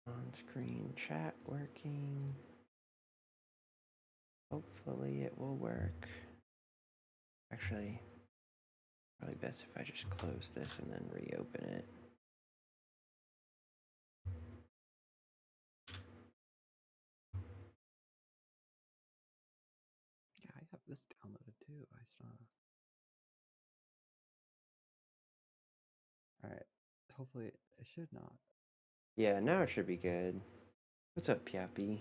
On-screen chat working. Hopefully it will work. Actually, probably best if I just close this and then reopen it. Yeah, I have this downloaded too. I saw. All right. Hopefully it should not. Yeah, now it should be good. What's up, Yappy?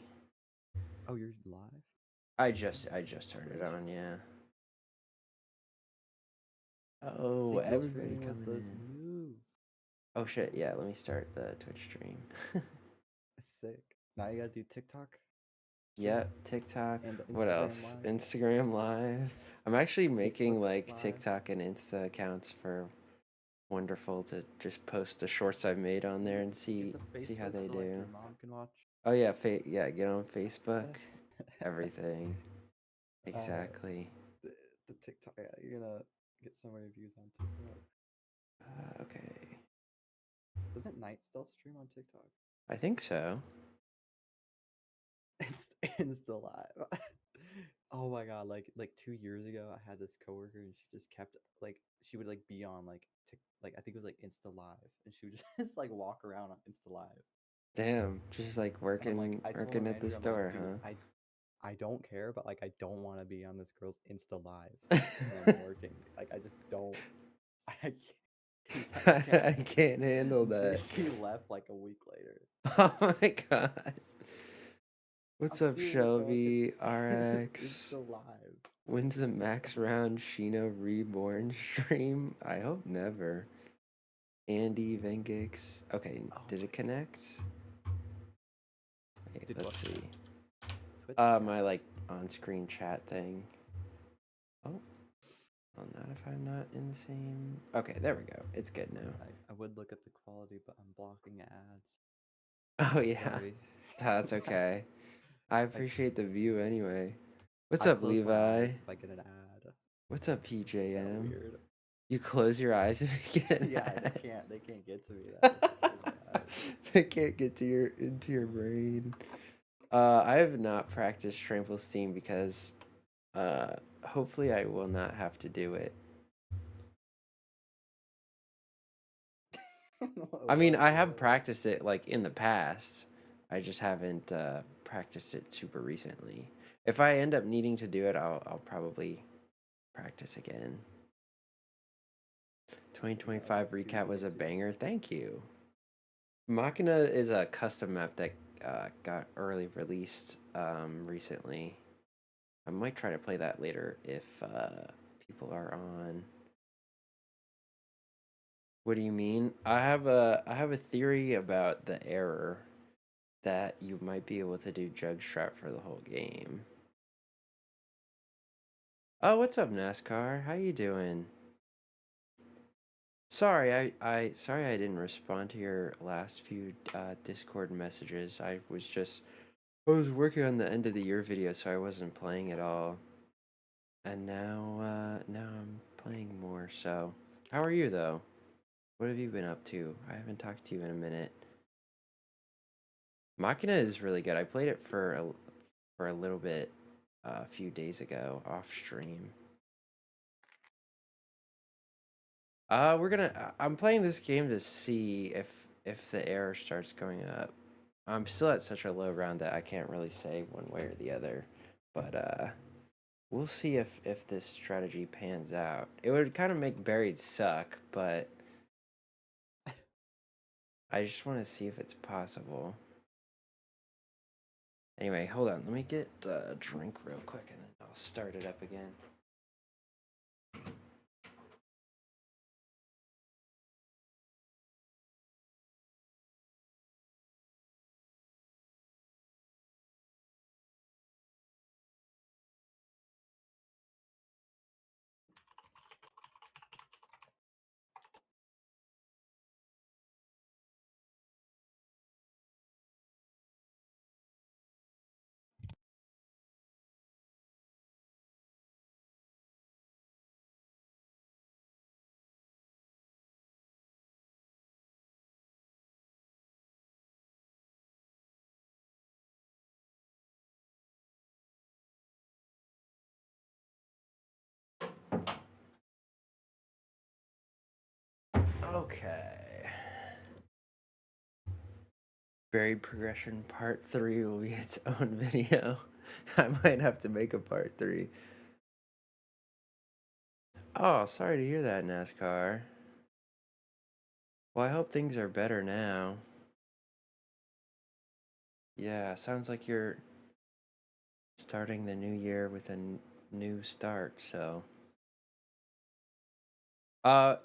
Oh, you're live? I just turned it on, yeah. Oh, Take everybody Twitch coming those in. moves. Oh shit, yeah, let me start the Twitch stream. Sick. Now you gotta do TikTok. Yep, TikTok. And What Instagram else? Live. Instagram Live. I'm actually making Facebook like Live. TikTok and Insta accounts for Wonderful to just post the shorts I've made on there and Get see the how Facebook they so like do. your mom can watch. Oh yeah, yeah, get on Facebook. Everything. uh, Exactly. the TikTok. Yeah, you're gonna get so many views on TikTok. Okay. Doesn't Night still stream on TikTok? I think so. It's still live. Oh my god! Like 2 years ago, I had this coworker, and she just kept like she would like be on like I think it was like Insta Live, and she would just like walk around on Insta Live. Damn, just like And I'm like, I told working at the Andrew, I'm like, store, dude, huh? I don't care, but like I don't want to be on this girl's Insta Live when I'm working. Like I just don't. I can't. I can't. I can't handle And that. she left like a week later. Oh my god. What's I'm up, serious, bro. Shelby It's RX? still live. When's the It's max round Shino Reborn stream? I hope never. Andy Vengix. Okay, oh did my it connect? Wait, Did let's what see. connect? Twitch? My like on-screen chat thing. Oh, well, not if I'm not in the same. Okay, there we go. It's good now. I would look at the quality, but I'm blocking ads. Oh yeah, Sorry. that's okay. I I appreciate the view anyway. What's I up, close my Levi? eyes if I get an ad. What's up, It's kind of PJM? weird. You close your eyes if you get an Yeah, ad. they can't get to me then if I close my eyes. They can't get to into your brain. I have not practiced Trample Steam because hopefully I will not have to do it. I mean, I have practiced it like in the past. I just haven't practiced it super recently. If I end up needing to do it, I'll probably practice again. 2025 recap was a banger. Thank you. Machina is a custom map that got early released recently. I might try to play that later if people are on. What do you mean? I have a theory about the error that you might be able to do jug strap for the whole game. Oh, what's up, NASCAR? How you doing? Sorry, sorry I didn't respond to your last few Discord messages. I was working on the end of the year video, so I wasn't playing at all. And now I'm playing more. So, how are you though? What have you been up to? I haven't talked to you in a minute. Machina is really good. I played it for a little bit a few days ago off stream. I'm playing this game to see if the error starts going up. I'm still at such a low round that I can't really say one way or the other, but we'll see if this strategy pans out. It would kind of make buried suck, but I just want to see if it's possible. Anyway, hold on. Let me get a drink real quick and then I'll start it up again. Okay. Buried Progression Part 3 will be its own video. I might have to make a Part 3. Oh, sorry to hear that, NASCAR. Well, I hope things are better now. Yeah, sounds like you're starting the new year with a new start, so.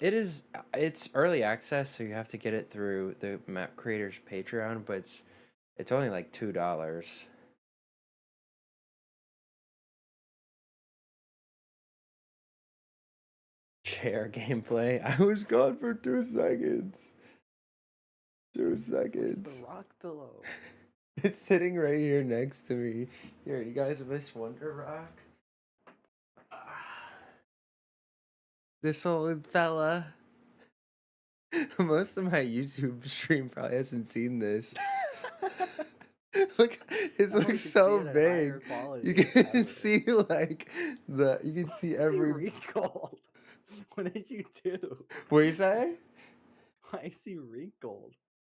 It's early access, so you have to get it through the map creator's Patreon, but it's only like $2. Chair gameplay. I was gone for 2 seconds. 2 Where's seconds. the rock pillow? It's sitting right here next to me. Here, you guys miss Wonder Rock? This old fella. Most of my YouTube stream probably hasn't seen this. Look, it looks so big. You can see like you can see every. wrinkled. What did you do? What do you say? I see wrinkled.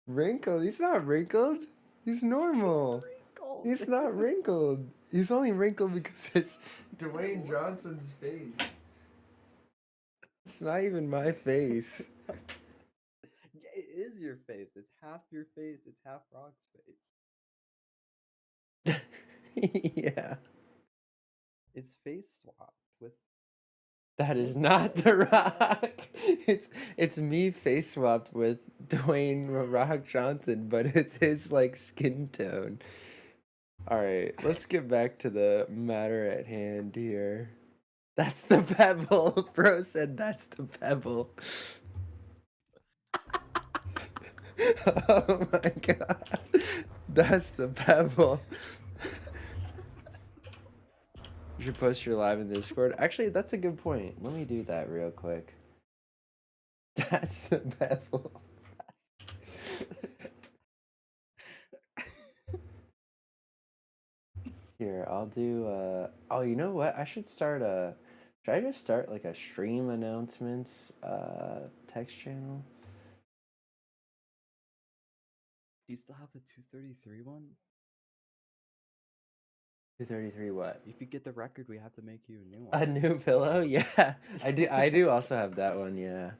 Wrinkled? He's not wrinkled. He's normal. Wrinkled. He's not wrinkled. He's only wrinkled because it's Dwayne Johnson's face. It's not even my face. Yeah, it is your face. It's half your face. It's half Rock's face. Yeah. It's face swapped with. That is not The Rock. It's me face swapped with Dwayne Rock Johnson, but it's his like skin tone. All right, let's get back to the matter at hand here. That's the pebble. Bro said that's the pebble. Oh my god. That's the pebble. You should post your live in Discord. Actually, that's a good point. Let me do that real quick. That's the pebble. Here, I'll do oh, you know what? I should start should I just start like a stream announcements text channel? Do you still have the 233 one? 233 what? If you get the record, we have to make you a new A one. new pillow? Yeah. I do also have that one, yeah.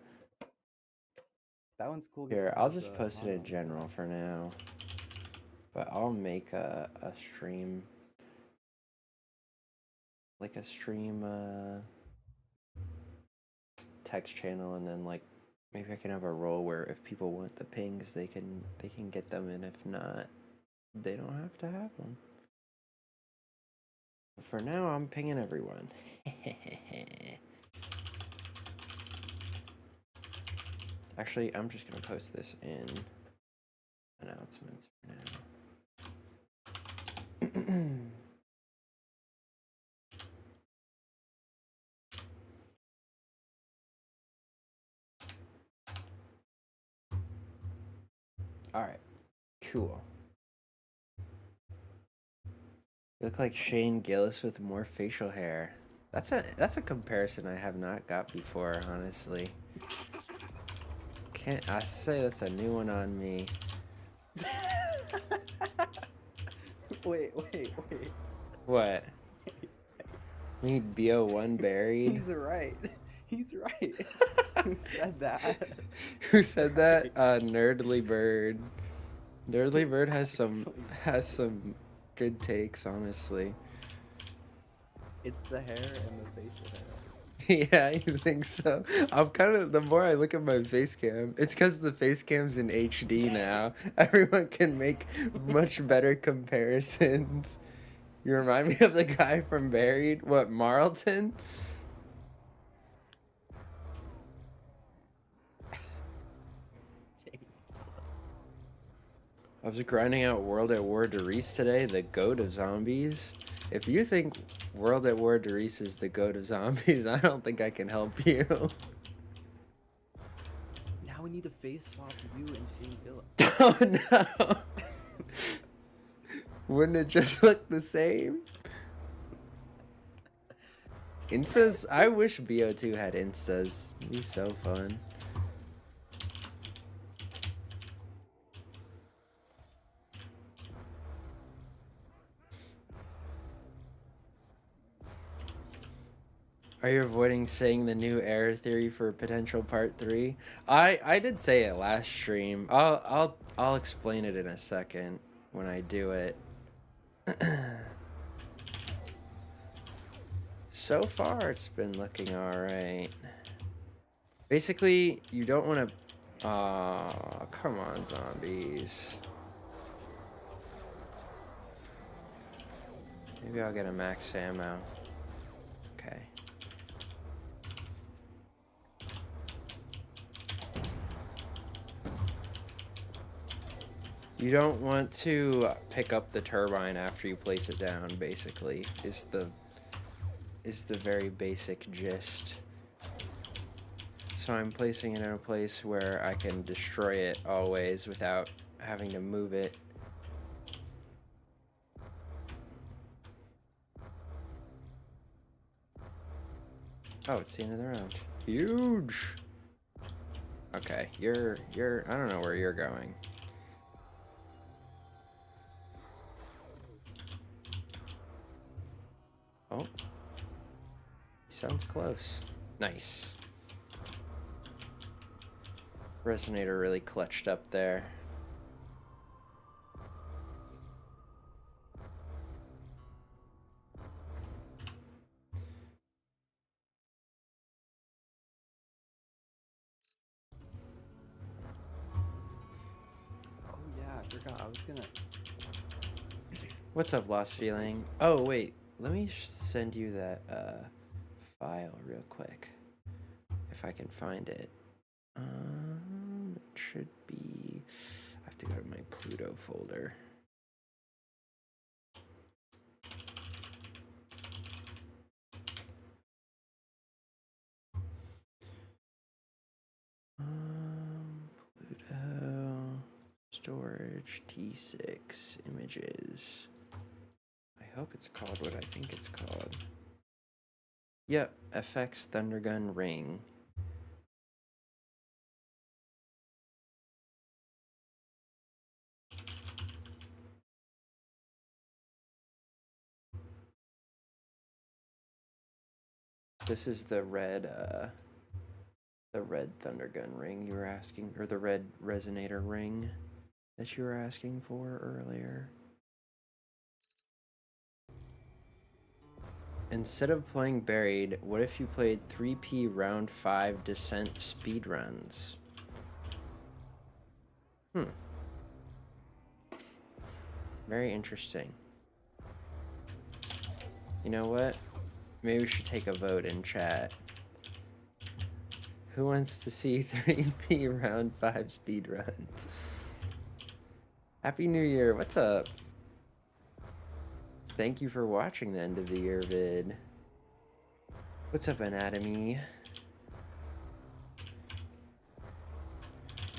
That one's cool. Here, I'll just post it in general for now. But I'll make a stream, like a stream text channel, and then like maybe I can have a role where if people want the pings, they can get them, and if not, they don't have to have them. But for now, I'm pinging everyone. Actually, I'm just gonna post this in announcements for now. All right, cool. You look like Shane Gillis with more facial hair. That's a comparison I have not got before, honestly. Can't I say that's a new one on me? Wait. What? Me BO1 buried? He's right. He's right. Who said that? Who said that? Nerdly Bird. Nerdly Bird has some good takes, honestly. It's the hair and the facial hair. Yeah, you think so? I'm kind of, the more I look at my face cam, it's because the face cam's in HD now. Everyone can make much better comparisons. You remind me of the guy from Buried. What, Marlton? I was grinding out World at War Derice today, the goat of zombies. If you think World at War Derice is the goat of zombies, I don't think I can help you. Now we need to face swap you and Shane Gillis. Oh no! Wouldn't it just look the same? Instas? I wish BO2 had instas. It'd be so fun. Are you avoiding saying the new error theory for potential part 3? I did say it last stream. I'll explain it in a second when I do it. So far, it's been looking alright. Basically, you don't want to... Aw, come on, zombies. Maybe I'll get a max ammo. Okay. You don't want to pick up the turbine after you place it down, basically, is the very basic gist. So I'm placing it in a place where I can destroy it always without having to move it. Oh, it's the end of the round. Huge! Okay, you're, I don't know where you're going. Oh. Sounds close. Nice. Resonator really clutched up there. Oh yeah, I forgot. I was gonna. What's up, Lost Feeling? Oh, wait. Let me send you that file real quick. If I can find it. It should be... I have to go to my Pluto folder. Pluto... Storage, T6, images. I hope it's called what I think it's called. Yep, FX Thundergun Ring. This is the red Thundergun ring you were asking, or the red resonator ring that you were asking for earlier. Instead of playing Buried, what if you played 3P round 5 Descent speedruns? Very interesting. You know what? Maybe we should take a vote in chat. Who wants to see 3P round 5 speedruns? Happy New Year, what's up? Thank you for watching the end of the year vid. What's up, Anatomy?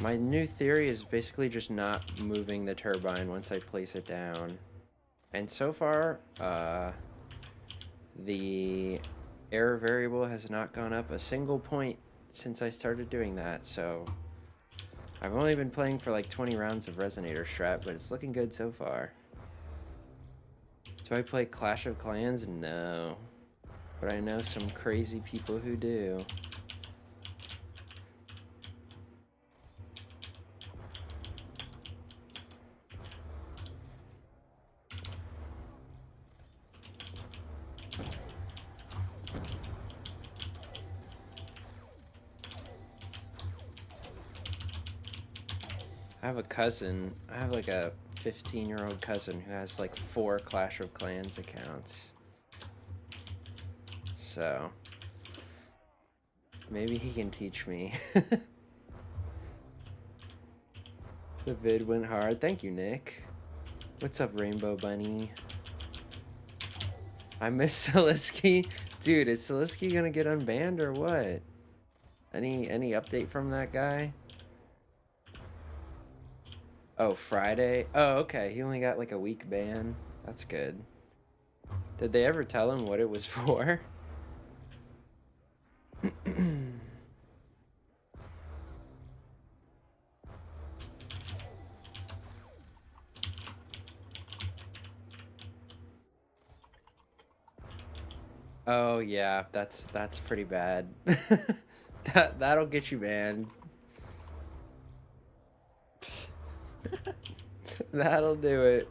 My new theory is basically just not moving the turbine once I place it down. And so far, the error variable has not gone up a single point since I started doing that, so... I've only been playing for like 20 rounds of Resonator Strat, but it's looking good so far. Do I play Clash of Clans? No. But I know some crazy people who do. I have a cousin, I have like a 15-year-old cousin who has like 4 Clash of Clans accounts. So, maybe he can teach me. The vid went hard. Thank you, Nick. What's up, Rainbow Bunny? I miss Salisky. Dude, is Salisky gonna get unbanned or what? Any update from that guy? Oh, Friday? Oh, okay. He only got like a week ban. That's good. Did they ever tell him what it was for? Oh yeah, that's pretty bad. That'll get you banned. That'll do it.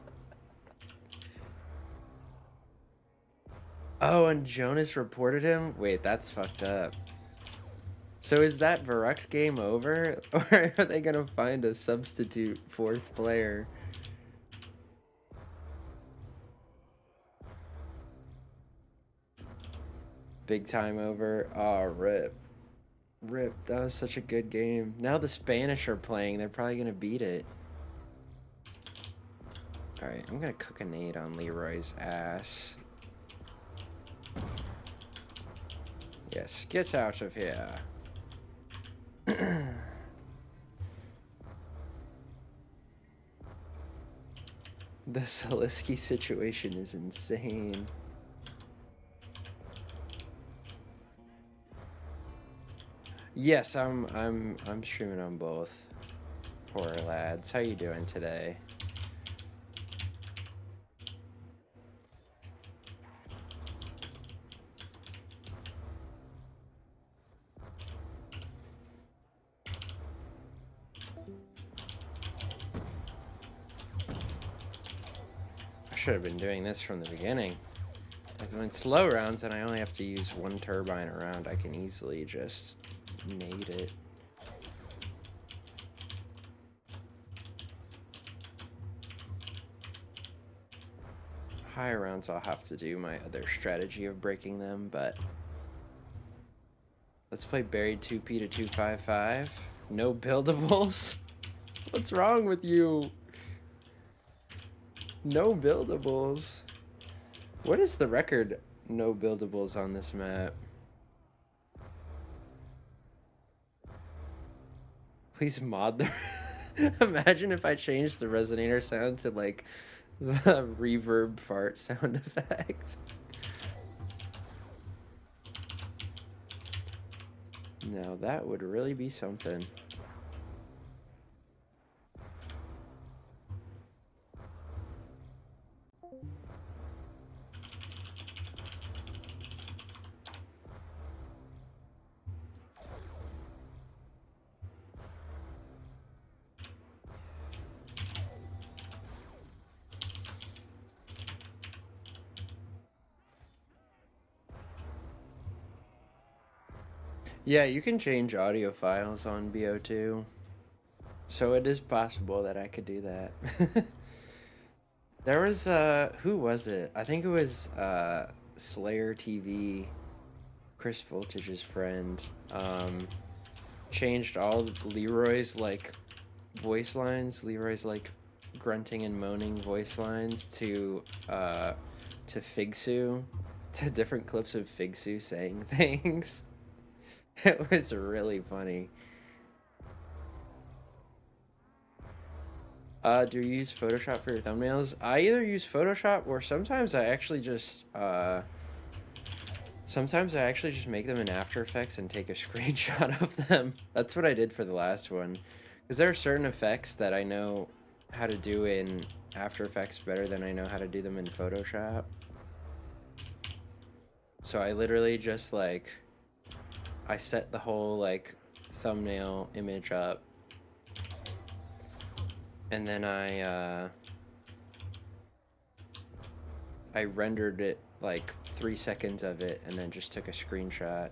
Oh, and Jonas reported him? Wait, that's fucked up. So is that Verruct game over? Or are they gonna find a substitute fourth player? Big time over. Oh, rip. Rip, that was such a good game. Now the Spanish are playing. They're probably gonna beat it. Alright, I'm gonna cook a nade on Leroy's ass. Yes, get out of here. The Salisky situation is insane. Yes, I'm streaming on both. Poor lads. How you doing today? I should have been doing this from the beginning. If it's slow rounds and I only have to use one turbine a round, I can easily just nade it. Higher rounds I'll have to do my other strategy of breaking them, but let's play buried 2p to 255. No buildables. What's wrong with you? No buildables. What is the record no buildables on this map? Please mod the... Imagine if I changed the resonator sound to like the reverb fart sound effect. Now that would really be something. Yeah, you can change audio files on BO2. So it is possible that I could do that. There was, who was it? I think it was, Slayer TV, Chris Voltage's friend, changed all Leroy's, like, voice lines, Leroy's, like, grunting and moaning voice lines to Figsu, to different clips of Figsu saying things. It was really funny. Do you use Photoshop for your thumbnails? I either use Photoshop or sometimes I actually just make them in After Effects and take a screenshot of them. That's what I did for the last one. Because there are certain effects that I know how to do in After Effects better than I know how to do them in Photoshop. So I literally just like, I set the whole like thumbnail image up, and then I rendered it like 3 seconds of it and then just took a screenshot.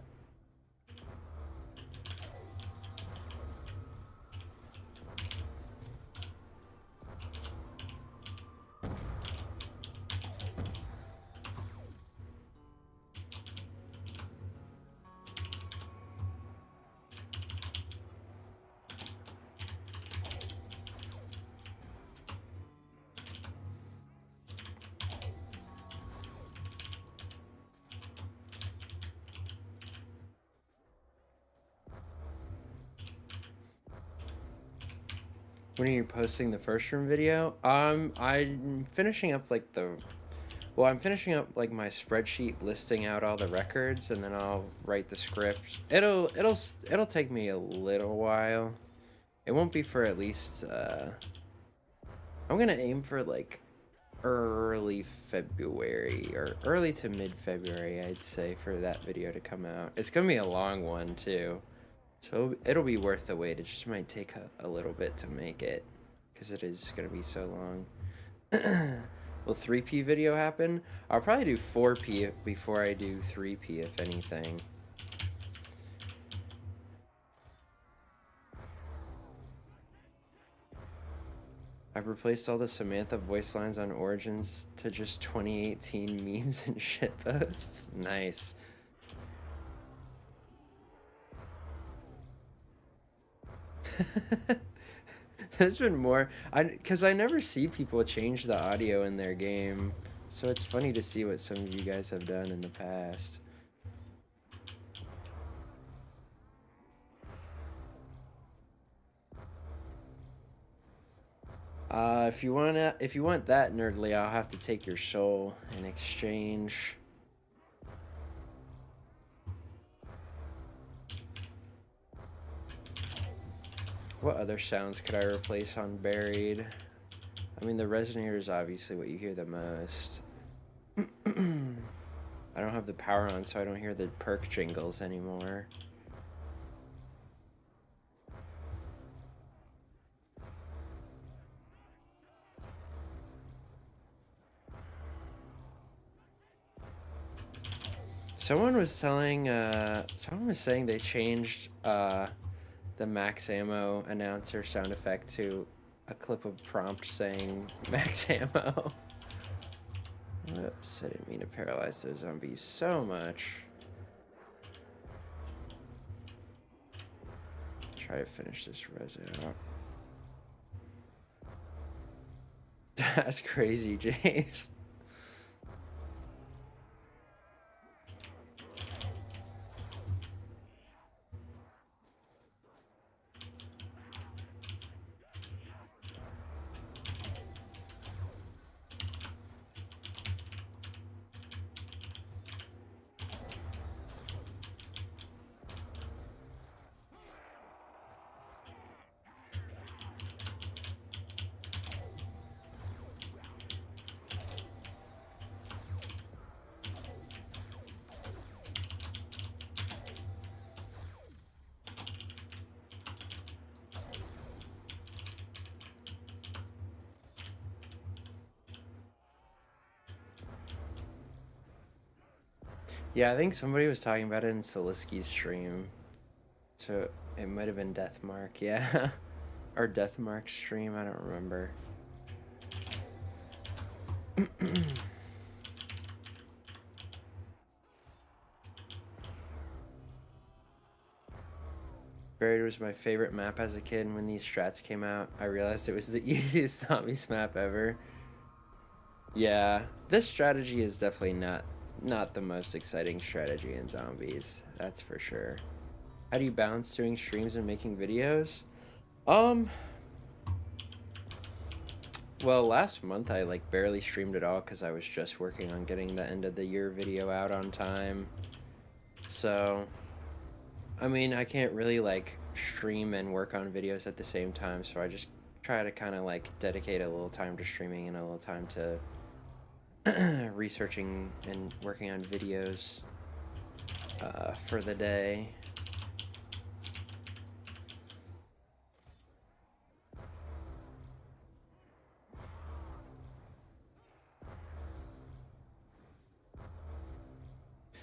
When are you posting the first room video? I'm finishing up like I'm finishing up like my spreadsheet listing out all the records, and then I'll write the script. It'll take me a little while. It won't be for at least I'm gonna aim for like early February or early to mid-February, I'd say, for that video to come out. It's gonna be a long one too, so it'll be worth the wait. It just might take a little bit to make it because it is gonna be so long. Will 3P video happen? I'll probably do 4P before I do 3P, if anything. I've replaced all the Samantha voice lines on Origins to just 2018 memes and shitposts. Nice. There's been more, because I never see people change the audio in their game, so it's funny to see what some of you guys have done in the past. If you want that, Nerdly, I'll have to take your soul in exchange. What other sounds could I replace on Buried? I mean, the resonator is obviously what you hear the most. I don't have the power on, so I don't hear the perk jingles anymore. Someone was saying they changed the max ammo announcer sound effect to a clip of prompt saying max ammo. Whoops, I didn't mean to paralyze those zombies so much. Try to finish this resin up. That's crazy, Jace. Yeah, I think somebody was talking about it in Soliski's stream. So it might have been Deathmark, yeah. Or Deathmark's stream, I don't remember. Buried was my favorite map as a kid, and when these strats came out, I realized it was the easiest zombies map ever. Yeah, this strategy is definitely not the most exciting strategy in zombies, that's for sure. How do you balance doing streams and making videos? Well, last month I like barely streamed at all because I was just working on getting the end of the year video out on time. So, I mean, I can't really like stream and work on videos at the same time, so I just try to kind of like dedicate a little time to streaming and a little time to researching and working on videos for the day.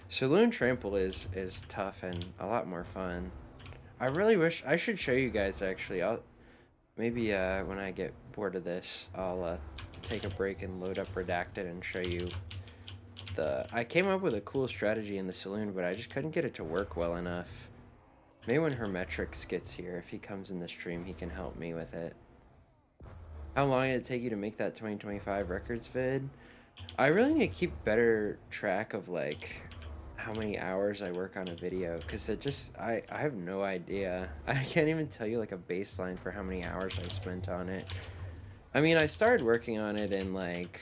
Saloon Trample is tough and a lot more fun. I really wish I should show you guys actually. I'll maybe when I get bored of this, I'll take a break and load up Redacted and show you I came up with a cool strategy in the saloon, but I just couldn't get it to work well enough. Maybe when Hermetrix gets here, if he comes in the stream, he can help me with it. How long did it take you to make that 2025 records vid? I really need to keep better track of like how many hours I work on a video, because it just I have no idea. I can't even tell you like a baseline for how many hours I spent on it. I mean, I started working on it in like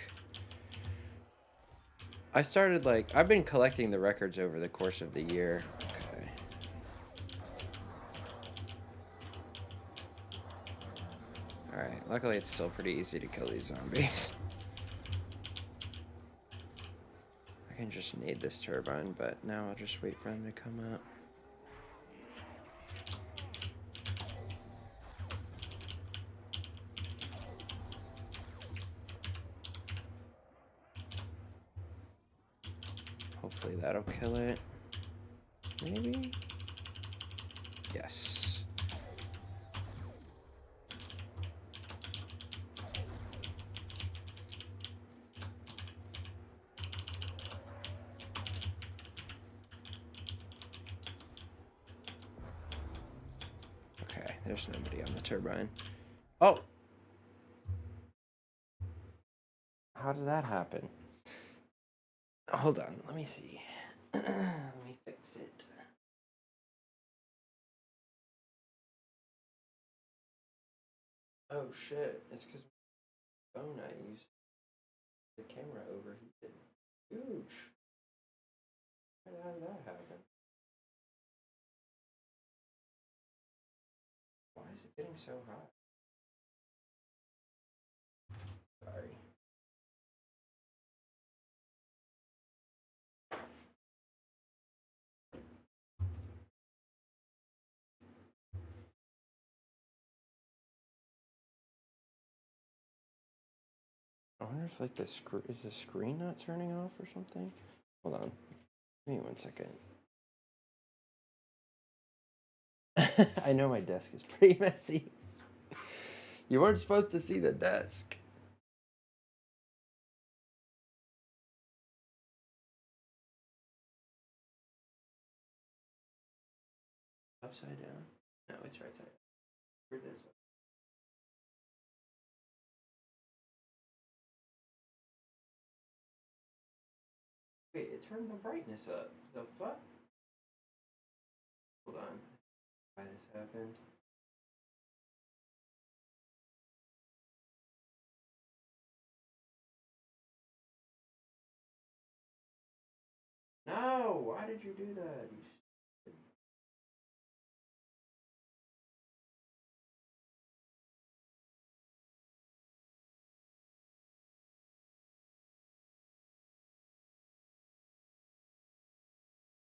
I've been collecting the records over the course of the year. Okay. Alright, luckily it's still pretty easy to kill these zombies. can just nade this turbine, but now I'll just wait for them to come up. Hopefully that'll kill it. Maybe? Yes. Okay, there's nobody on the turbine. Oh! How did that happen? Hold on, let me see. Let me fix it. Oh shit, it's because my phone I used, the camera overheated. Huge. How did that happen? Why is it getting so hot? Sorry. I wonder if like the is the screen not turning off or something? Hold on. Give me 1 second. I know my desk is pretty messy. You weren't supposed to see the desk. Upside down? No, it's right side. Where is it? Wait, it turned the brightness up. The fuck? Hold on. Why this happened? No! Why did you do that? You stupid.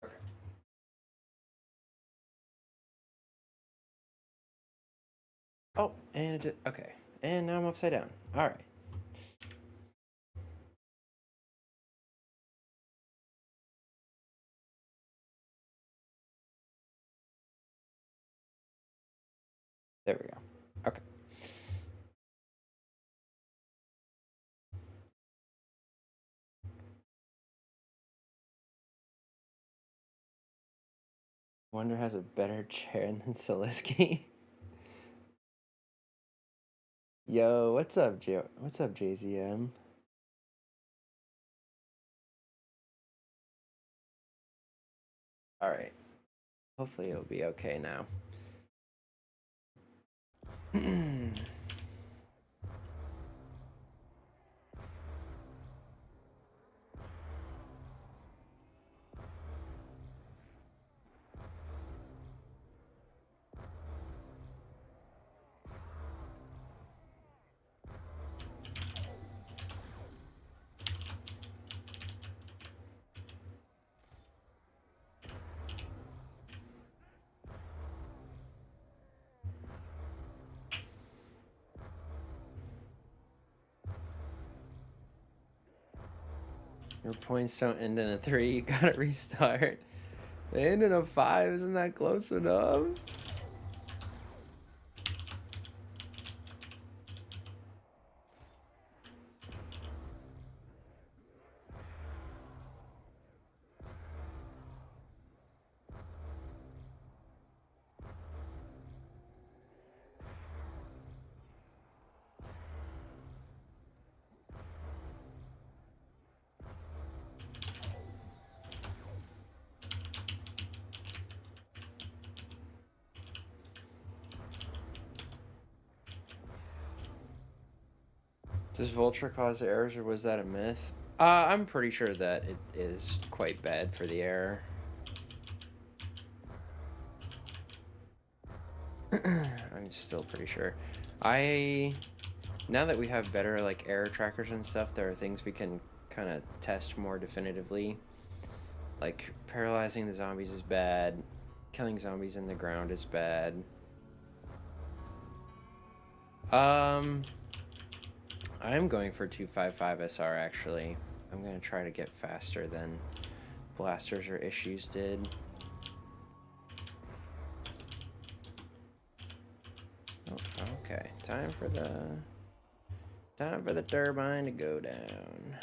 Okay. Oh, and okay. And now I'm upside down. Alright. There we go. Okay. Wonder has a better chair than Seliski. Yo, what's up, What's up, JZM? Alright. Hopefully it'll be okay now. Your points don't end in a 3, you gotta restart. They end in a 5, isn't that close enough? Does Vulture cause errors, or was that a myth? I'm pretty sure that it is quite bad for the error. I'm still pretty sure. Now that we have better like error trackers and stuff, there are things we can kind of test more definitively. Like, paralyzing the zombies is bad. Killing zombies in the ground is bad. I'm going for 255 SR, actually. I'm going to try to get faster than Blasters or Issues did. Oh, okay. Time for the turbine to go down.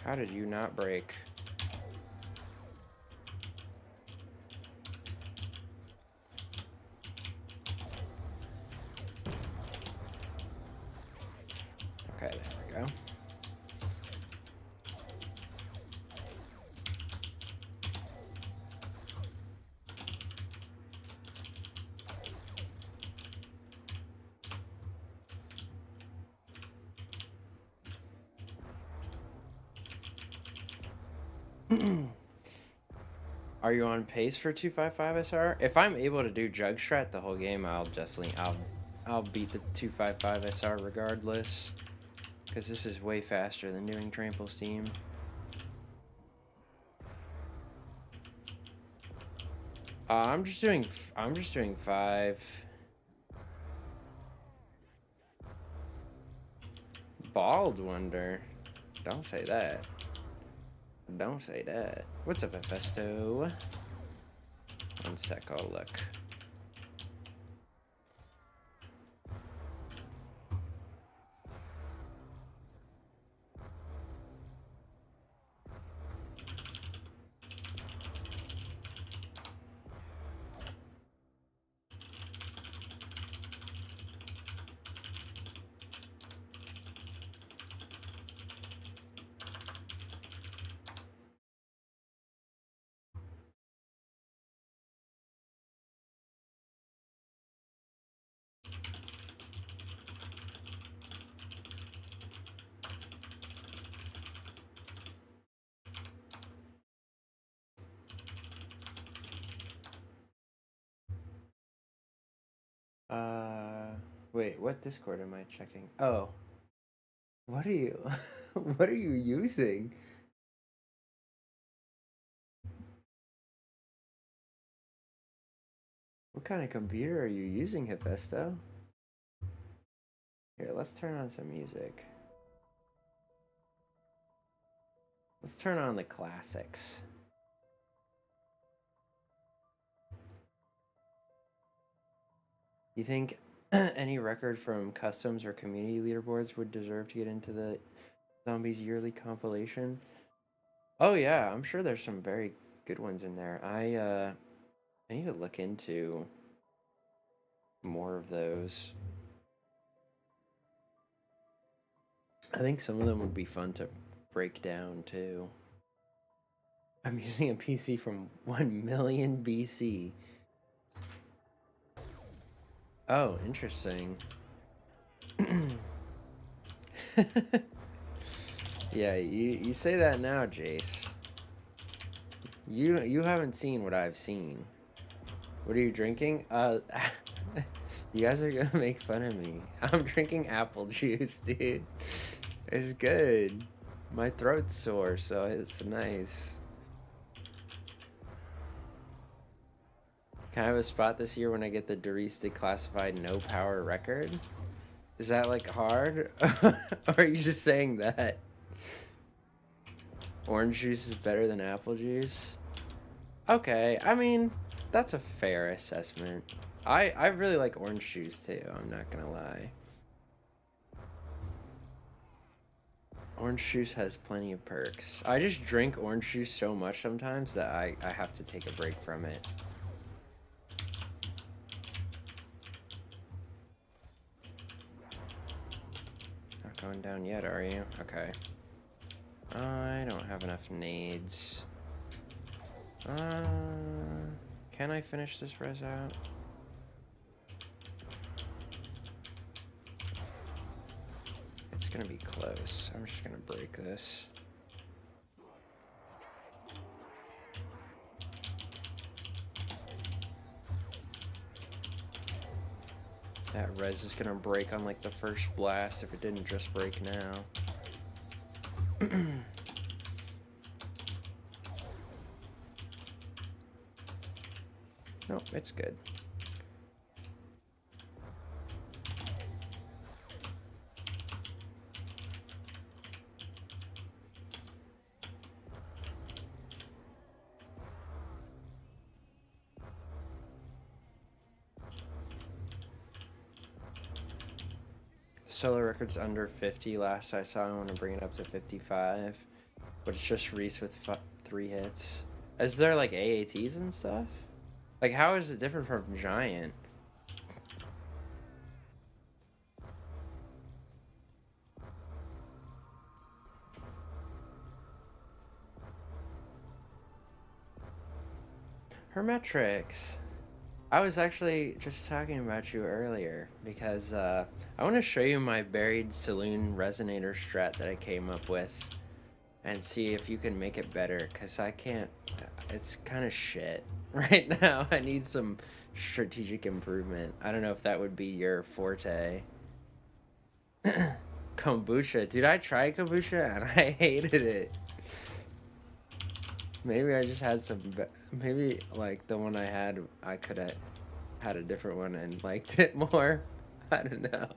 How did you not break? Okay, there we go. Are you on pace for 255 SR? If I'm able to do Jug Strat the whole game, I'll beat the 255 SR regardless, because this is way faster than doing Trample Steam. I'm just doing 5. Bald Wonder. Don't say that. Don't say that. What's up, Infesto? One sec, I'll look. Wait, what Discord am I checking? Oh. What are you what are you using? What kind of computer are you using, Hephaestus? Here, let's turn on some music. Let's turn on the classics. You think any record from customs or community leaderboards would deserve to get into the Zombies yearly compilation? Oh yeah, I'm sure there's some very good ones in there. I need to look into more of those. I think some of them would be fun to break down too. I'm using a PC from 1 million BC. Oh, interesting. Yeah, you say that now, Jace. You haven't seen what I've seen. What are you drinking? You guys are gonna make fun of me. I'm drinking apple juice, dude. It's good. My throat's sore, so it's nice. Can I have a spot this year when I get the Doris declassified no power record? Is that like hard? Or are you just saying that? Orange juice is better than apple juice? Okay, I mean, that's a fair assessment. I really like orange juice too, I'm not gonna lie. Orange juice has plenty of perks. I just drink orange juice so much sometimes that I have to take a break from it. Not going down yet, are you? Okay. I don't have enough nades. Can I finish this res out? gonna be close. I'm just gonna break this. That res is gonna break on like the first blast if it didn't just break now. Nope, it's good. Solo record's under 50 last I saw. I want to bring it up to 55. But it's just Reese with 3 hits. Is there like AATs and stuff? Like, how is it different from Giant? Hermetrics. I was actually just talking about you earlier because I want to show you my buried saloon resonator strat that I came up with and see if you can make it better, because I can't. It's kind of shit right now. I need some strategic improvement. I don't know if that would be your forte. Kombucha. Dude, I tried kombucha and I hated it. Maybe I just had some, maybe like the one I had, I could have had a different one and liked it more. I don't know.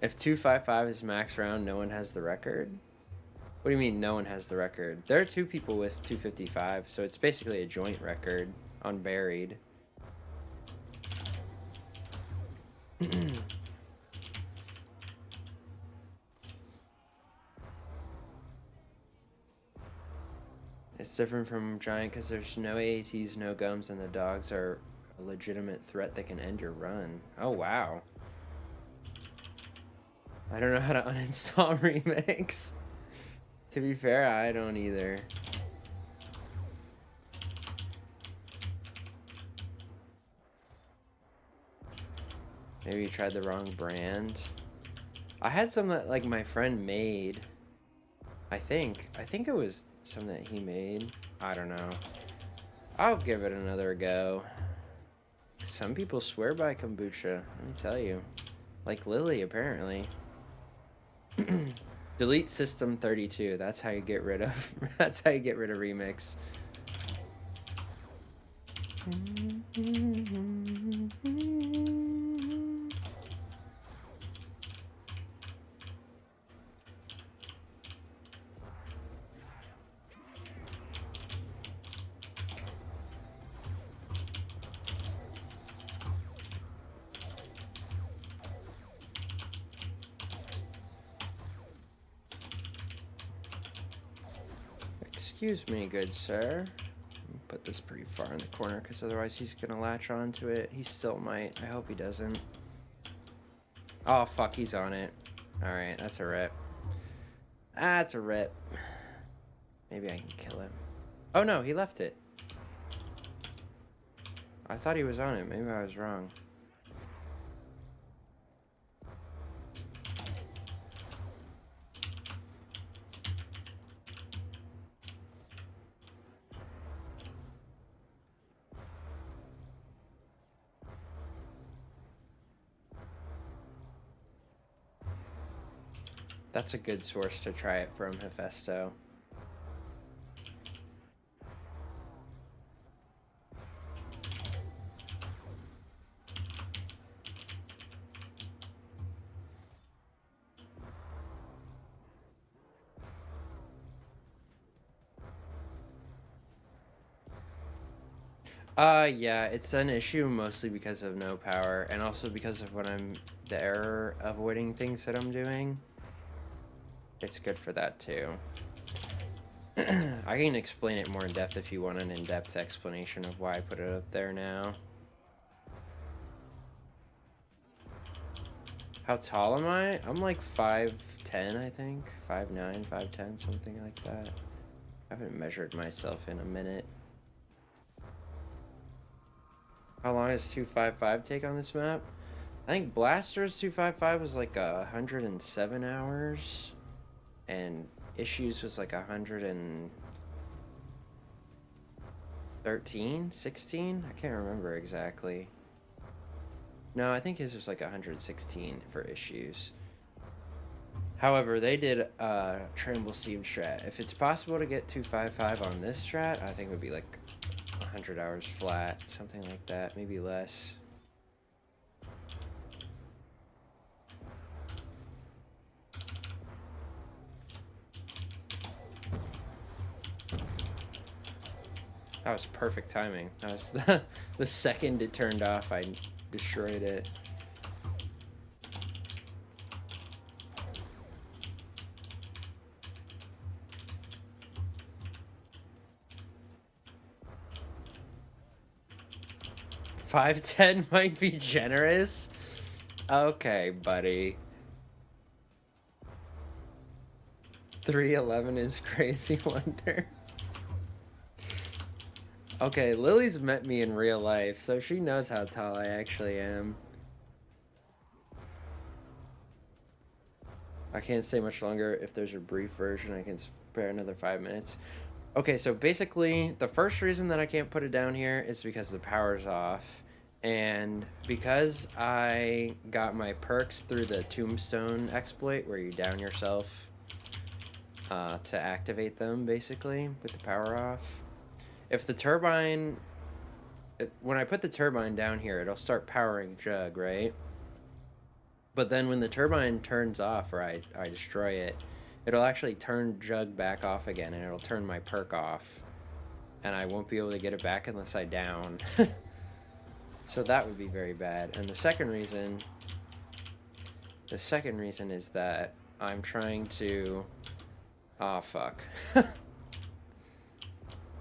If 255 is max round, no one has the record? What do you mean no one has the record? There are 2 people with 255, so it's basically a joint record on Buried. It's different from Giant because there's no AATs, no gums, and the dogs are a legitimate threat that can end your run. Oh, wow. I don't know how to uninstall Remix. To be fair, I don't either. Maybe you tried the wrong brand. I had some that like my friend made. I think it was some that he made. I don't know. I'll give it another go. Some people swear by kombucha, let me tell you. Like Lily, apparently. Delete system 32. That's how you get rid of. That's how you get rid of Remix. Excuse me, good sir. Put this pretty far in the corner because otherwise he's gonna latch onto it. He still might. I hope he doesn't. Oh, fuck, he's on it. Alright, that's a rip. That's a rip. Maybe I can kill him. Oh no, he left it. I thought he was on it. Maybe I was wrong. That's a good source to try it from, Hephaesto. Yeah, it's an issue mostly because of no power, and also because of the error avoiding things that I'm doing. It's good for that too. I can explain it more in depth if you want an in-depth explanation of why I put it up there now. How tall am I? I'm like 5'10", I think. 5'9", 5'10", something like that. I haven't measured myself in a minute. How long does 255 take on this map? I think Blasters 255 was like 107 hours, and Issues was like 113, 16? I can't remember exactly. No, I think his was like 116 for Issues. However, they did Tramble Steam strat. If it's possible to get 255 on this strat, I think it would be like 100 hours flat, something like that, maybe less. That was perfect timing. That was the second it turned off, I destroyed it. $510 might be generous. Okay, buddy. 311 is Crazy Wonder. Okay, Lily's met me in real life, so she knows how tall I actually am. I can't stay much longer. If there's a brief version, I can spare another 5 minutes. Okay, so basically, the first reason that I can't put it down here is because the power's off. And because I got my perks through the Tombstone exploit, where you down yourself to activate them, basically, with the power off. If the turbine... When I put the turbine down here, it'll start powering Jug, right? But then when the turbine turns off, or I destroy it, it'll actually turn Jug back off again, and it'll turn my perk off. And I won't be able to get it back unless I down. So that would be very bad. And the second reason is that I'm trying to... Oh, fuck.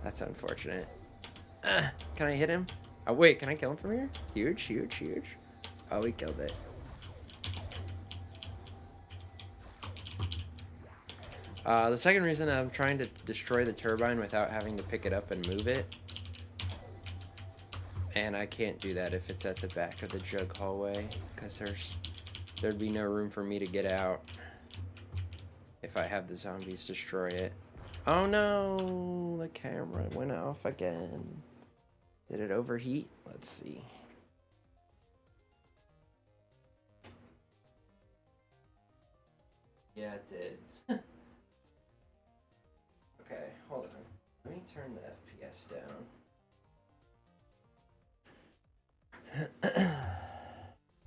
That's unfortunate. Can I hit him? Oh, wait, can I kill him from here? Huge, huge, huge. Oh, we killed it. The second reason that I'm trying to destroy the turbine without having to pick it up and move it. And I can't do that if it's at the back of the Jug hallway, because there'd be no room for me to get out if I have the zombies destroy it. Oh no, the camera went off again. Did it overheat? Let's see. Yeah, it did. Okay, hold on. Let me turn the FPS down.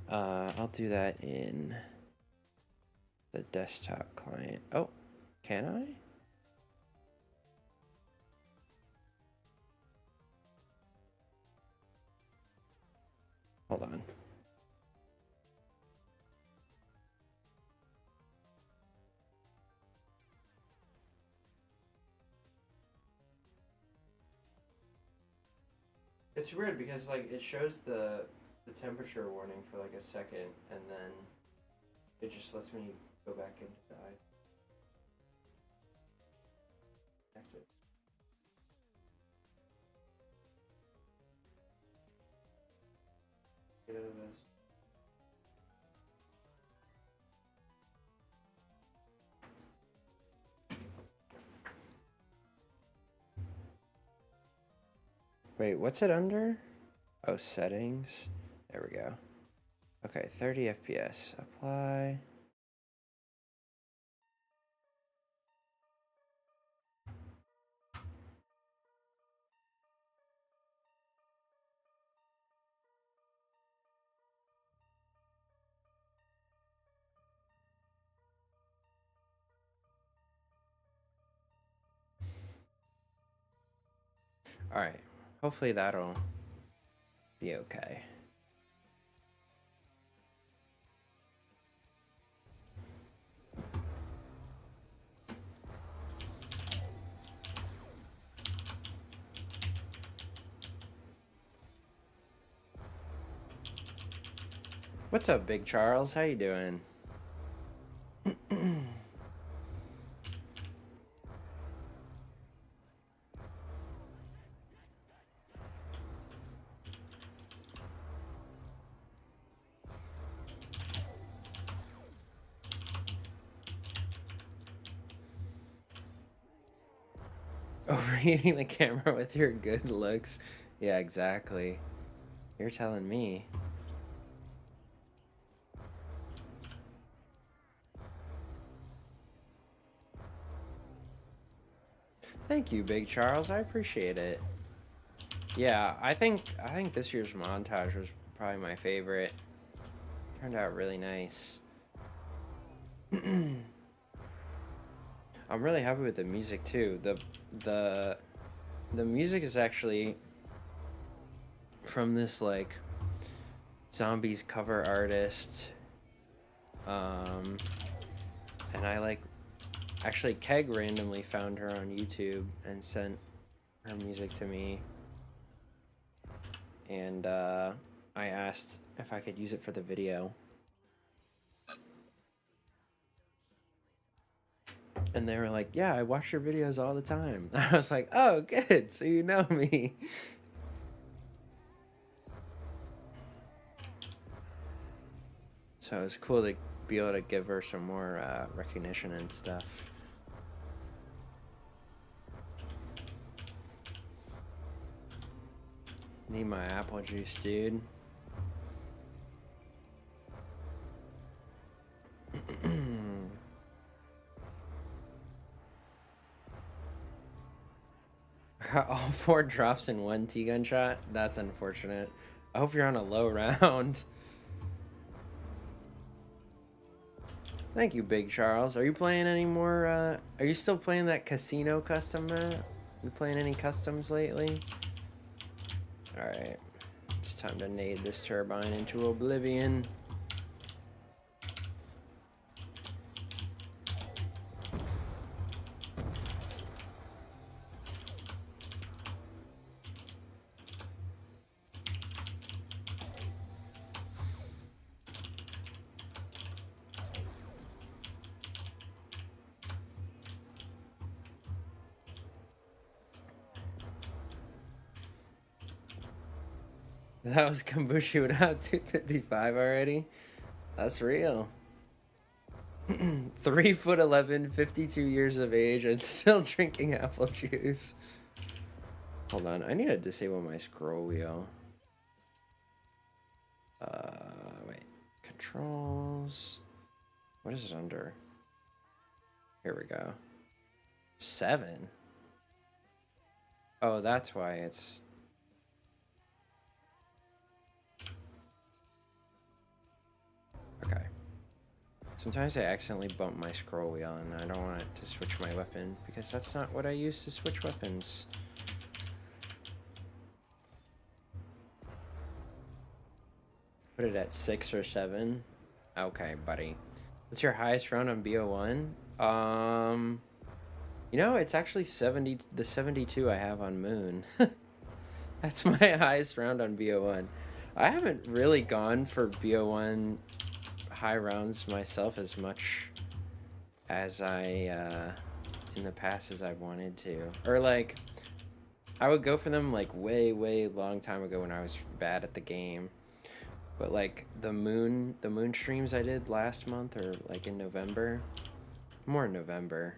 I'll do that in the desktop client. Oh, can I? Hold on. It's weird because like it shows the temperature warning for like a second, and then it just lets me go back into the active. Get out of this. Wait, what's it under? Oh, settings. There we go. Okay, 30 FPS. Apply. Alright, hopefully that'll be okay. What's up, Big Charles? How you doing? Overheating the camera with your good looks. Yeah, exactly. You're telling me. Thank you, Big Charles. I appreciate it. Yeah, I think this year's montage was probably my favorite. Turned out really nice. I'm really happy with the music too. The music is actually from this like zombies cover artist. And I like actually Keg randomly found her on YouTube and sent her music to me. And I asked if I could use it for the video. And they were like, yeah, I watch your videos all the time. I was like, oh, good. So you know me. So it was cool to be able to give her some more recognition and stuff. Need my apple juice, dude. All 4 drops in 1 T-gun shot? That's unfortunate. I hope you're on a low round. Thank you, Big Charles. Are you playing any more, are you still playing that casino custom map? You playing any customs lately? Alright. It's time to nade this turbine into oblivion. That was Kombushi without 255 already? That's real. 3'11", 52 years of age, and still drinking apple juice. Hold on, I need to disable my scroll wheel. Wait. Controls. What is it under? Here we go. 7. Oh, that's why it's... Okay. Sometimes I accidentally bump my scroll wheel and I don't want it to switch my weapon because that's not what I use to switch weapons. Put it at 6 or 7. Okay, buddy. What's your highest round on BO1? You know, it's actually 70, the 72 I have on Moon. That's my highest round on BO1. I haven't really gone for BO1 high rounds myself as much as I in the past as I wanted to, or like I would go for them like way long time ago when I was bad at the game, but like the moon streams I did last month, or like in November, more in November,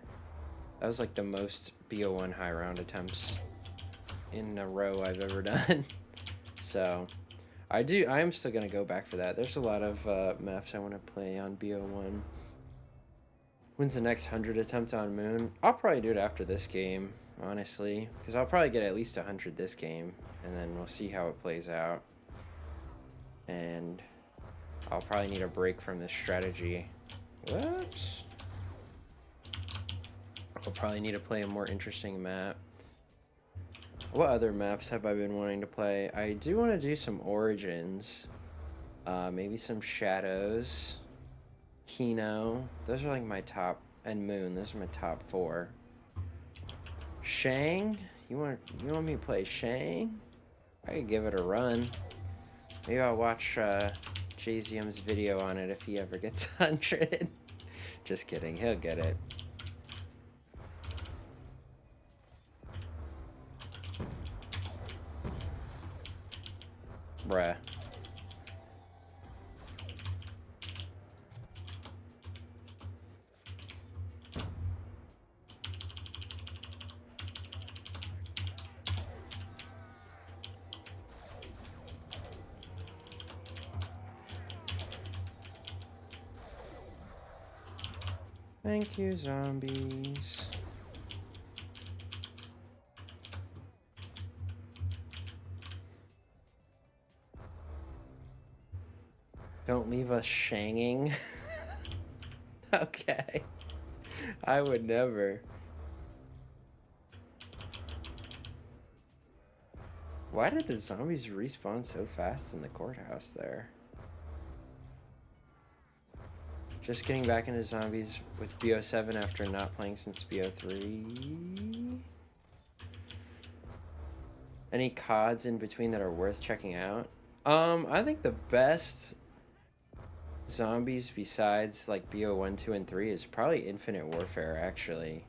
that was like the most BO1 high round attempts in a row I've ever done. So I am still gonna go back for that. There's a lot of maps I want to play on BO1. When's the next 100 attempt on Moon? I'll probably do it after this game, honestly, because I'll probably get at least 100 this game, and then we'll see how it plays out. And I'll probably need a break from this strategy. Whoops. I'll probably need to play a more interesting map. What other maps have I been wanting to play? I do want to do some Origins. Maybe some Shadows. Kino. Those are like my top, and Moon. Those are my top 4. Shang? You want me to play Shang? I could give it a run. Maybe I'll watch JZM's video on it if he ever gets 100. Just kidding, he'll get it. Bruh. Thank you, zombies. Don't leave us shanging. Okay. I would never. Why did the zombies respawn so fast in the courthouse there? Just getting back into zombies with BO7 after not playing since BO3. Any CODs in between that are worth checking out? I think the best zombies besides like BO1, 2, and 3 is probably Infinite Warfare, actually.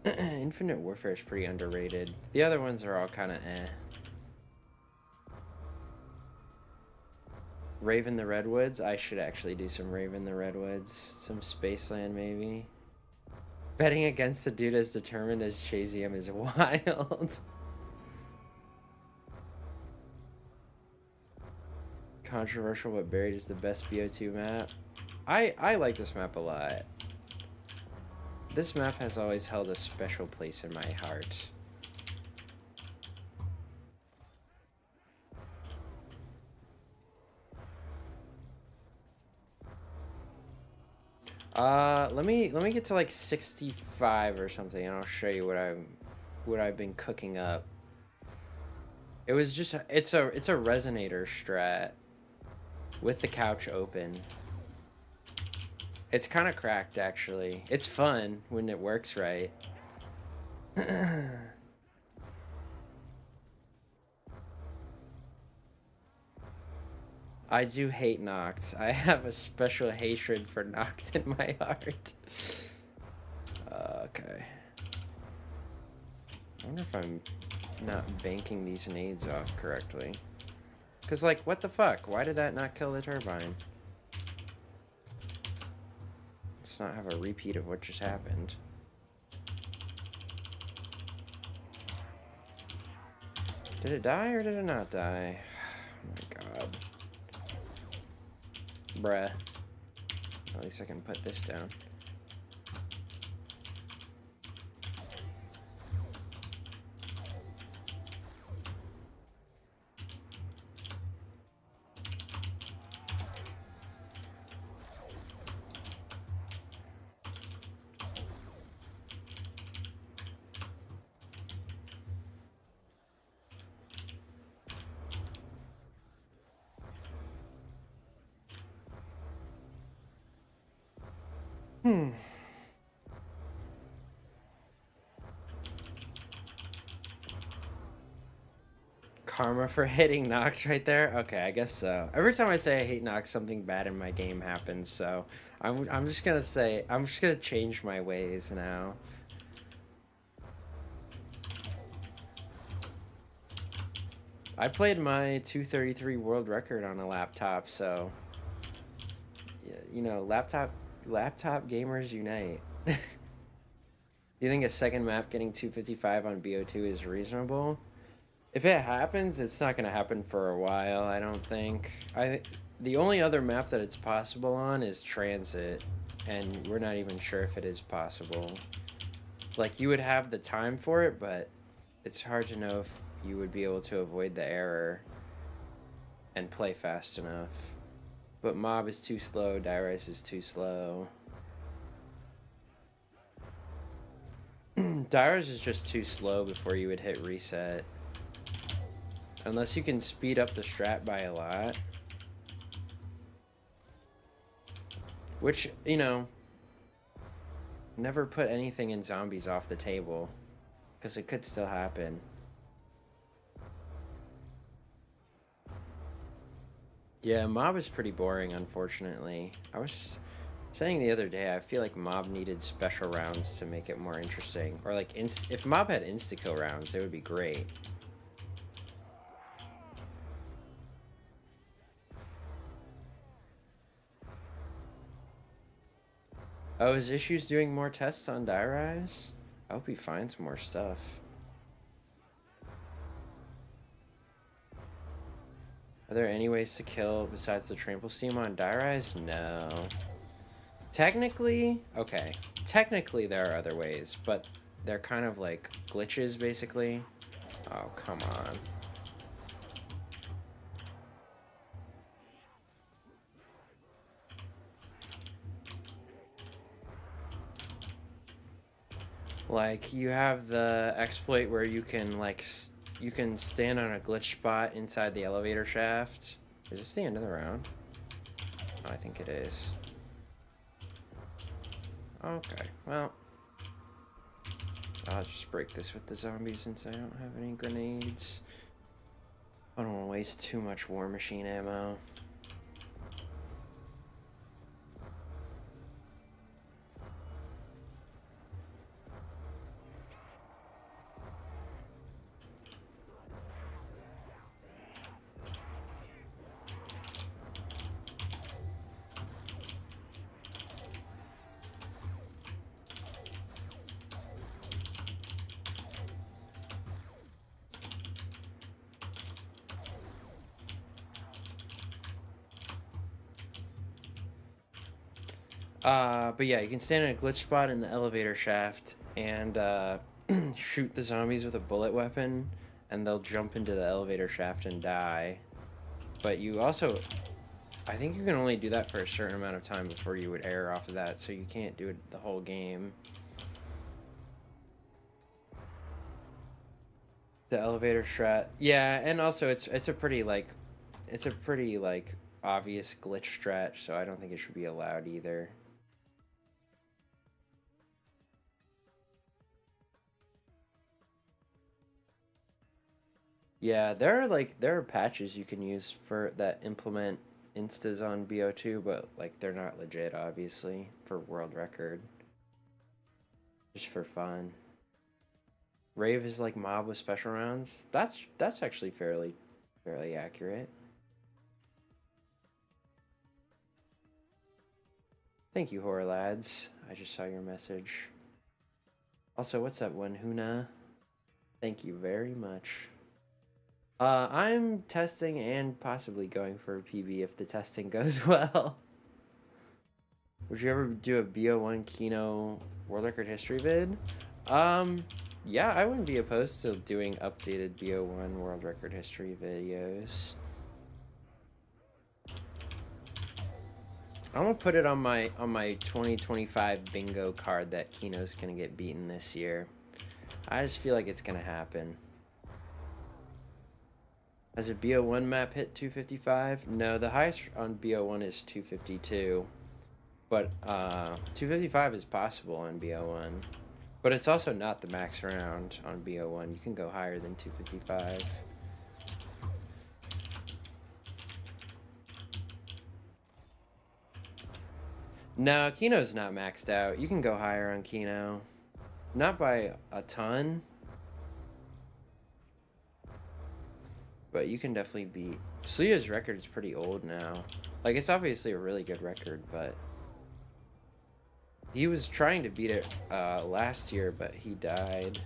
Infinite Warfare is pretty underrated. The other ones are all kind of eh. Raven the Redwoods? I should actually do some Raven the Redwoods. Some Spaceland, maybe. Betting against a dude as determined as Chazium is wild. Controversial, but Buried is the best BO2 map. I like this map a lot. This map has always held a special place in my heart. Let me get to like 65 or something, and I'll show you what I've been cooking up. It was just it's a resonator strat with the couch open. It's kind of cracked, actually. It's fun when it works right. I do hate Noct. I have a special hatred for Noct in my heart. Okay. I wonder if I'm not banking these nades off correctly. Because, like, what the fuck? Why did that not kill the turbine? Let's not have a repeat of what just happened. Did it die or did it not die? Oh my god. Bruh. At least I can put this down. Karma for hitting Nox right there? Okay, I guess so. Every time I say I hate Nox, something bad in my game happens, so I'm just gonna say, I'm just gonna change my ways now. I played my 233 world record on a laptop, so you know, laptop gamers unite. You think a second map getting 255 on BO2 is reasonable? If it happens, it's not gonna happen for a while, I don't think. The only other map that it's possible on is Transit, and we're not even sure if it is possible. Like, you would have the time for it, but it's hard to know if you would be able to avoid the error and play fast enough. But Mob is too slow, Dyrus is too slow. Dyrus is just too slow before you would hit reset. Unless you can speed up the strat by a lot. Which, you know, never put anything in zombies off the table, because it could still happen. Yeah, Mob is pretty boring, unfortunately. I was saying the other day, I feel like Mob needed special rounds to make it more interesting. Or like, if Mob had insta-kill rounds, it would be great. Oh, is Issues doing more tests on Dyrus? I hope he finds more stuff. Are there any ways to kill besides the trample steam on Dyrus? No. Technically, okay. Technically, there are other ways, but they're kind of like glitches, basically. Oh, come on. Like, you have the exploit where you can, like, you can stand on a glitch spot inside the elevator shaft. Is this the end of the round? Oh, I think it is. Okay, well. I'll just break this with the zombies since I don't have any grenades. I don't want to waste too much War Machine ammo. But yeah, you can stand in a glitch spot in the elevator shaft and shoot the zombies with a bullet weapon, and they'll jump into the elevator shaft and die. But you also, I think you can only do that for a certain amount of time before you would error off of that, so you can't do it the whole game. The elevator strat, yeah, and also it's a pretty like obvious glitch strat, so I don't think it should be allowed either. Yeah, there are patches you can use for that implement instas on BO2, but like they're not legit, obviously, for world record. Just for fun. Rave is like mob with special rounds. That's actually fairly accurate. Thank you, horror lads. I just saw your message. Also, what's up, Wenhuna? Thank you very much. I'm testing and possibly going for a PB if the testing goes well. Would you ever do a BO1 Kino World Record History vid? Yeah, I wouldn't be opposed to doing updated BO1 World Record History videos. I'm gonna put it on my 2025 bingo card that Kino's gonna get beaten this year. I just feel like it's gonna happen. Has a BO1 map hit 255? No, the highest on BO1 is 252. But 255 is possible on BO1. But it's also not the max round on BO1. You can go higher than 255. No, Kino's not maxed out. You can go higher on Kino. Not by a ton. But you can definitely beat... Sluya's record is pretty old now. Like, it's obviously a really good record, but... He was trying to beat it last year, but he died.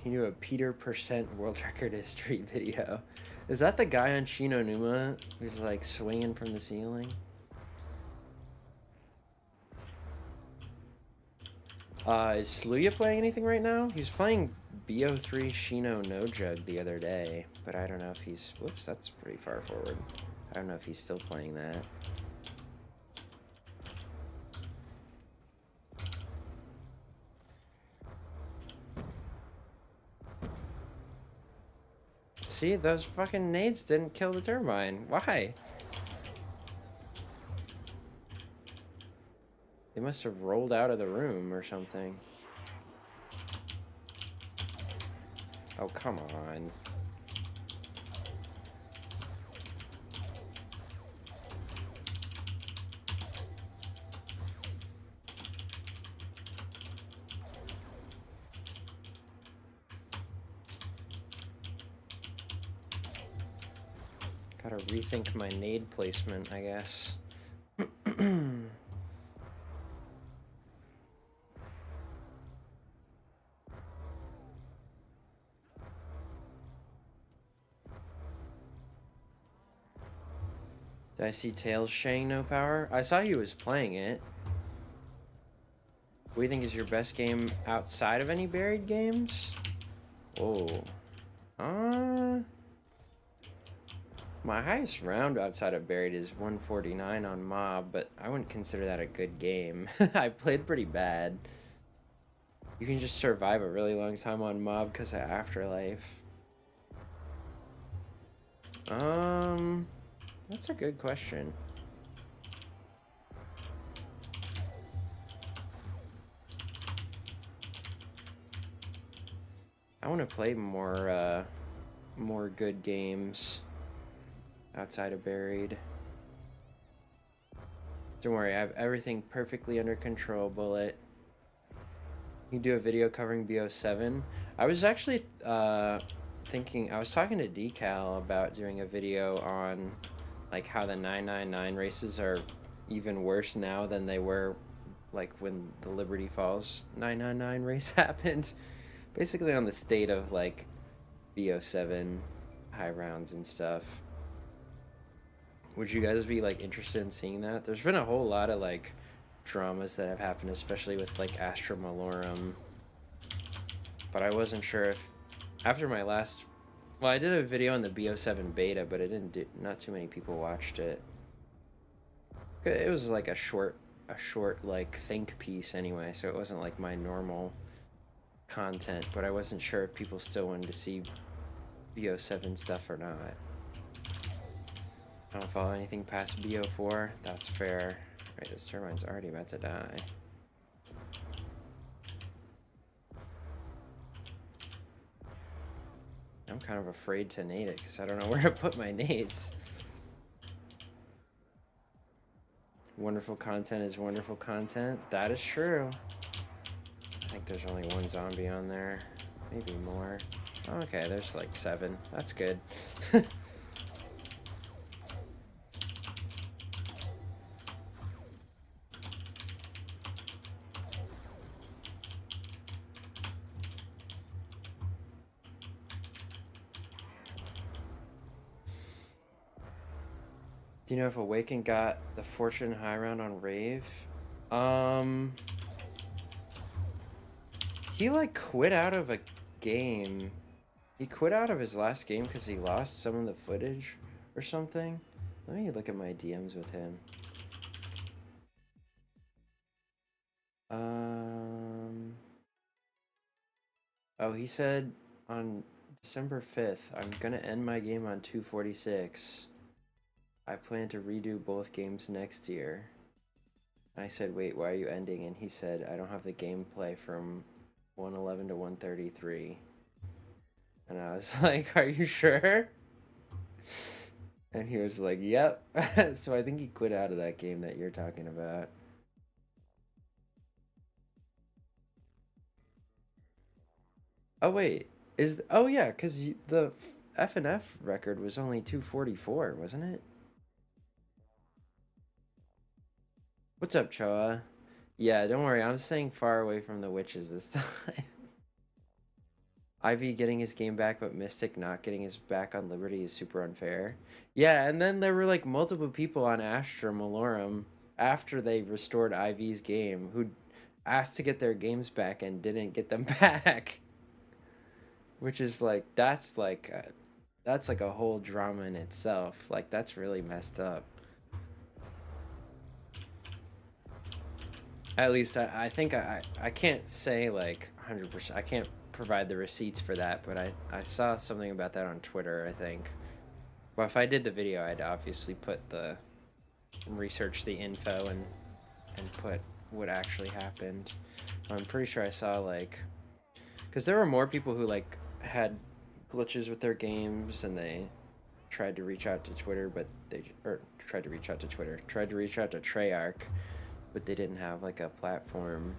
Can you do a Peter Percent World Record History video? Is that the guy on Shinonuma who's like swinging from the ceiling? Is Sluya playing anything right now? He's playing BO3 Shino No Jug the other day, but I don't know if he's... Whoops, that's pretty far forward. I don't know if he's still playing that. See, those fucking nades didn't kill the turbine. Why? They must have rolled out of the room or something. Oh, come on. Gotta rethink my nade placement, I guess. Did I see Tails Shang no power? I saw he was playing it. What do you think is your best game outside of any buried games? Oh. My highest round outside of buried is 149 on Mob, but I wouldn't consider that a good game. I played pretty bad. You can just survive a really long time on Mob because of Afterlife. That's a good question. I want to play more good games outside of buried. Don't worry, I have everything perfectly under control, Bullet. You can do a video covering BO7. I was actually thinking, I was talking to Decal about doing a video on like how the 999 races are even worse now than they were like when the Liberty Falls 999 race happened. Basically on the state of like BO7 high rounds and stuff. Would you guys be like interested in seeing that? There's been a whole lot of like dramas that have happened, especially with like Astra Malorum. But I wasn't sure if after my last, well, I did a video on the BO7 beta, but it didn't do, not too many people watched it. It was like a short like think piece anyway, so it wasn't like my normal content, but I wasn't sure if people still wanted to see BO7 stuff or not. I don't follow anything past BO4. That's fair. Right, this turbine's already about to die. I'm kind of afraid to nade it because I don't know where to put my nades. Wonderful content is wonderful content. That is true. I think there's only one zombie on there. Maybe more. Okay, there's like 7. That's good. Do you know if Awaken got the Fortune high round on Rave? He like quit out of a game. He quit out of his last game because he lost some of the footage or something. Let me look at my DMs with him. Oh, he said on December 5th, I'm gonna end my game on 246. I plan to redo both games next year. I said, wait, why are you ending? And he said, I don't have the gameplay from 111 to 133. And I was like, are you sure? And he was like, yep. So I think he quit out of that game that you're talking about. Oh, wait. Oh, yeah, because the F&F record was only 244, wasn't it? What's up, Choa? Yeah, don't worry. I'm staying far away from the witches this time. Ivy getting his game back, but Mystic not getting his back on Liberty is super unfair. Yeah, and then there were like multiple people on Astra Malorum after they restored Ivy's game who asked to get their games back and didn't get them back. Which is like, that's like a whole drama in itself. Like, that's really messed up. At least I think I can't say like 100%. I can't provide the receipts for that, but I saw something about that on Twitter, I think. Well, if I did the video, I'd obviously research the info and put what actually happened. I'm pretty sure I saw like, because there were more people who like had glitches with their games and they tried to reach out to Twitter, but tried to reach out to Treyarch, but they didn't have like a platform.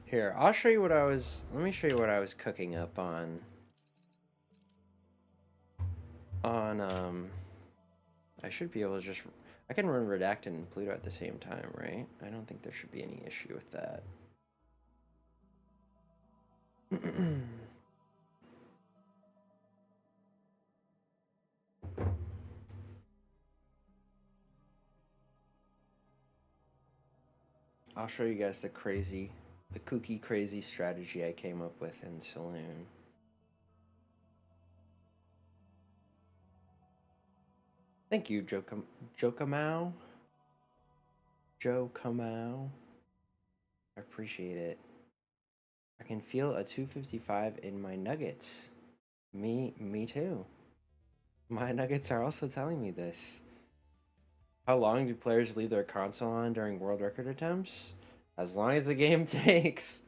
Here, I'll show you what let me show you what I was cooking up on on I should be able to just I can run Redacted and Pluto at the same time, right? I don't think there should be any issue with that. I'll show you guys the kooky crazy strategy I came up with in Saloon. Thank you, Joe Kamau. Joe Kamau. I appreciate it. I can feel a 255 in my nuggets. Me too. My nuggets are also telling me this. How long do players leave their console on during world record attempts? As long as the game takes.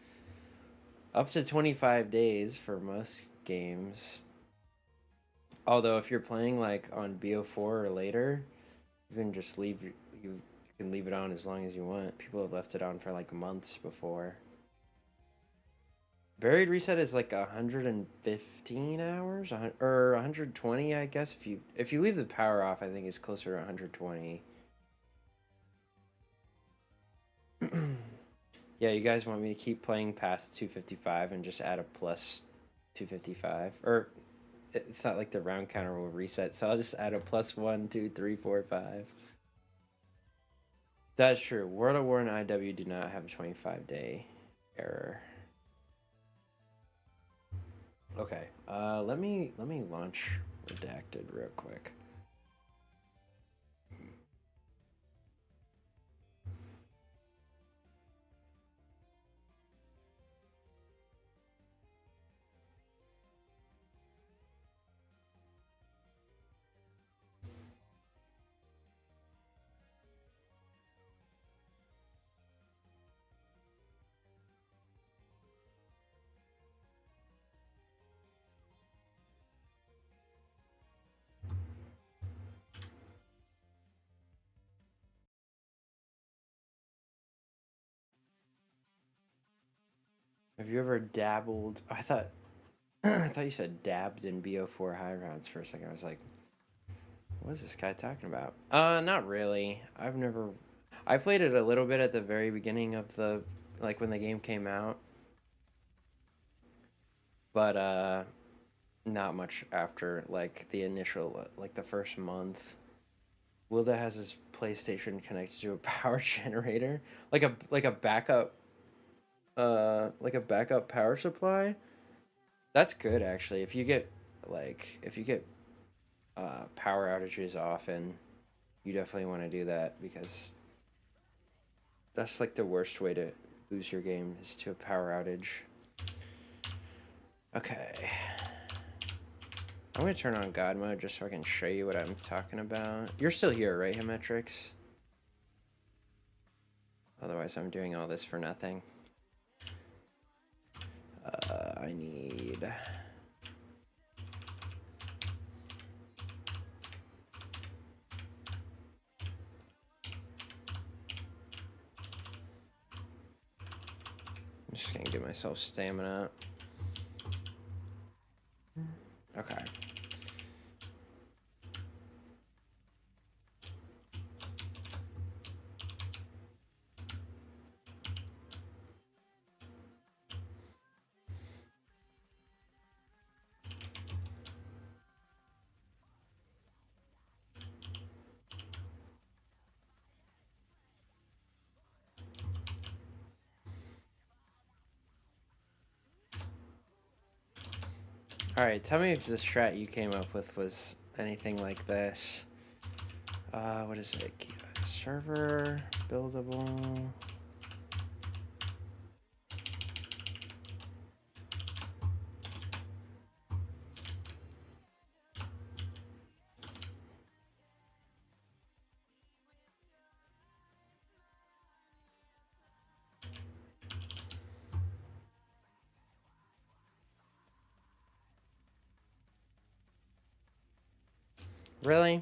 Up to 25 days for most games. Although if you're playing like on BO4 or later, you can just leave you can leave it on as long as you want. People have left it on for like months before. Buried reset is like 115 hours or 120, I guess. If you leave the power off, I think it's closer to 120. Yeah, you guys want me to keep playing past 255 and just add a plus 255, or it's not like the round counter will reset, so I'll just add a plus 1, 2, 3, 4, 5. That's true. World of War and IW do not have a 25-day error. Okay, let me launch Redacted real quick. Have you ever dabbled? I thought you said dabbed in BO4 high rounds for a second. I was like, what is this guy talking about? Not really. I played it a little bit at the very beginning of like when the game came out. But not much after like the initial like the first month. Wilda has his PlayStation connected to a power generator, like a backup power supply. That's good actually. If you get power outages often, you definitely want to do that, because that's like the worst way to lose your game is to a power outage. Okay. I'm gonna turn on God mode just so I can show you what I'm talking about. You're still here, right, Hemetrix? Otherwise, I'm doing all this for nothing. I need... I'm just gonna give myself stamina. Okay. Alright, tell me if the strat you came up with was anything like this. What is it? Server, buildable. Really?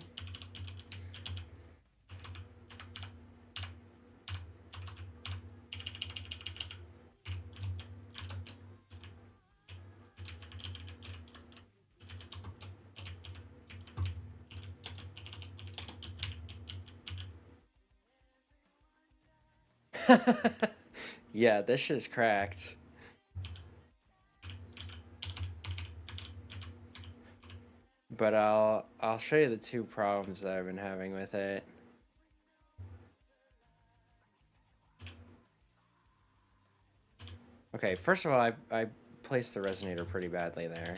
Yeah, this shit's cracked. But I'll show you the two problems that I've been having with it. Okay, first of all, I placed the resonator pretty badly there.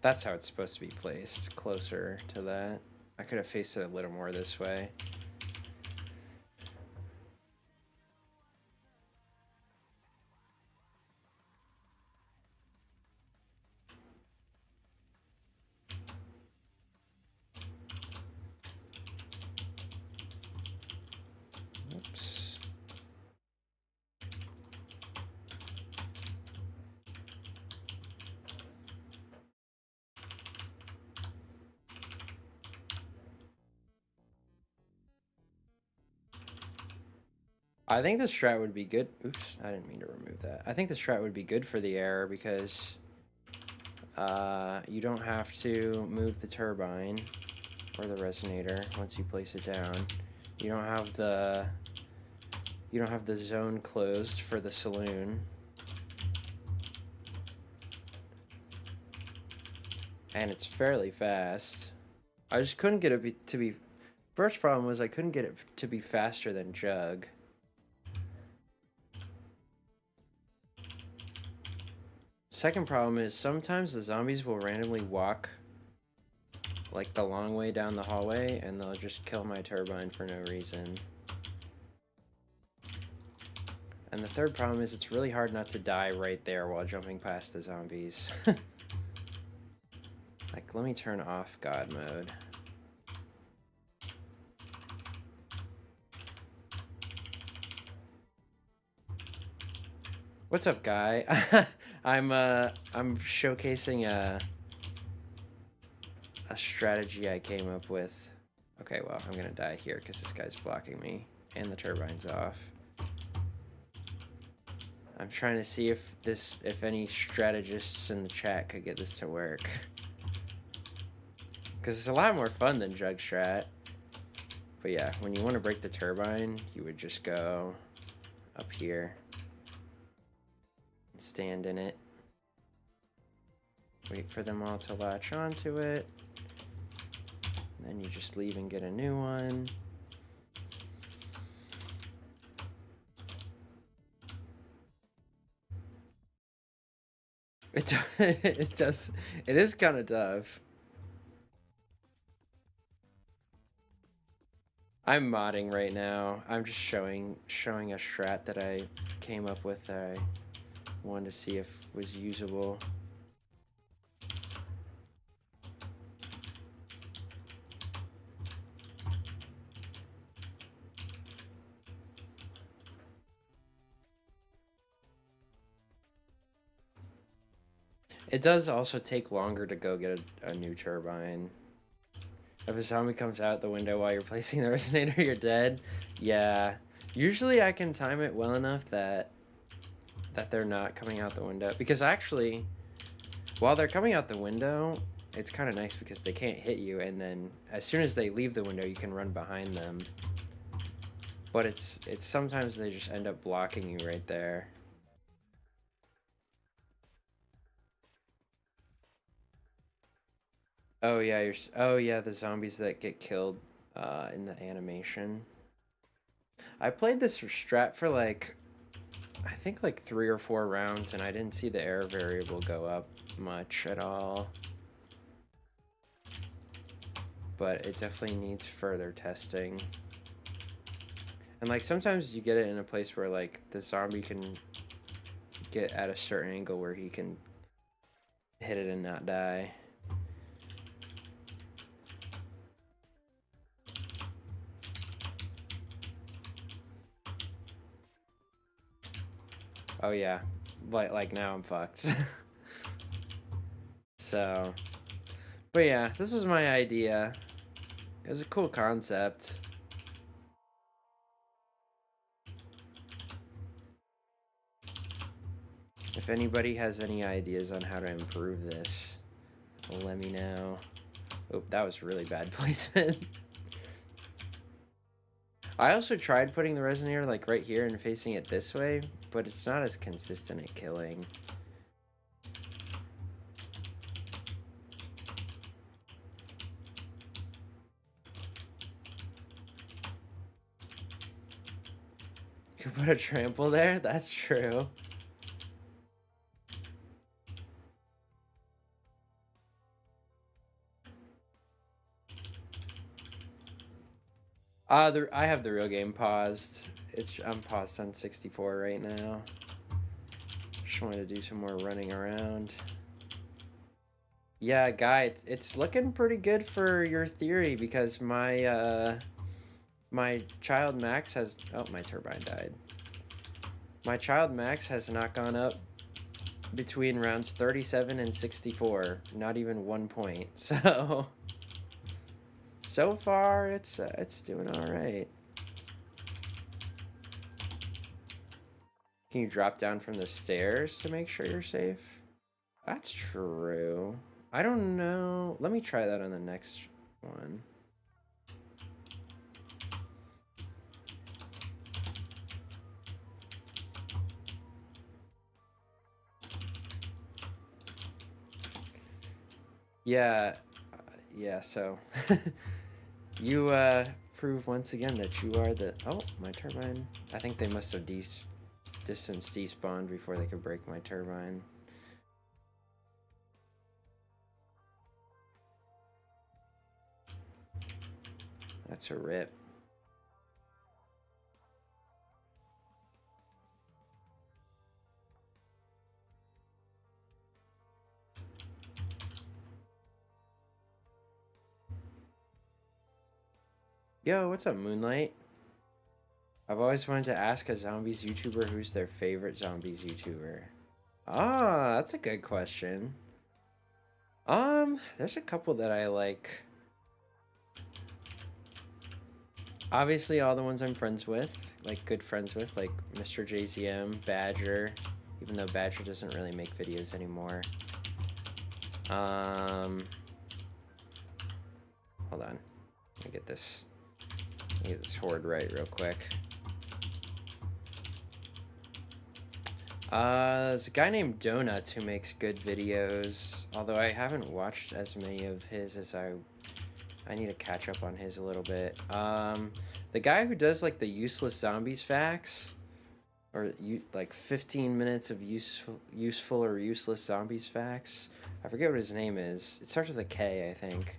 That's how it's supposed to be placed, closer to that. I could have faced it a little more this way. Oops. I think the strat would be good. Oops, I didn't mean to remove that. I think the strat would be good for the air because you don't have to move the turbine or the resonator once you place it down. You don't have the zone closed for the saloon. And it's fairly fast. I just couldn't get it to be... First problem was I couldn't get it to be faster than Jug. Second problem is sometimes the zombies will randomly walk like the long way down the hallway and they'll just kill my turbine for no reason. And the third problem is it's really hard not to die right there while jumping past the zombies. Like, let me turn off God mode. What's up, guy? I'm showcasing a strategy I came up with. Okay, well, I'm gonna die here because this guy's blocking me and the turbine's off. I'm trying to see if any strategists in the chat could get this to work. Because it's a lot more fun than Jug Strat. But yeah, when you want to break the turbine, you would just go up here. And stand in it. Wait for them all to latch onto it. And then you just leave and get a new one. It is kind of tough. I'm modding right now. I'm just showing a strat that I came up with that I wanted to see if was usable. It does also take longer to go get a new turbine. If a zombie comes out the window while you're placing the resonator, you're dead. Yeah. Usually I can time it well enough that they're not coming out the window. Because actually, while they're coming out the window, it's kind of nice because they can't hit you. And then as soon as they leave the window, you can run behind them. But it's sometimes they just end up blocking you right there. Oh yeah, the zombies that get killed in the animation. I played this strat for like, I think like 3 or 4 rounds, and I didn't see the air variable go up much at all. But it definitely needs further testing. And like sometimes you get it in a place where like the zombie can get at a certain angle where he can hit it and not die. Oh yeah, like now I'm fucked. So, but yeah, this was my idea. It was a cool concept. If anybody has any ideas on how to improve this, let me know. Oh, that was really bad placement. I also tried putting the resonator like right here and facing it this way, but it's not as consistent at killing. You could put a trample there? That's true. I have the real game paused. I'm paused on 64 right now. Just wanted to do some more running around. Yeah, guy, it's looking pretty good for your theory because my my child max has... Oh, my turbine died. My child max has not gone up between rounds 37 and 64. Not even 1 point. So far, it's doing all right. Can you drop down from the stairs to make sure you're safe? That's true. I don't know. Let me try that on the next one. Yeah. Yeah, so... you, prove once again that you are the... Oh, my turbine. I think they must have distance despawned before they could break my turbine. That's a rip. Yo, what's up, Moonlight? I've always wanted to ask a zombies YouTuber who's their favorite zombies YouTuber. Ah, that's a good question. There's a couple that I like. Obviously, all the ones I'm friends with, like good friends with, like Mr. JZM, Badger, even though Badger doesn't really make videos anymore. Hold on. Let me get this horde right real quick. There's a guy named Donuts who makes good videos, although I haven't watched as many of his as I need to catch up on his a little bit. The guy who does like the useless zombies facts, or like 15 minutes of useful or useless zombies facts. I forget what his name is. It starts with a K, I think.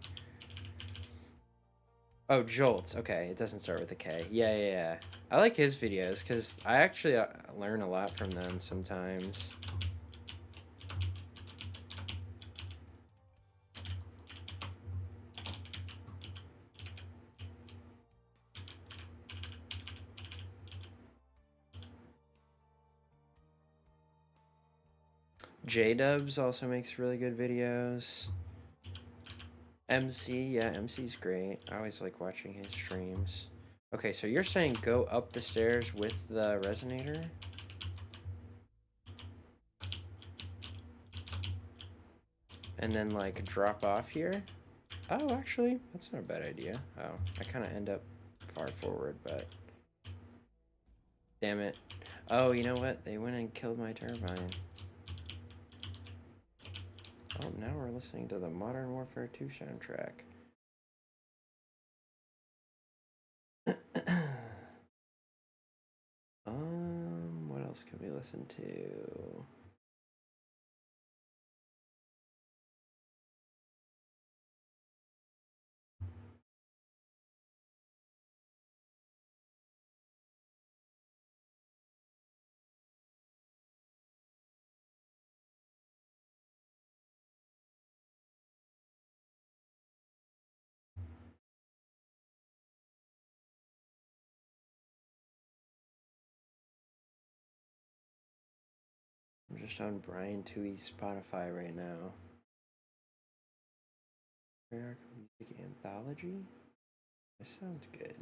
Oh, Jolts. Okay, it doesn't start with a K. Yeah. I like his videos because I actually learn a lot from them sometimes. J-Dubs also makes really good videos. MC, yeah, MC's great. I always like watching his streams. Okay, so you're saying go up the stairs with the resonator? And then, like, drop off here? Oh, actually, that's not a bad idea. Oh, I kind of end up far forward, but... Damn it. Oh, you know what? They went and killed my turbine. Oh, now we're listening to the Modern Warfare 2 soundtrack. What else can we listen to? I'm just on Brian Toohey's Spotify right now. American Music Anthology? That sounds good.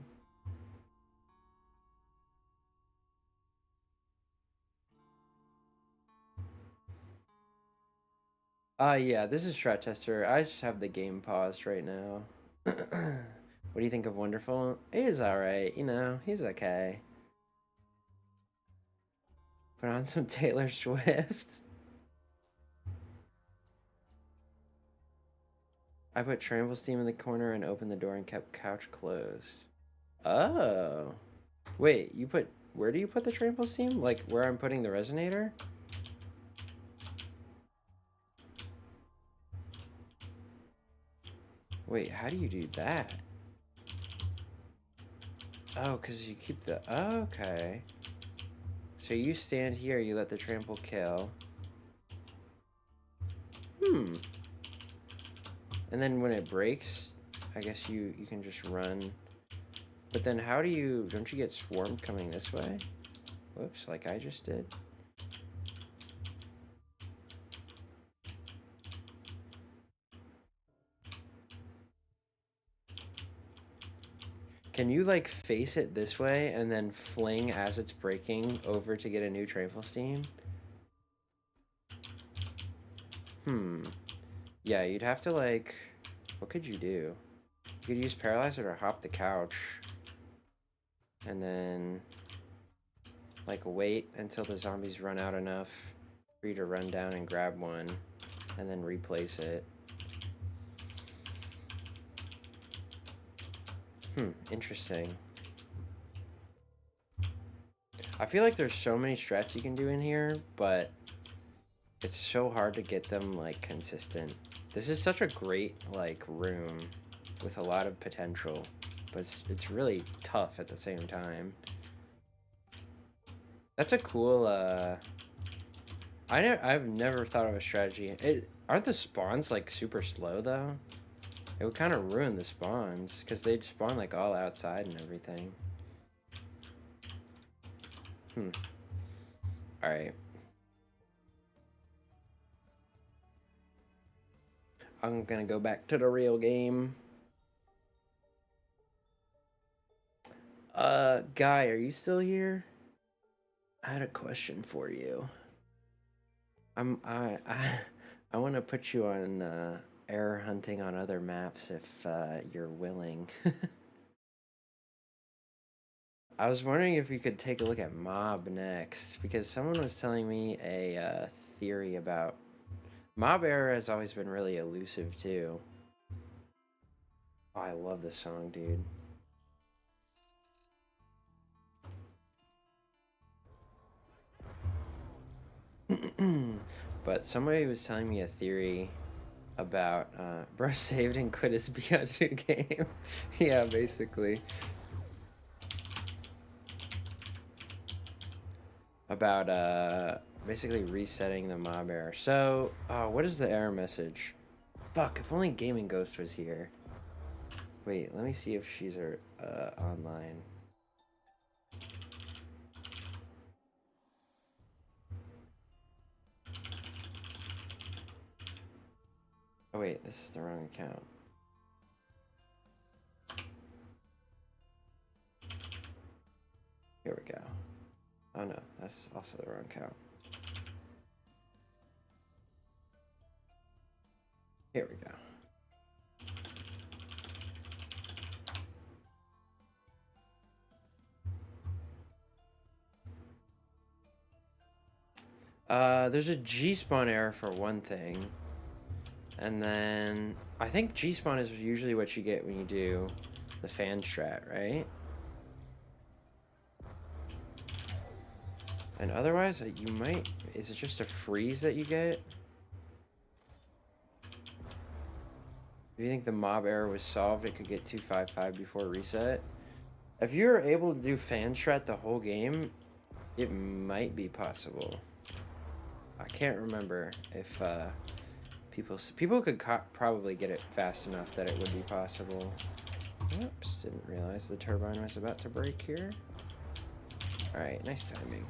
Yeah, this is Strat Tester. I just have the game paused right now. What do you think of Wonderful? He's alright, you know, he's okay. Put on some Taylor Swift. I put Trample Steam in the corner and opened the door and kept couch closed. Oh. Wait, you put... Where do you put the Trample Steam? Like, where I'm putting the resonator? Wait, how do you do that? Oh, because you keep the... Oh, okay. So you stand here, you let the trample kill. Hmm. And then when it breaks, I guess you can just run. But then how do you... Don't you get swarmed coming this way? Whoops, like I just did. Can you, like, face it this way and then fling as it's breaking over to get a new Trample Steam? Hmm. Yeah, you'd have to, like... What could you do? You could use Paralyzer to hop the couch. And then... Like, wait until the zombies run out enough for you to run down and grab one. And then replace it. Interesting. I feel like there's so many strats you can do in here, but it's so hard to get them, like, consistent. This is such a great, like, room with a lot of potential, but it's really tough at the same time. That's a cool, I've never thought of a strategy. Aren't the spawns, like, super slow, though? It would kind of ruin the spawns, because they'd spawn, like, all outside and everything. Alright. I'm gonna go back to the real game. Guy, are you still here? I had a question for you. I want to put you on, error hunting on other maps if, you're willing. I was wondering if you could take a look at Mob next, because someone was telling me a theory about... Mob Error has always been really elusive, too. Oh, I love this song, dude. But somebody was telling me a theory about, bro saved and quit his BO2 game. Yeah, basically. About, basically resetting the mob error. So, what is the error message? Fuck, if only Gaming Ghost was here. Wait, let me see if she's online. Oh wait, this is the wrong account. Here we go. Oh no, that's also the wrong account. Here we go. There's a G-spawn error for one thing. And then I think G-spawn is usually what you get when you do the fan strat, right? And otherwise, you might... Is it just a freeze that you get? If you think the mob error was solved, it could get 255 before reset. If you're able to do fan strat the whole game, it might be possible. I can't remember if people could probably get it fast enough that it would be possible. Oops, didn't realize the turbine was about to break here. Alright, nice timing.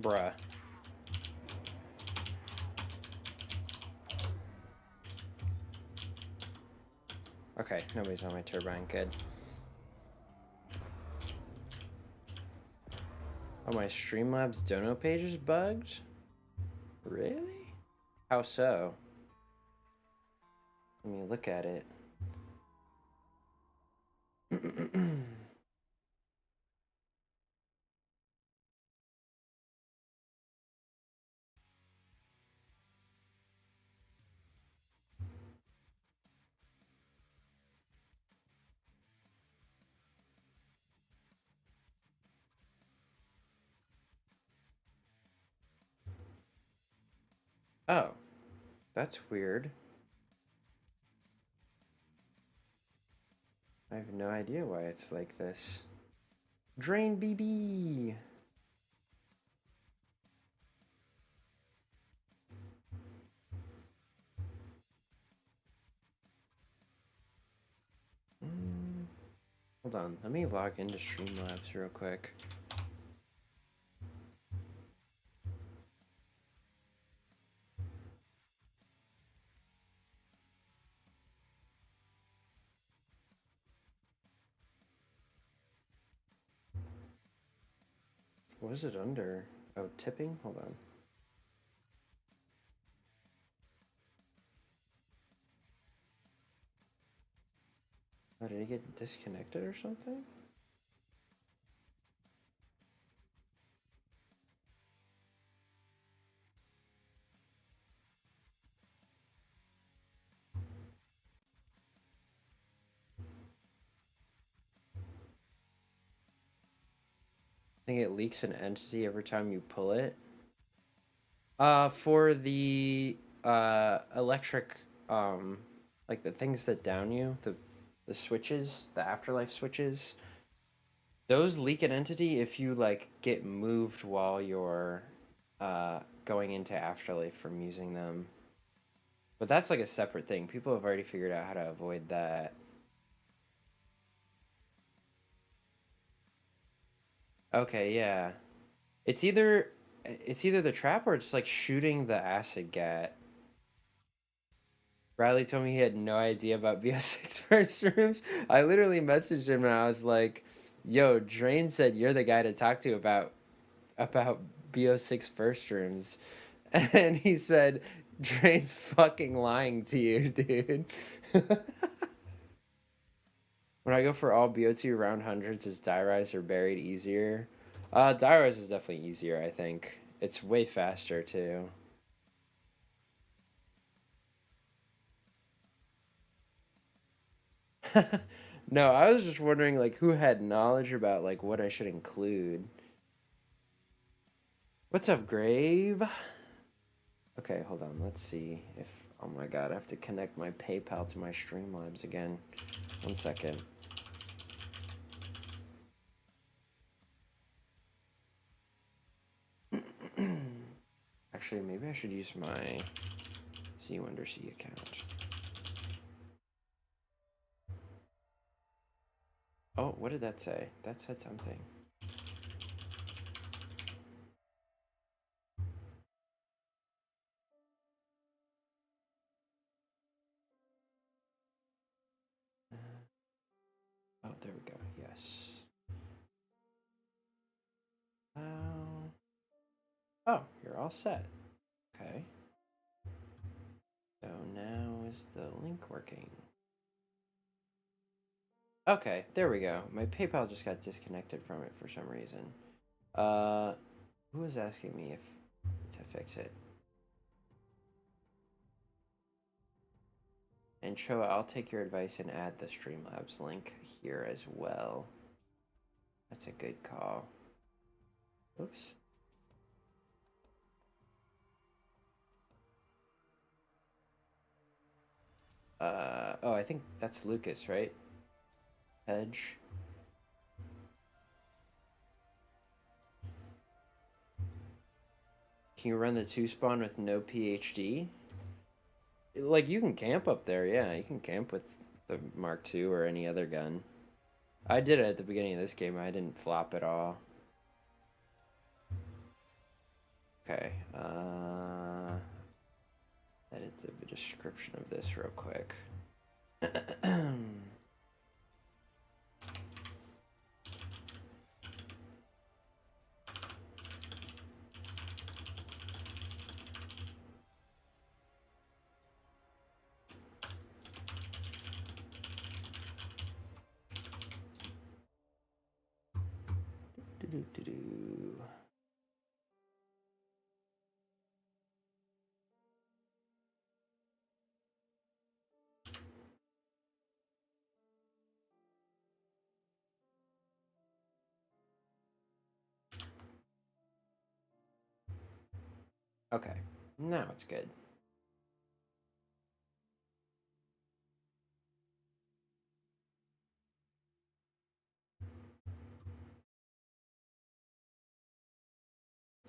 Bruh. Okay, nobody's on my turbine. Good. Oh, my Streamlabs dono page is bugged? Really? How so? Let me look at it. Oh, that's weird. I have no idea why it's like this. Drain BB! Hold on, let me log into Streamlabs real quick. What is it under? Oh, tipping? Hold on. Oh, did he get disconnected or something? I think it leaks an entity every time you pull it. For the electric, like the things that down you, the switches, the afterlife switches, those leak an entity if you like get moved while you're going into afterlife from using them. But that's like a separate thing. People have already figured out how to avoid that. Okay, yeah. It's either the trap or it's like shooting the acid gat. Riley told me he had no idea about BO6 first rooms. I literally messaged him and I was like, "Yo, Drain said you're the guy to talk to about BO6 first rooms," and he said, "Drain's fucking lying to you, dude." When I go for all BO2 round hundreds, is die rise or buried easier? Die rise is definitely easier. I think it's way faster too. No, I was just wondering like who had knowledge about like what I should include. What's up, Grave? Okay, hold on. Let's see if oh my god, I have to connect my PayPal to my Streamlabs again. 1 second. Actually, maybe I should use my ZWonderC account. Oh, what did that say? That said something. Oh, there we go. Yes. Oh, you're all set. Okay. So now is the link working? Okay, there we go. My PayPal just got disconnected from it for some reason. Who was asking me if to fix it? And Choa, I'll take your advice and add the Streamlabs link here as well. That's a good call. Oops. Oh, I think that's Lucas, right? Hedge. Can you run the 2-spawn with no PhD? Like, you can camp up there, yeah. You can camp with the Mark II or any other gun. I did it at the beginning of this game. I didn't flop at all. Okay. Edit the description of this real quick. Do-do-do-do. Okay, now it's good.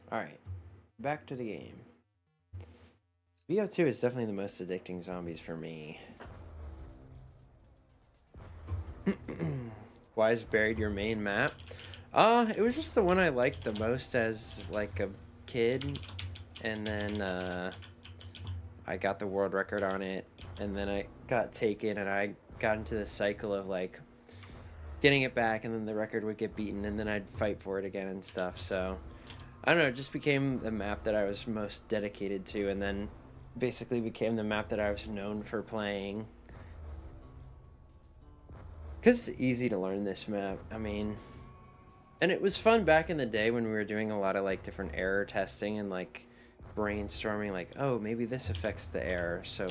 Alright, back to the game. BO2 is definitely the most addicting zombies for me. Why is buried your main map? It was just the one I liked the most as like a kid, and then I got the world record on it, and then I got taken, and I got into the cycle of like getting it back, and then the record would get beaten, and then I'd fight for it again and stuff. So I don't know, it just became the map that I was most dedicated to, and then basically became the map that I was known for playing. Because it's easy to learn this map. I mean, and it was fun back in the day when we were doing a lot of like different error testing and like brainstorming, like, oh, maybe this affects the error, so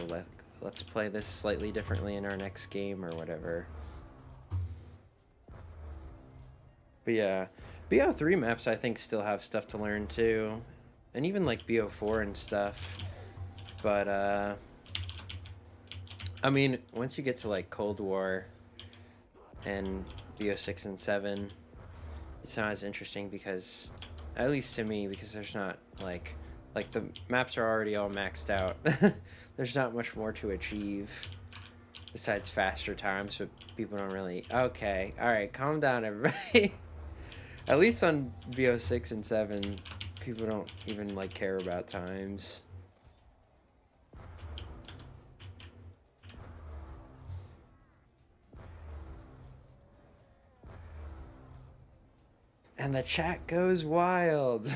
let's play this slightly differently in our next game or whatever. But yeah, BO3 maps I think still have stuff to learn too, and even like BO4 and stuff. But I mean, once you get to like Cold War and BO6 and 7, it's not as interesting because, at least to me, because there's not like the maps are already all maxed out. There's not much more to achieve besides faster times, but people don't really. Okay, all right, calm down, everybody. At least on BO6 and 7, people don't even like care about times. And the chat goes wild.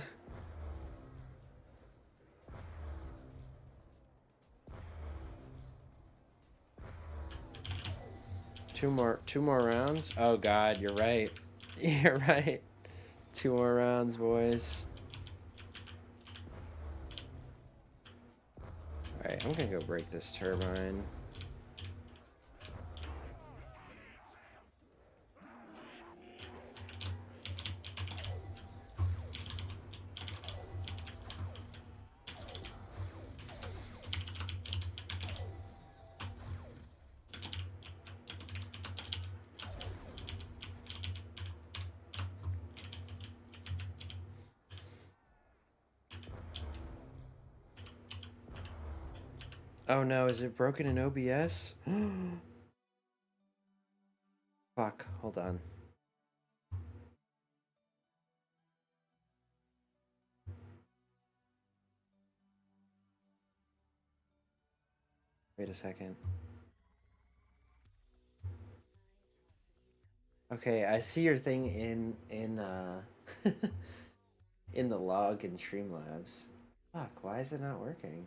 Two more rounds. Oh God, you're right. You're right. 2 more rounds, boys. All right, I'm gonna go break this turbine. Oh no, is it broken in OBS? Fuck, hold on. Wait a second. Okay, I see your thing in in the log in Streamlabs. Fuck, why is it not working?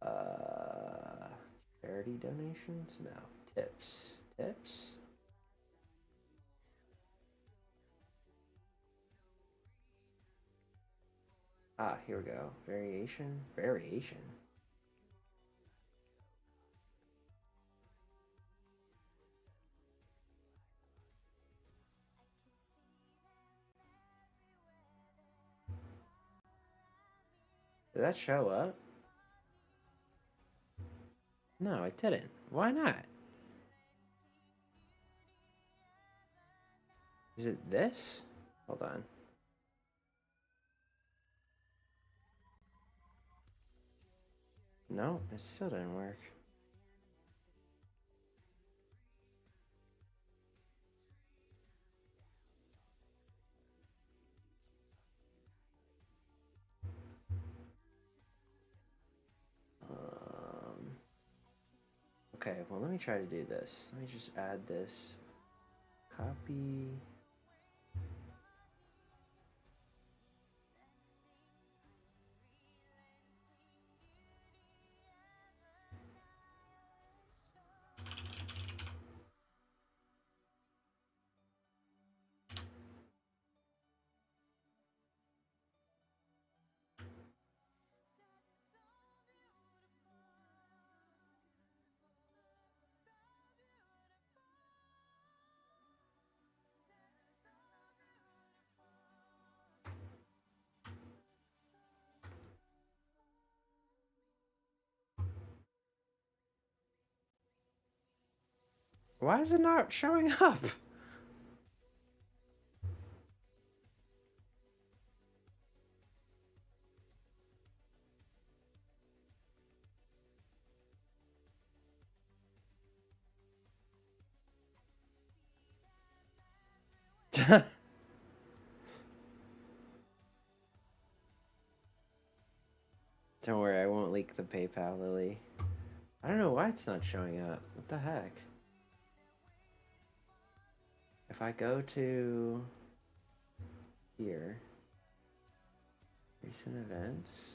Uh, Charity donations? No. Tips. Tips? Ah, here we go. Variation? Variation. Did that show up? No, it didn't. Why not? Is it this? Hold on. No, it still didn't work. Okay, well, let me try to do this. Let me just add this. Copy. Why is it not showing up? Don't worry, I won't leak the PayPal, Lily. I don't know why it's not showing up. What the heck? If I go to here, recent events.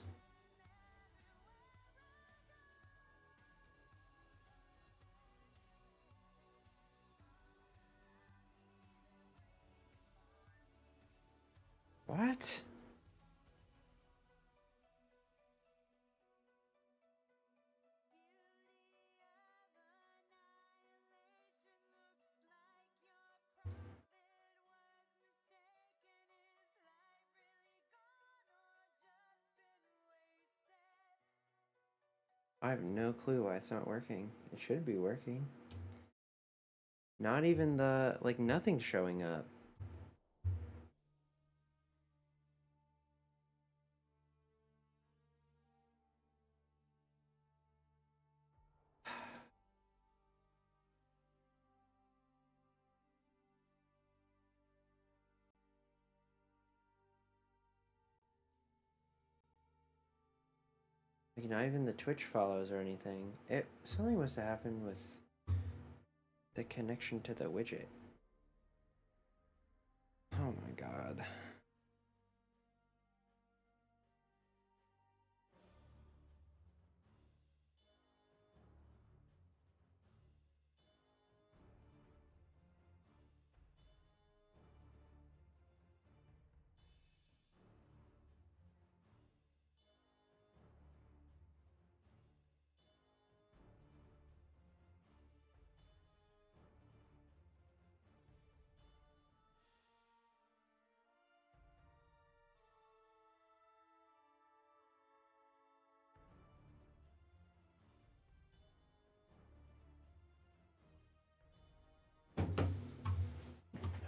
What? I have no clue why it's not working. It should be working. Not even the, like, nothing's showing up. Like, not even the Twitch follows or anything. Something must have happened with the connection to the widget. Oh my god.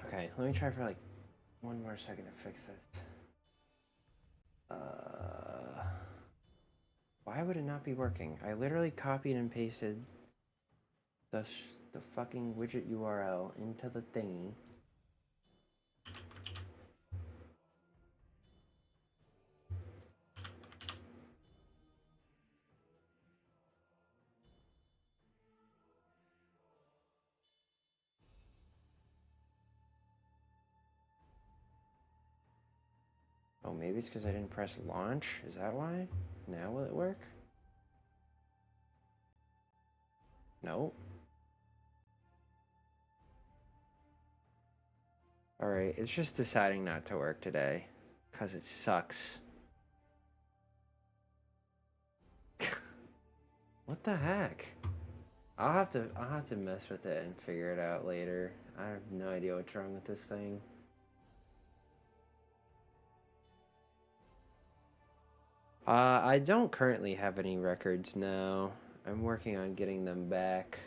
Okay, let me try for like one more second to fix this. Why would it not be working? I literally copied and pasted the fucking widget URL into the thingy. Oh, maybe it's because I didn't press launch? Is that why? Now will it work? No. Alright, it's just deciding not to work today. Because it sucks. What the heck? I'll have to mess with it and figure it out later. I have no idea what's wrong with this thing. I don't currently have any records now. I'm working on getting them back.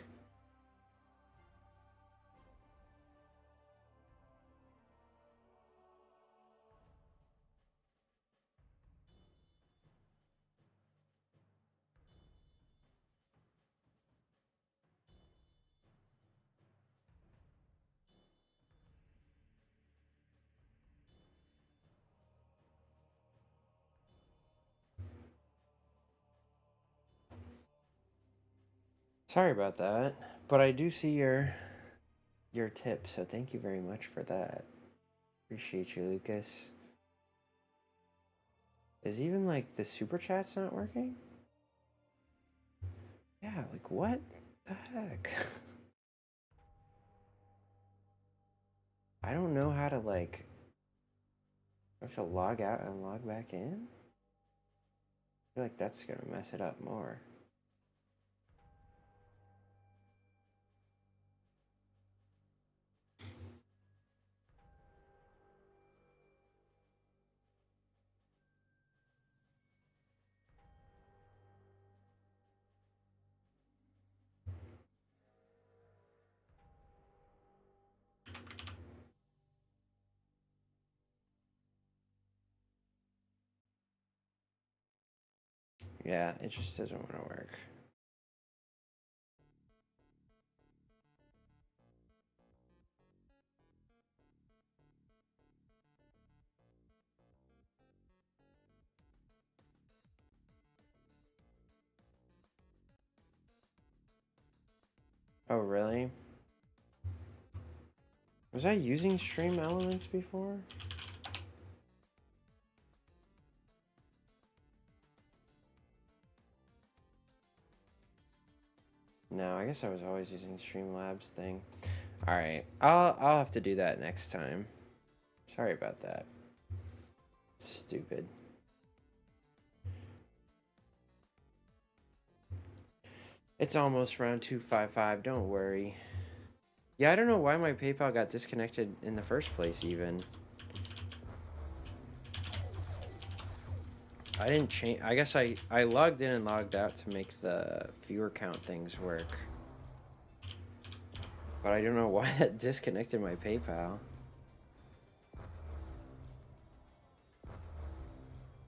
Sorry about that, but I do see your tip, so thank you very much for that. Appreciate you, Lucas. Is even like the super chat's not working? Yeah, like what the heck? I don't know how to like. I have to log out and log back in? I feel like that's gonna mess it up more. Yeah, it just doesn't want to work. Oh, really? Was I using Stream Elements before? No, I guess I was always using Streamlabs thing. All right, I'll have to do that next time. Sorry about that. Stupid. It's almost round 255. Don't worry. Yeah, I don't know why my PayPal got disconnected in the first place. Even I didn't change. I guess I logged in and logged out to make the viewer count things work. But I don't know why that disconnected my PayPal.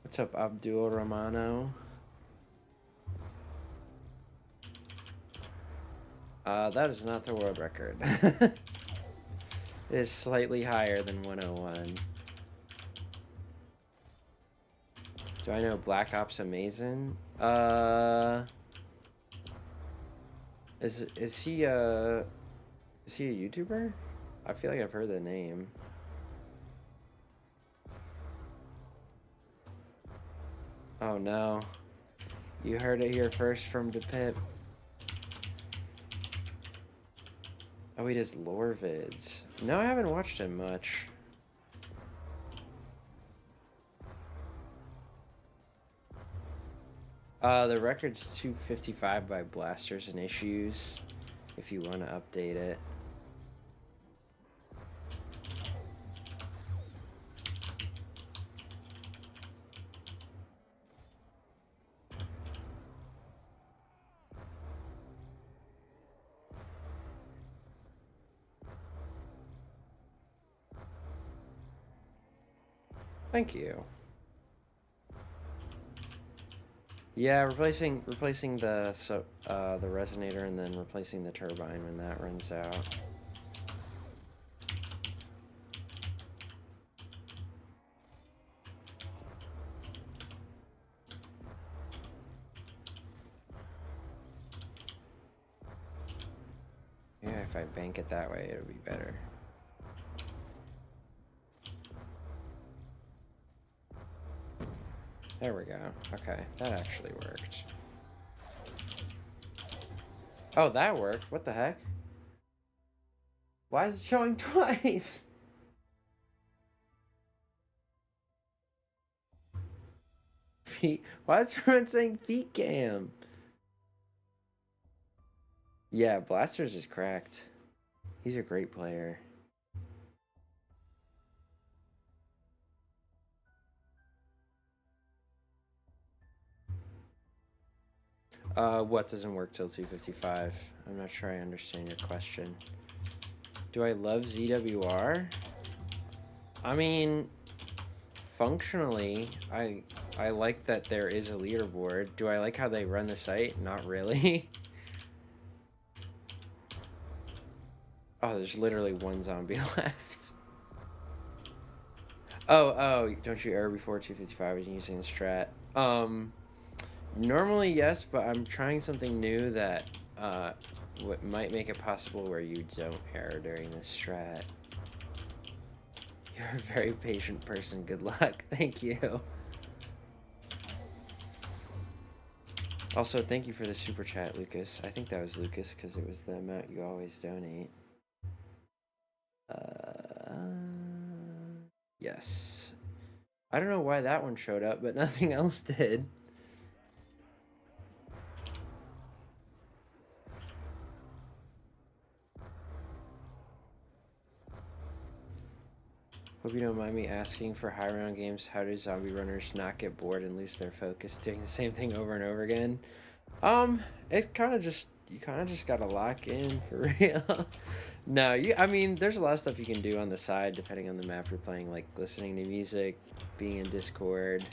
What's up, Abdul Romano? That is not the world record. It is slightly higher than 101. Do I know Black Ops Amazing? Is he a YouTuber? I feel like I've heard the name. Oh no. You heard it here first from DePip. Oh, he does lore vids. No, I haven't watched him much. The record's 255 by Blasters and Issues, if you want to update it. Thank you. Yeah, replacing the the resonator and then replacing the turbine when that runs out. Yeah, if I bank it that way, it'll be better. There we go. Okay, that actually worked. Oh, that worked. What the heck? Why is it showing twice? Feet. Why is everyone saying feet cam? Yeah, Blasters is cracked. He's a great player. What doesn't work till 255? I'm not sure I understand your question. Do I love ZWR? I mean, functionally, I like that there is a leaderboard. Do I like how they run the site? Not really. Oh, there's literally one zombie left. Oh, don't you error before 255 when using the strat? Normally yes, but I'm trying something new that what might make it possible where you don't error during this strat. You're a very patient person. Good luck. Thank you. Also, thank you for the super chat, Lucas. I think that was Lucas because it was the amount you always donate. Yes. I don't know why that one showed up, but nothing else did. Hope you don't mind me asking, for high round games, how do zombie runners not get bored and lose their focus doing the same thing over and over again? It kind of just, you kind of just gotta lock in for real. No, I mean, there's a lot of stuff you can do on the side depending on the map you're playing, like listening to music, being in Discord,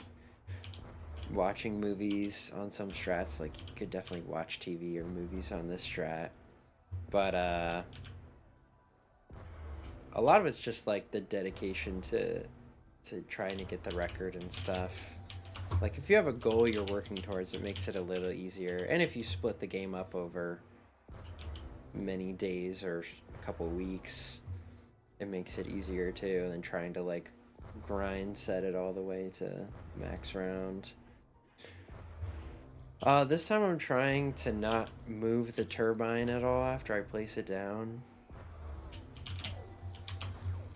watching movies on some strats. Like, you could definitely watch TV or movies on this strat. But, a lot of it's just like the dedication to trying to get the record and stuff. Like, if you have a goal you're working towards, it makes it a little easier. And if you split the game up over many days or a couple weeks, it makes it easier too than trying to like grind set it all the way to max round. This time I'm trying to not move the turbine at all after I place it down.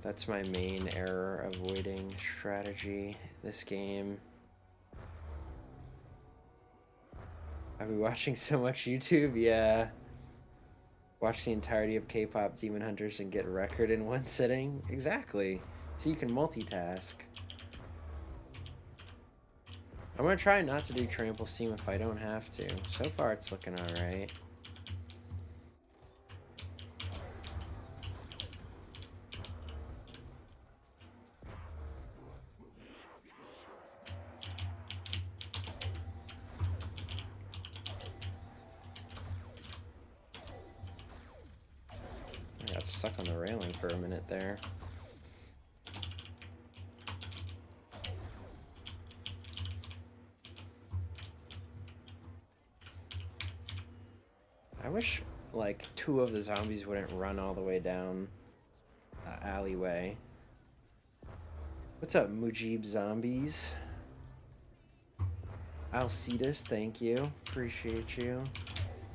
That's my main error avoiding strategy this game. I've been watching so much YouTube, yeah. Watch the entirety of K-pop Demon Hunters and get a record in one sitting? Exactly. So you can multitask. I'm gonna try not to do Trample Steam if I don't have to. So far it's looking alright. I got stuck on the railing for a minute there. I wish, like, 2 of the zombies wouldn't run all the way down the alleyway. What's up, Mujib Zombies? Alcides, thank you. Appreciate you.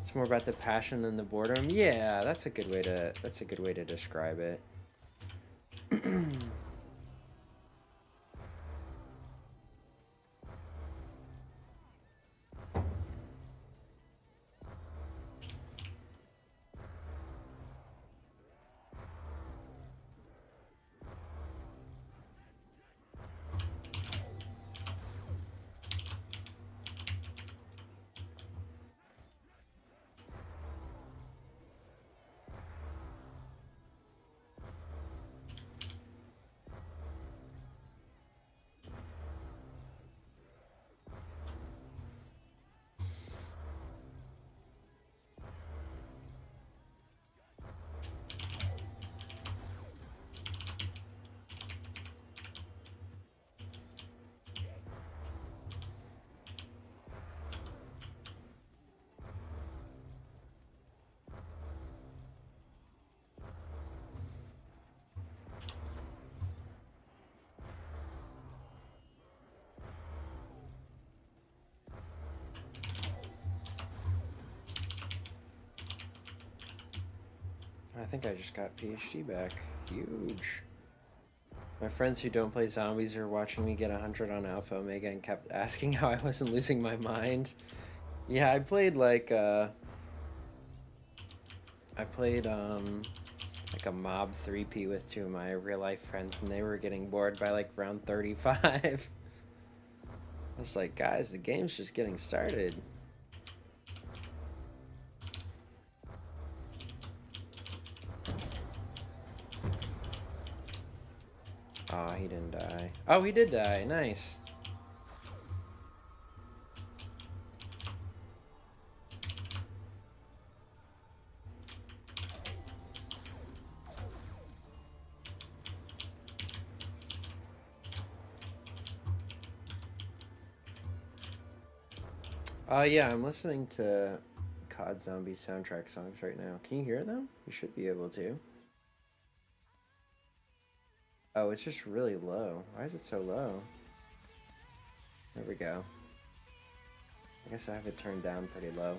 It's more about the passion than the boredom. Yeah, that's a good way to describe it. I think I just got PhD back. Huge. My friends who don't play zombies are watching me get 100 on Alpha Omega and kept asking how I wasn't losing my mind. Yeah, I played like like a mob 3P with 2 of my real life friends, and they were getting bored by like round 35. I was like, guys, the game's just getting started. Aw, he didn't die. Oh, he did die. Nice. Yeah, I'm listening to COD Zombies soundtrack songs right now. Can you hear them? You should be able to. Oh, it's just really low. Why is it so low? There we go. I guess I have it turned down pretty low.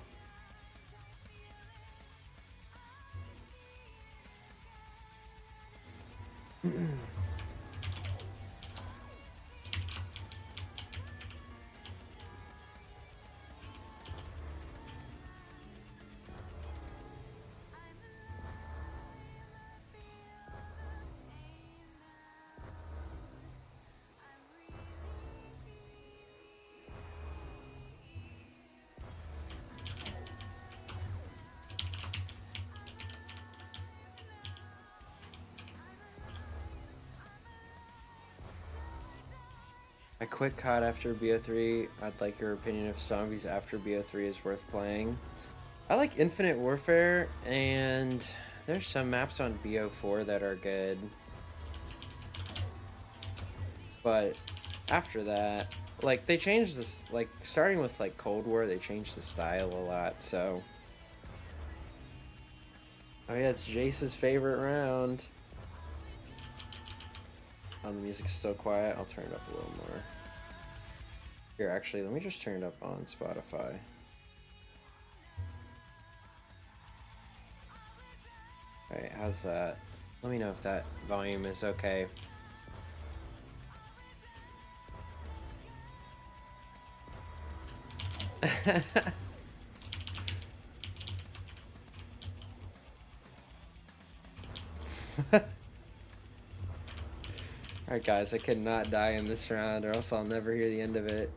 I quit COD after BO3. I'd like your opinion if Zombies after BO3 is worth playing. I like Infinite Warfare, and there's some maps on BO4 that are good. But after that, like, they changed this, like, starting with, like, Cold War, they changed the style a lot, so. Oh yeah, it's Jace's favorite round. Oh, the music's so quiet. I'll turn it up a little more. Here, actually, let me just turn it up on Spotify. Alright, how's that? Let me know if that volume is okay. Alright guys, I cannot die in this round or else I'll never hear the end of it.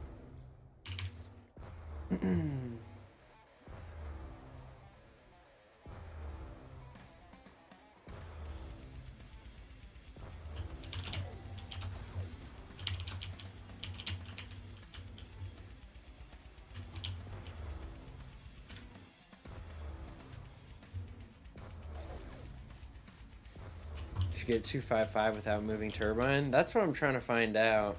Should get 255 without moving turbine? That's what I'm trying to find out.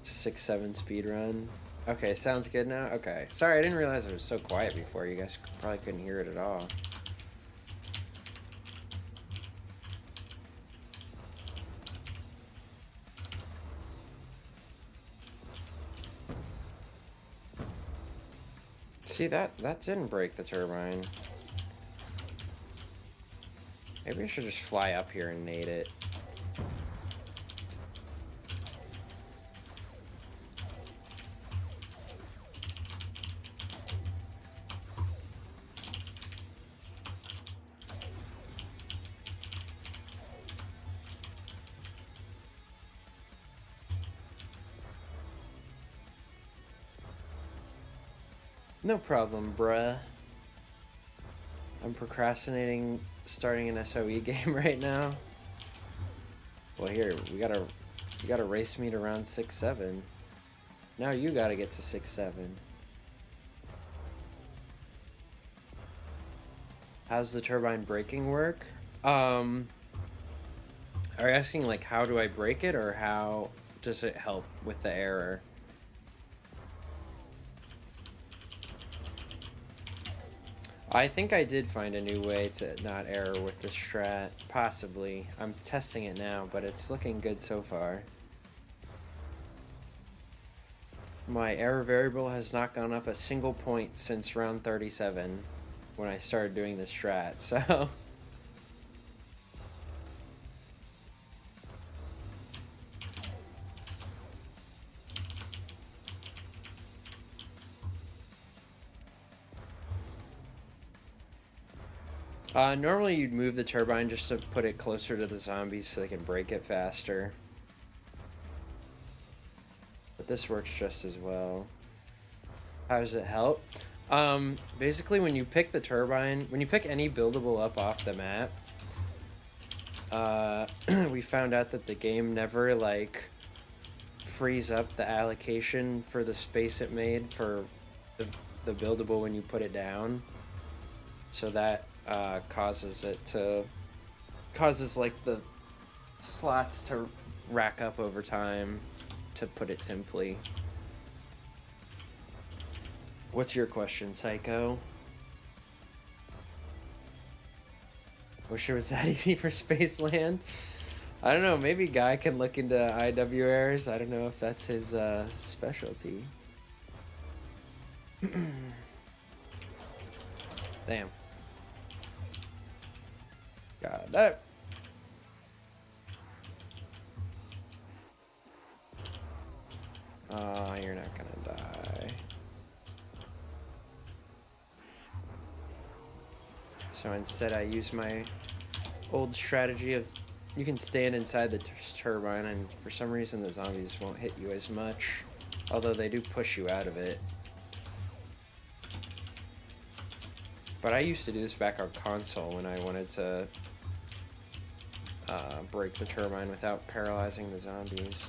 6-7 speed run. Okay, sounds good now? Okay. Sorry, I didn't realize it was so quiet before. You guys probably couldn't hear it at all. See, that didn't break the turbine. Maybe I should just fly up here and nade it. No problem, bruh. I'm procrastinating starting an SOE game right now. Well, here, you gotta race me to round 6-7. Now you gotta get to 6-7. How's the turbine braking work? Are you asking, like, how do I break it, or how does it help with the error? I think I did find a new way to not error with the strat, possibly. I'm testing it now, but it's looking good so far. My error variable has not gone up a single point since round 37 when I started doing the strat, so... Normally you'd move the turbine just to put it closer to the zombies so they can break it faster. But this works just as well. How does it help? Basically when you pick the turbine, when you pick any buildable up off the map, we found out that the game never, like, frees up the allocation for the space it made for the buildable when you put it down. So that causes like the slots to rack up over time, to put it simply. What's your question, Psycho? Wish it was that easy for Spaceland. I don't know, maybe Guy can look into IW errors. I don't know if that's his specialty. Damn. Got that. You're not gonna die. So instead I use my old strategy of you can stand inside the turbine and for some reason the zombies won't hit you as much, although they do push you out of it. But I used to do this back on console when I wanted to break the turbine without paralyzing the zombies.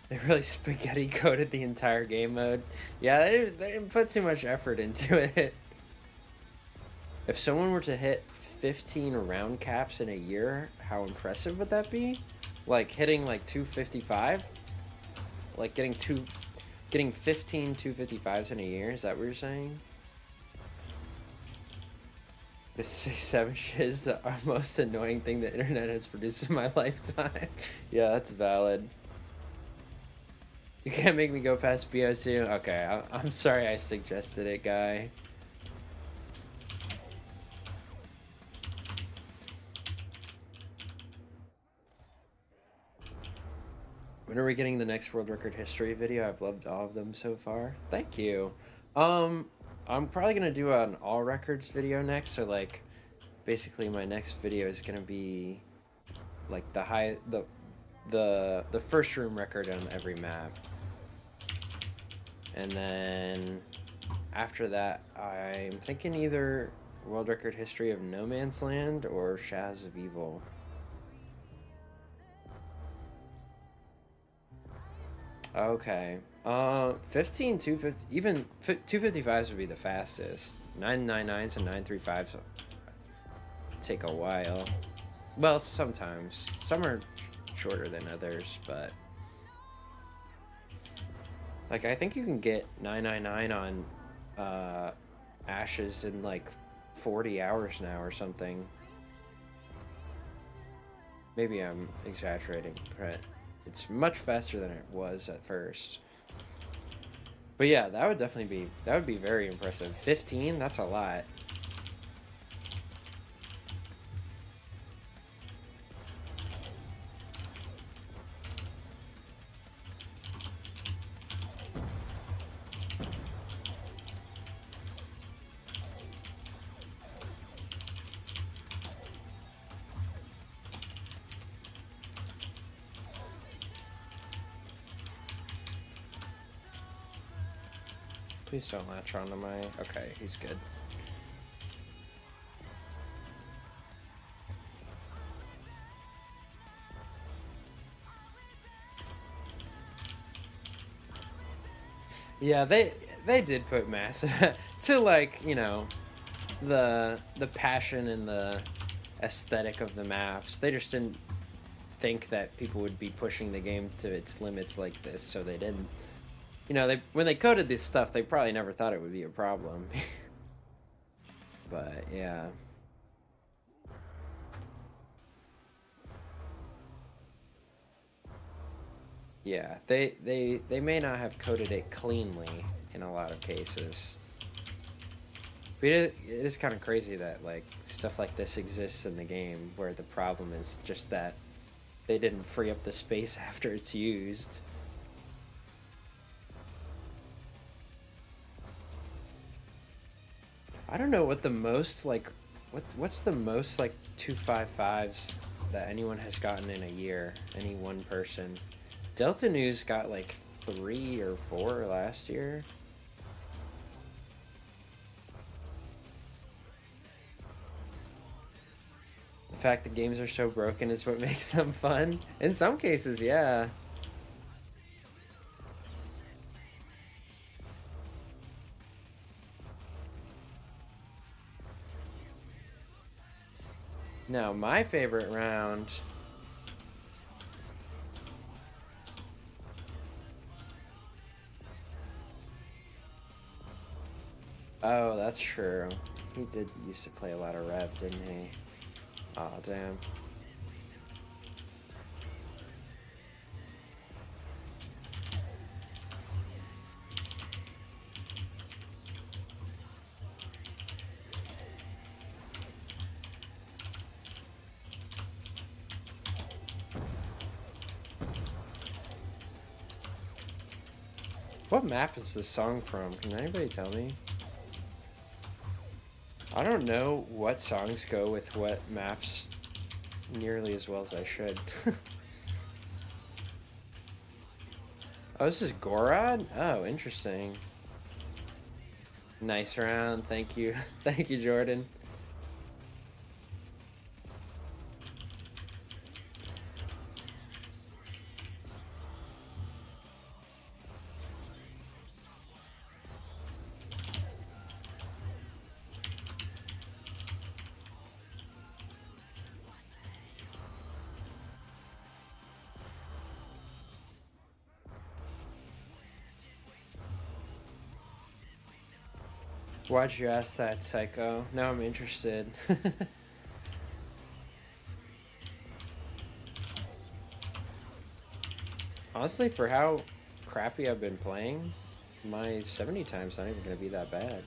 They really spaghetti coded the entire game mode. Yeah, they didn't put too much effort into it. If someone were to hit 15 round caps in a year, how impressive would that be? Like hitting like 255? Like getting 15 255s in a year? Is that what you're saying? The 6-7 shit is the most annoying thing the internet has produced in my lifetime. Yeah, that's valid. You can't make me go past BO2? Okay, I'm sorry I suggested it, Guy. When are we getting the next world record history video? I've loved all of them so far. Thank you. I'm probably gonna do an all records video next, so like basically my next video is gonna be like the first room record on every map. And then after that, I'm thinking either world record history of No Man's Land or Shadows of Evil. Okay. 15 250, even 255s would be the fastest. 999s and 935s take a while. Well, sometimes. Some are shorter than others, but like I think you can get 999 on Ashes in like 40 hours now or something. Maybe I'm exaggerating, but it's much faster than it was at first. But yeah, that would be very impressive. 15, that's a lot. Please don't latch onto my... Okay, he's good. Yeah, they did put massive to like, you know, the passion and the aesthetic of the maps. They just didn't think that people would be pushing the game to its limits like this, so they didn't. You know, when they coded this stuff, they probably never thought it would be a problem. But yeah. Yeah, they may not have coded it cleanly in a lot of cases. But it is kind of crazy that like stuff like this exists in the game where the problem is just that they didn't free up the space after it's used. I don't know what the most like what's the most like 255s that anyone has gotten in a year, any one person. Delta News got like 3 or 4 last year. The fact that games are so broken is what makes them fun. In some cases, yeah. Now, my favorite round. Oh, that's true. He did used to play a lot of Rev, didn't he? Aw, damn. What map is this song from? Can anybody tell me? I don't know what songs go with what maps nearly as well as I should. Oh, this is Gorod? Oh, interesting. Nice round. Thank you. Thank you, Jordan. Why'd you ask that, Psycho? Now I'm interested. Honestly, for how crappy I've been playing, my 70 time's not even gonna be that bad.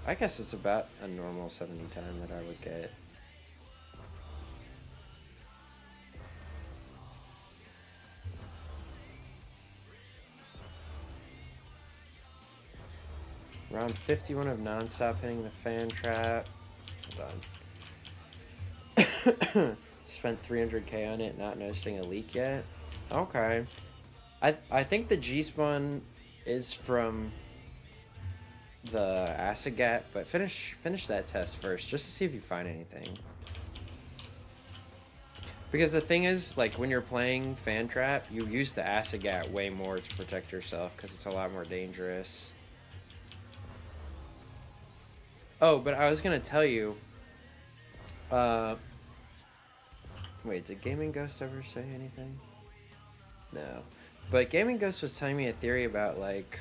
I guess it's about a normal 70 time that I would get. Round 51 of non-stop hitting the fan trap. Hold on. Spent 300k on it, not noticing a leak yet. Okay. I think the G-Spawn is from the acid gap, but finish that test first, just to see if you find anything. Because the thing is, like, when you're playing fan trap, you use the acid gap way more to protect yourself, because it's a lot more dangerous. Oh, but I was gonna tell you, wait, did Gaming Ghost ever say anything? No. But Gaming Ghost was telling me a theory about, like,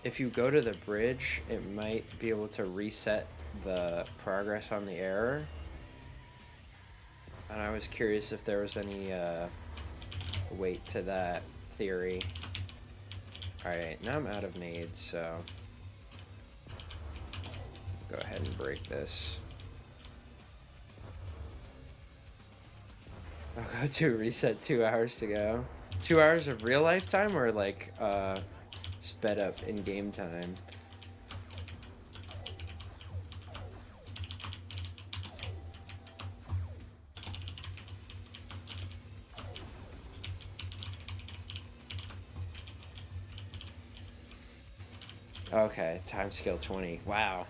if you go to the bridge, it might be able to reset the progress on the error. And I was curious if there was any, weight to that theory. Alright, now I'm out of nades, so go ahead and break this. I'll go to reset 2 hours to go. 2 hours of real life time or like sped up in game time? Okay, time scale 20. Wow.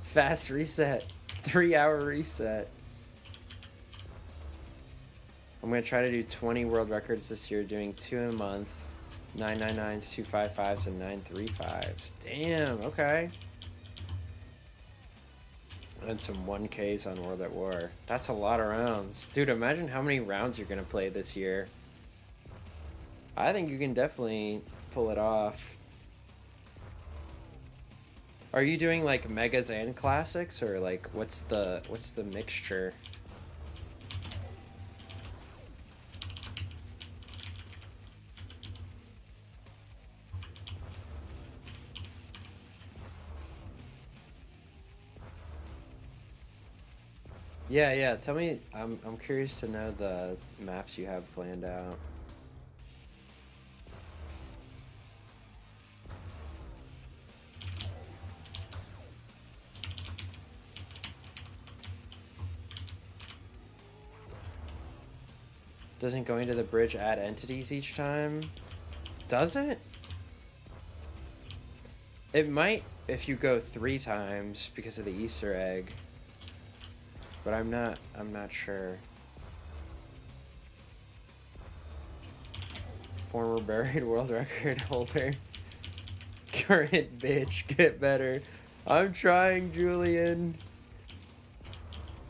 Fast reset. 3 hour reset. I'm gonna try to do 20 world records this year, doing 2 a month, 999s, 255s, and 935s. Damn, okay. And some 1Ks on World at War. That's a lot of rounds. Dude, imagine how many rounds you're gonna play this year. I think you can definitely pull it off. Are you doing like megas and classics, or like what's the mixture? Yeah, tell me, I'm curious to know the maps you have planned out. Doesn't going to the bridge add entities each time? Does it? It might if you go 3 times because of the Easter egg. But I'm not sure. Former buried world record holder. Current bitch, get better. I'm trying, Julian.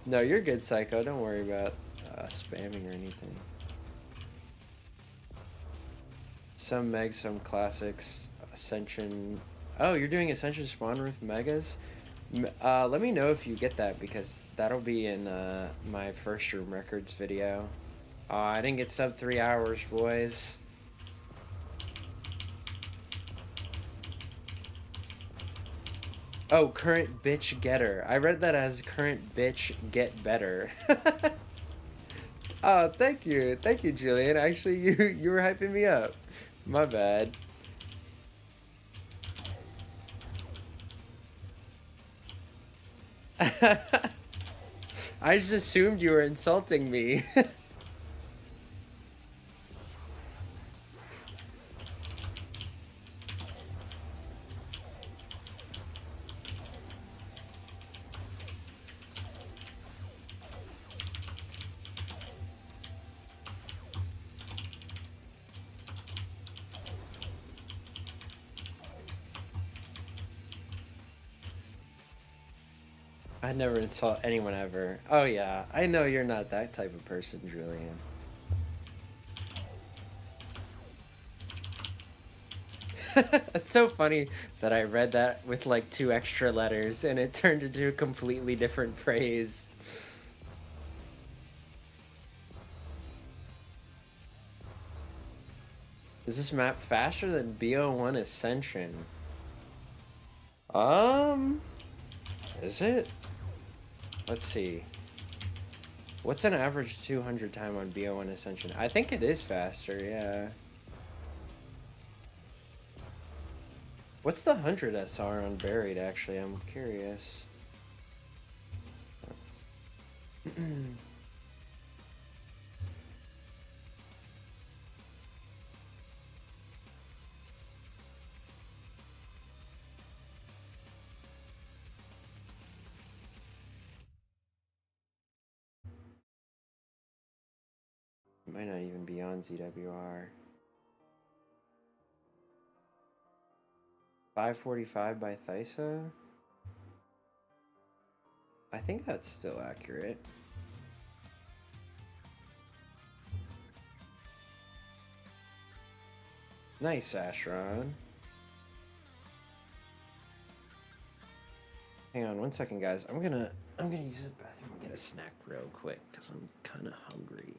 No, you're good, Psycho. Don't worry about spamming or anything. Some megs, some classics. Ascension. Oh, you're doing Ascension Spawn Roof Megas? Let me know if you get that, because that'll be in my first room records video. I didn't get sub 3 hours, boys. Oh, current bitch getter. I read that as current bitch get better. Oh, thank you. Thank you, Julian. Actually, you were hyping me up. My bad. I just assumed you were insulting me. I never insult anyone ever. Oh yeah, I know you're not that type of person, Julian. It's so funny that I read that with like 2 extra letters and it turned into a completely different phrase. Is this map faster than BO1 Ascension? Is it? Let's see. What's an average 200 time on BO1 Ascension? I think it is faster, yeah. What's the 100 SR on Buried, actually? I'm curious. It might not even be on ZWR. 545 by Thysa? I think that's still accurate. Nice, Ashron. Hang on one second, guys. I'm gonna use the bathroom and get a snack real quick because I'm kind of hungry.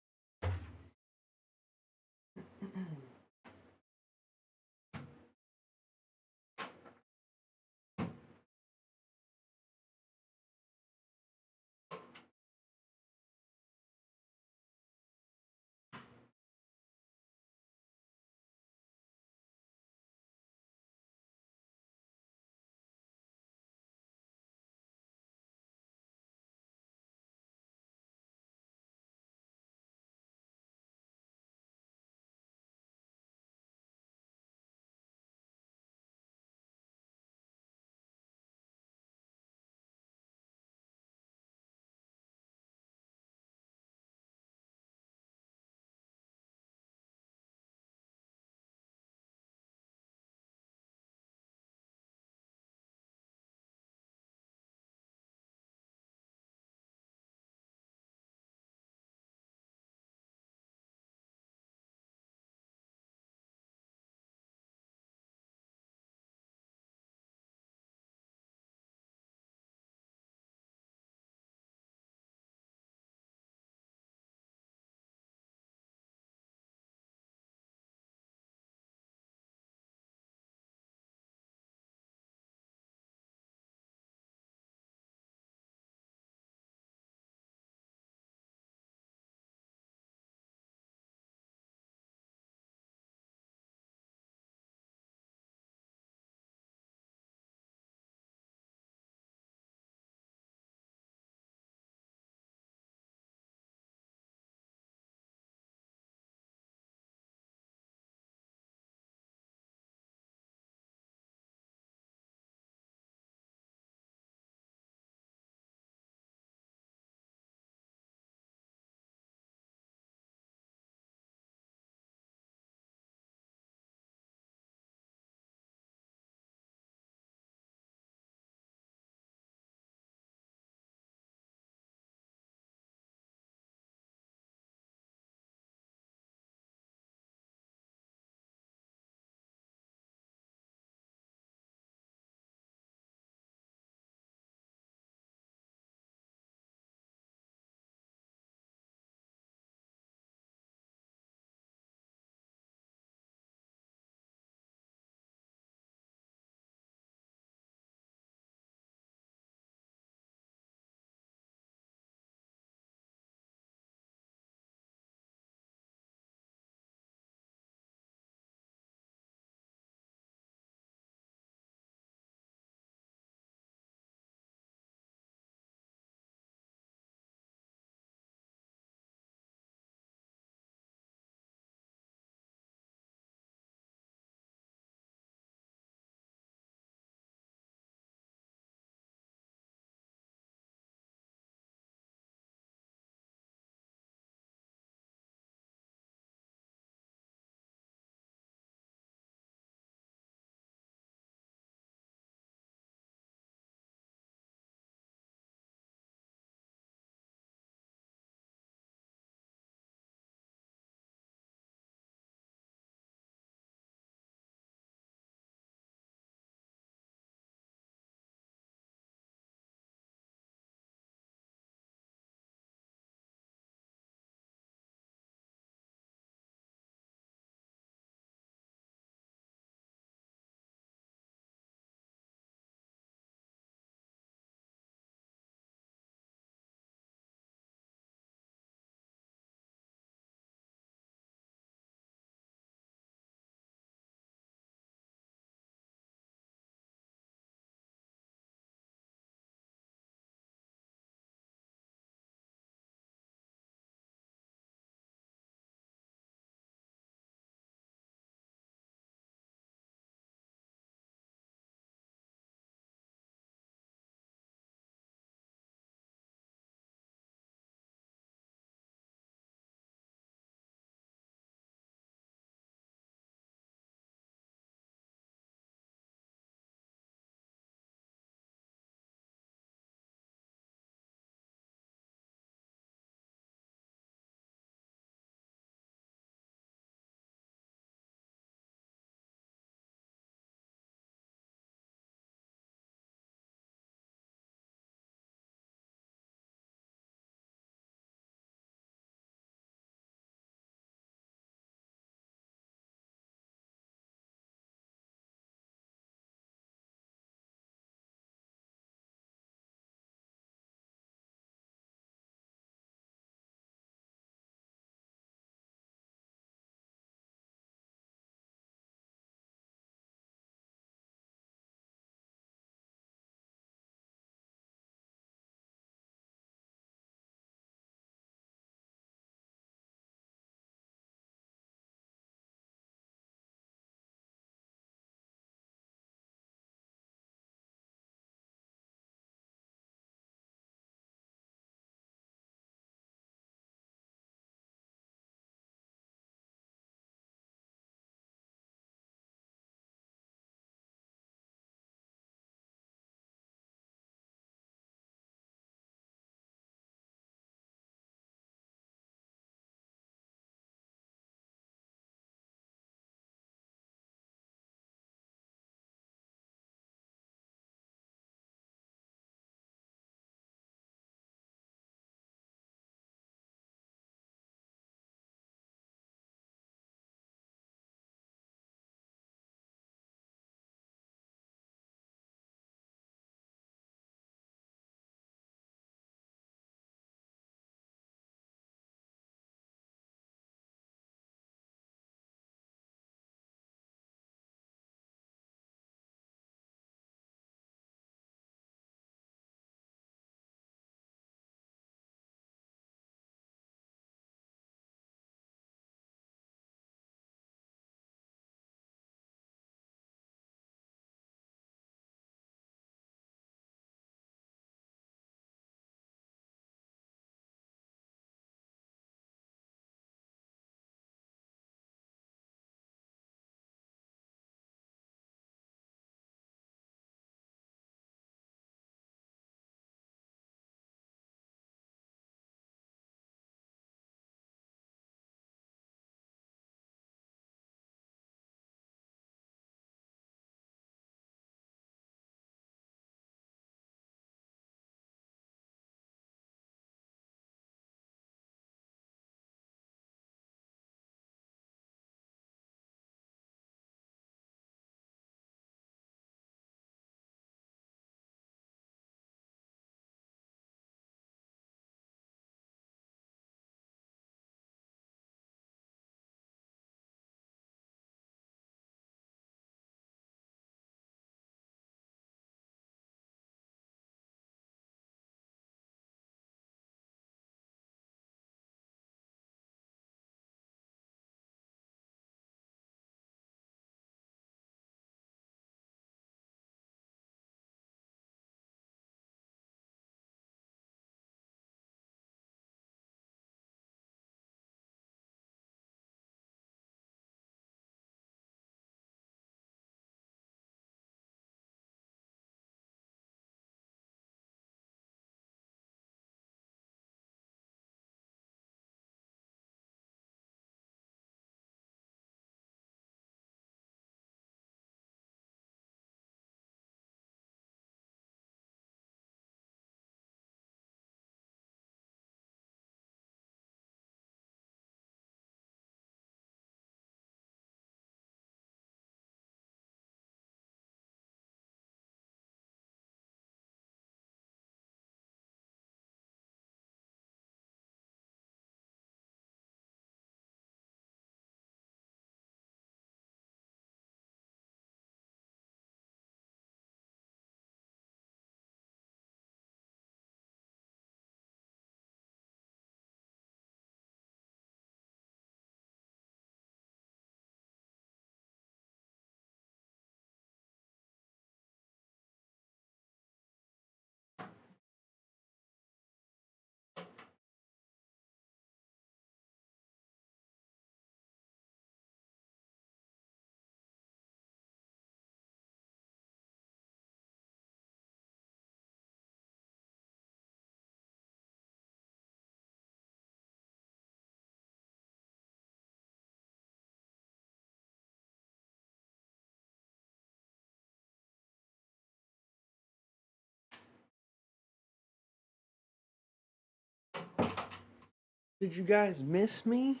Did you guys miss me?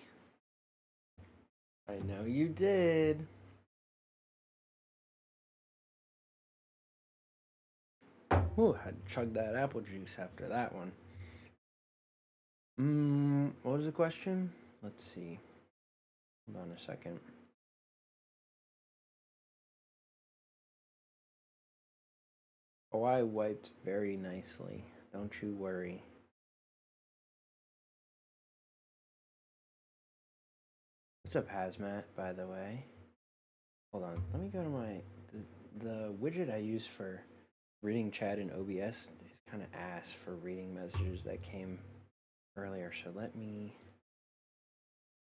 I know you did. Ooh, I chugged that apple juice after that one. What was the question? Let's see. Hold on a second. Oh, I wiped very nicely. Don't you worry. What's up, Hazmat, by the way? Hold on. Let me go to my... The widget I use for reading chat in OBS is kind of ass for reading messages that came earlier. So let me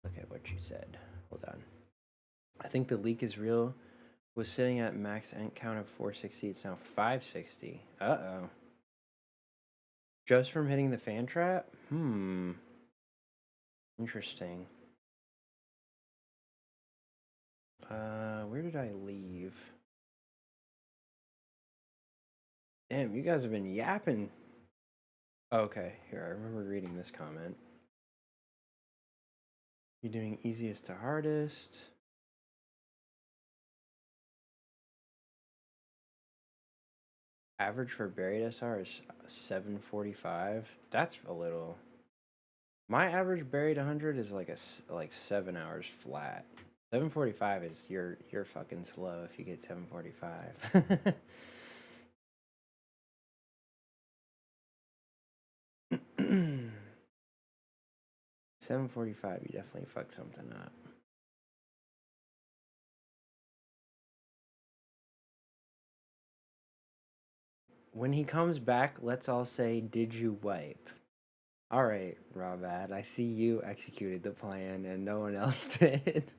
look at what you said. Hold on. I think the leak is real. Was sitting at max ent count of 460. It's now 560. Uh-oh. Just from hitting the fan trap? Interesting. Where did I leave? Damn, you guys have been yapping. Okay, here, I remember reading this comment. You're doing easiest to hardest. Average for buried SR is 745. That's a little. My average buried 100 is like 7 hours flat. 745 is you're fucking slow if you get 745. 745, you definitely fuck something up. When he comes back, let's all say, "Did you wipe?" All right, Robad, I see you executed the plan and no one else did.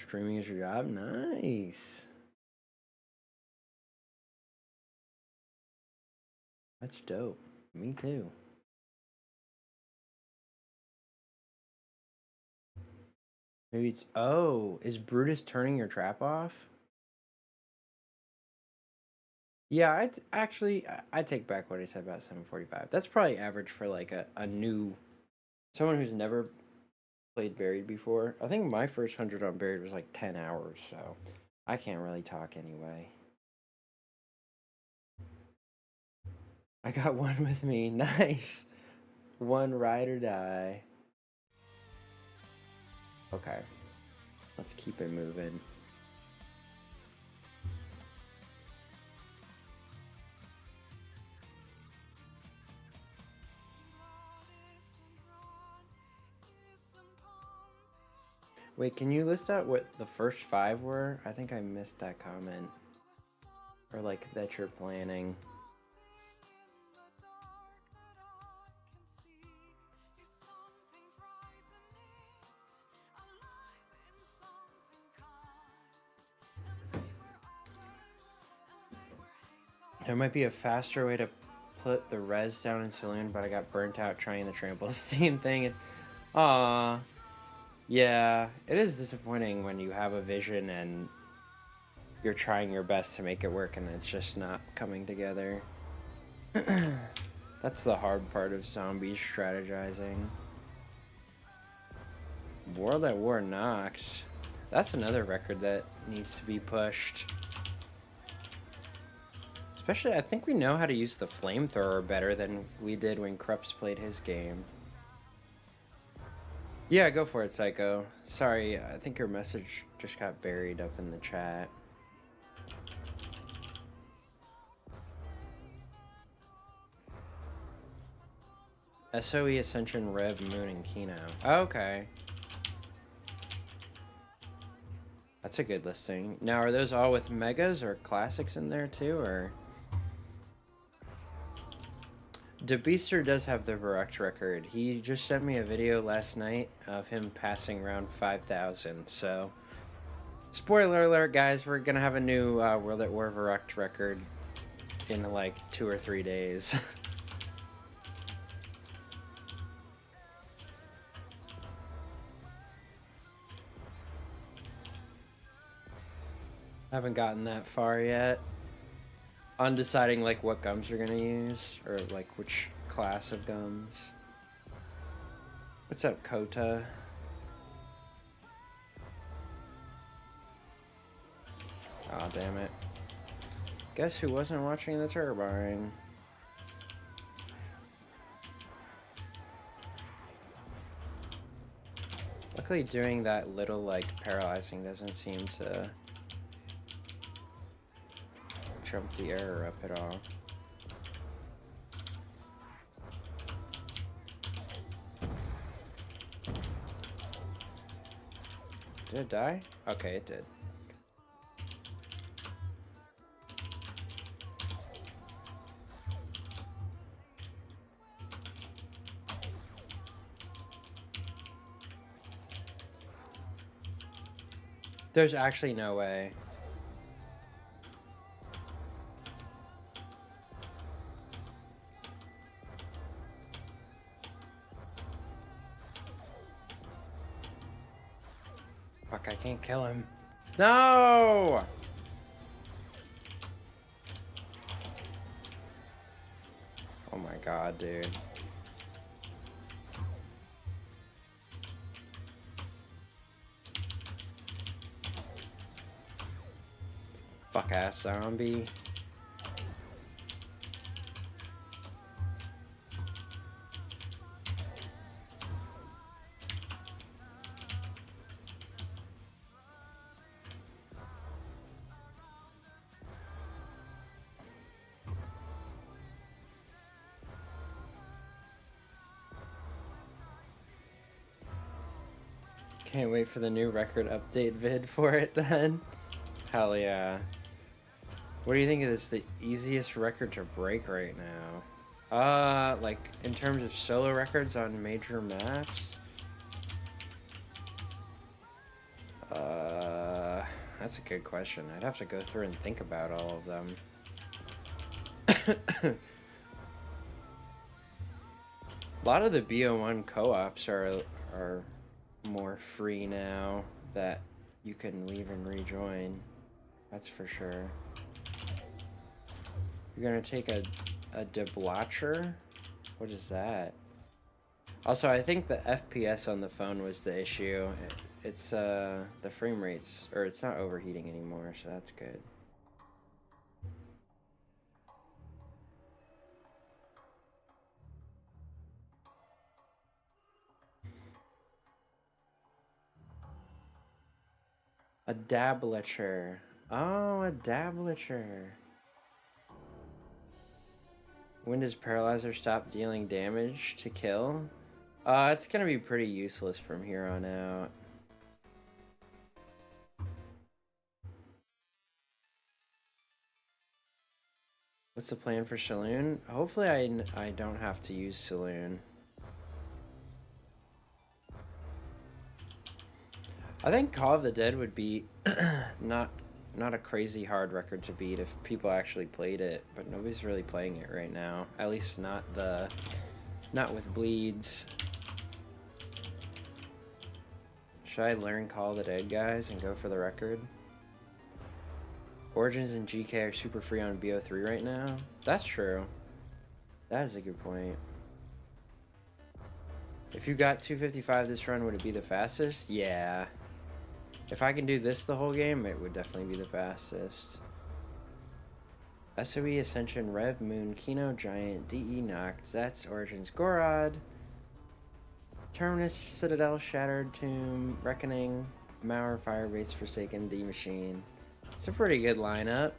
Streaming is your job? Nice. That's dope. Me too. Maybe it's... Oh, is Brutus turning your trap off? Yeah, I take back what I said about 745. That's probably average for like a new... Someone who's never played Buried before. I think my first 100 on Buried was like 10 hours, so I can't really talk anyway. I got one with me. Nice. One ride or die. Okay. Let's keep it moving. Wait, can you list out what the first 5 were? I think I missed that comment. Or like that you're planning. There might be a faster way to put the res down in Saloon, but I got burnt out trying the trample steam thing. And, aww. Yeah, it is disappointing when you have a vision and you're trying your best to make it work and it's just not coming together. That's the hard part of zombies strategizing. World at War Nox. That's another record that needs to be pushed. Especially, I think we know how to use the flamethrower better than we did when Krups played his game. Yeah, go for it, Psycho. Sorry, I think your message just got buried up in the chat. SOE, Ascension, Rev, Moon, and Kino. Okay. That's a good listing. Now, are those all with Megas or Classics in there too, or...? DeBeaster does have the Verrect record. He just sent me a video last night of him passing around 5,000, so... Spoiler alert, guys, we're gonna have a new World at War Verrect record in like 2 or 3 days. Haven't gotten that far yet. On deciding like what gums you're gonna use, or like which class of gums. What's up, Kota? Aw, damn it. Guess who wasn't watching the turbine? Luckily doing that little like paralyzing doesn't seem to jump the error up at all. Did it die? Okay, it did. There's actually no way. Fuck, I can't kill him. No! Oh my god, dude. Fuck ass zombie. Can't wait for the new record update vid for it then. Hell yeah. What do you think is the easiest record to break right now? Like in terms of solo records on major maps? That's a good question. I'd have to go through and think about all of them. A lot of the BO1 co-ops are more free now that you can leave and rejoin. That's for sure. You're gonna take a deblatcher? What is that? Also, I think the FPS on the phone was the issue. It's the frame rates, or it's not overheating anymore, so that's good. A dablature. Oh, a dablature. When does Paralyzer stop dealing damage to kill? It's gonna be pretty useless from here on out. What's the plan for Saloon? Hopefully I don't have to use Saloon. I think Call of the Dead would be not a crazy hard record to beat if people actually played it, but nobody's really playing it right now. At least not with bleeds. Should I learn Call of the Dead, guys, and go for the record? Origins and GK are super free on BO3 right now. That's true. That is a good point. If you got 255 this run, would it be the fastest? Yeah. If I can do this the whole game, it would definitely be the fastest. SOE, Ascension, Rev, Moon, Kino, Giant, DE, Noct, Zets, Origins, Gorod, Terminus, Citadel, Shattered Tomb, Reckoning, Mauer, Firebase, Forsaken, D Machine. It's a pretty good lineup.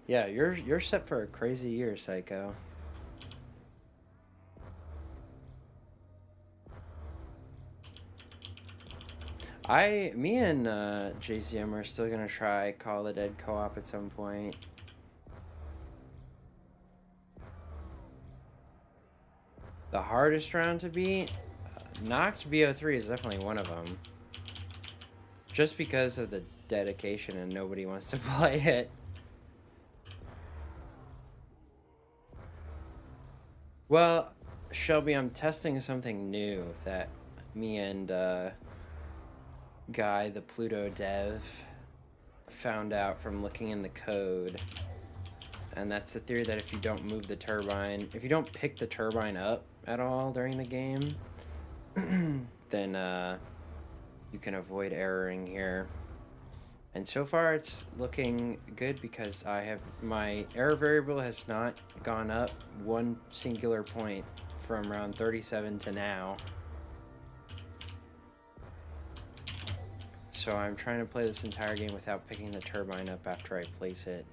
Yeah, you're set for a crazy year, Psycho. Me and JCM are still gonna try Call of the Dead co-op at some point. The hardest round to beat, Noct BO3 is definitely one of them. Just because of the dedication and nobody wants to play it. Well, Shelby, I'm testing something new that me and Guy, the Pluto dev, found out from looking in the code. And that's the theory that if you don't move the turbine, if you don't pick the turbine up at all during the game, then you can avoid erroring here. And so far it's looking good because my error variable has not gone up one singular point from round 37 to now. So I'm trying to play this entire game without picking the turbine up after I place it.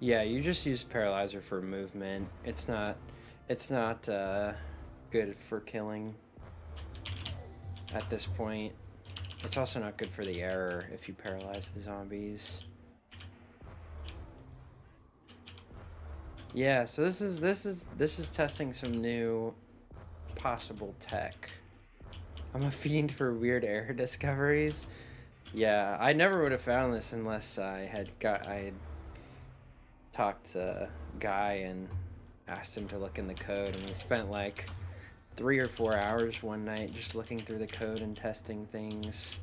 Yeah, you just use Paralyzer for movement. It's not good for killing at this point. It's also not good for the error if you paralyze the zombies. Yeah, so this is testing some new possible tech. I'm a fiend for weird error discoveries. Yeah, I never would have found this unless I had talked to Guy and asked him to look in the code, and we spent like 3 or 4 hours one night just looking through the code and testing things,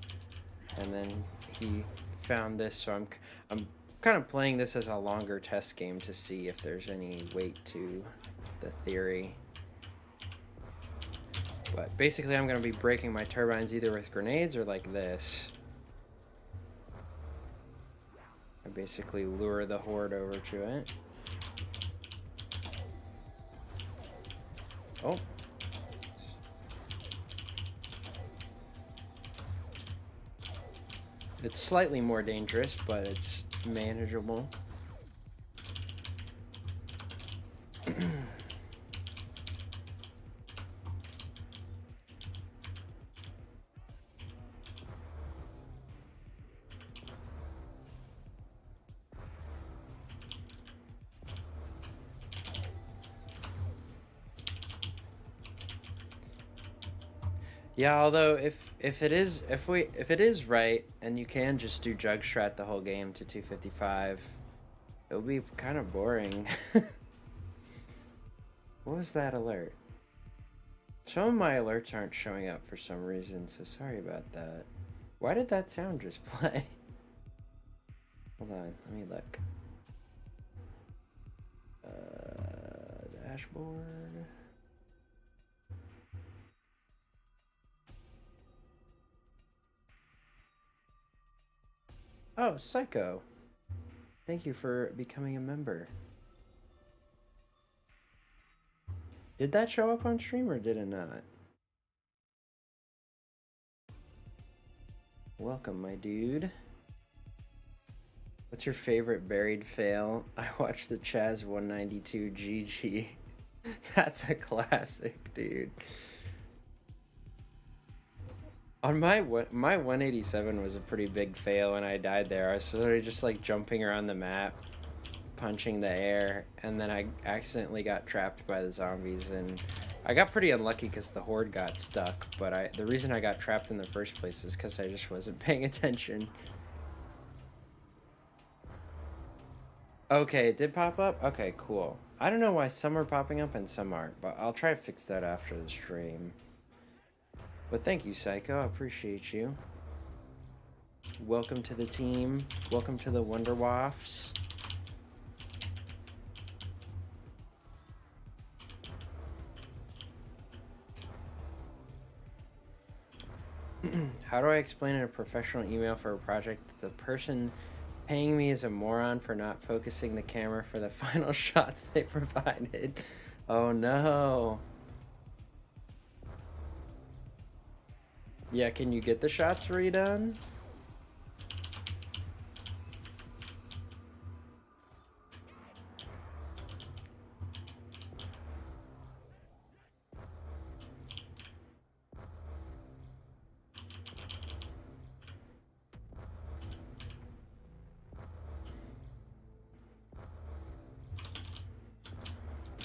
and then he found this. So I'm kind of playing this as a longer test game to see if there's any weight to the theory. But basically I'm going to be breaking my turbines either with grenades or like this. I basically lure the horde over to it. Oh. It's slightly more dangerous, but it's manageable. Yeah, although if it is right and you can just do jug strat the whole game to 255, it would be kind of boring. What was that alert? Some of my alerts aren't showing up for some reason, so sorry about that. Why did that sound just play? Hold on, let me look. Dashboard. Oh, Psycho. Thank you for becoming a member. Did that show up on stream or did it not? Welcome, my dude. What's your favorite buried fail? I watched the Chaz 192 GG. That's a classic, dude. On my 187 was a pretty big fail and I died there. I was literally just like jumping around the map, punching the air, and then I accidentally got trapped by the zombies, and I got pretty unlucky because the horde got stuck, but the reason I got trapped in the first place is because I just wasn't paying attention. Okay, it did pop up? Okay, cool. I don't know why some are popping up and some aren't, but I'll try to fix that after the stream. But thank you, Psycho. I appreciate you. Welcome to the team. Welcome to the Wonder Wafts. How do I explain in a professional email for a project that the person paying me is a moron for not focusing the camera for the final shots they provided? Oh no. Yeah, can you get the shots redone?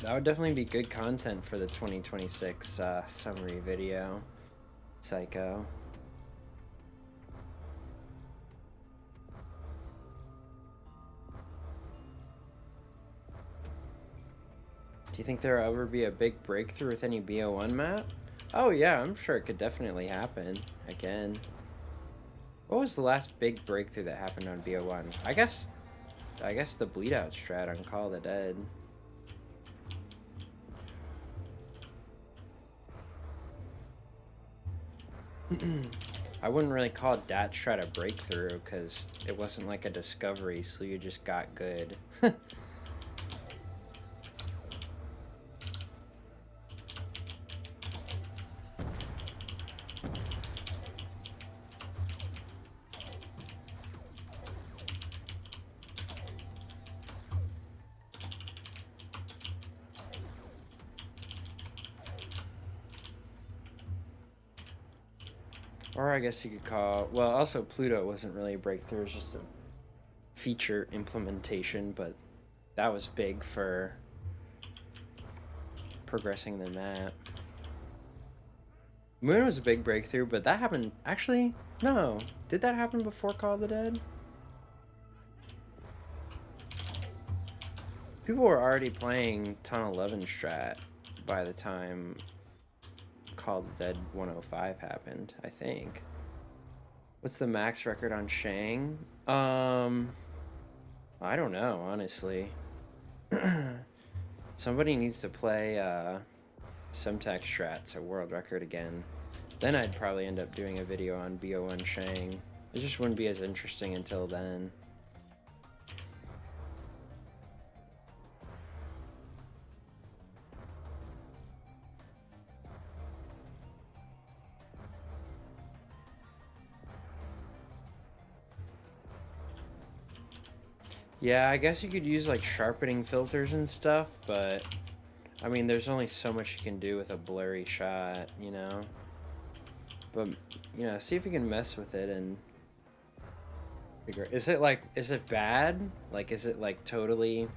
That would definitely be good content for the 2026 summary video. Psycho. Do you think there'll ever be a big breakthrough with any BO1 map? Oh yeah, I'm sure it could definitely happen again. What was the last big breakthrough that happened on BO1? I guess the bleed out strat on Call of the Dead. I wouldn't really call that strat a breakthrough because it wasn't like a discovery, so you just got good. Or I guess you could call, well, also Pluto wasn't really a breakthrough, it was just a feature implementation, but that was big for progressing the map. Moon was a big breakthrough, but that happened, actually, no. Did that happen before Call of the Dead? People were already playing Ton 11 strat by the time Call of the Dead 105 happened, I think. What's the max record on Shang? I don't know, honestly. Somebody needs to play Semtex strat to world record again. Then I'd probably end up doing a video on BO1 Shang. It just wouldn't be as interesting until then. Yeah, I guess you could use like sharpening filters and stuff, but I mean, there's only so much you can do with a blurry shot, you know? But, you know, see if you can mess with it and figure, is it bad? Like, is it like totally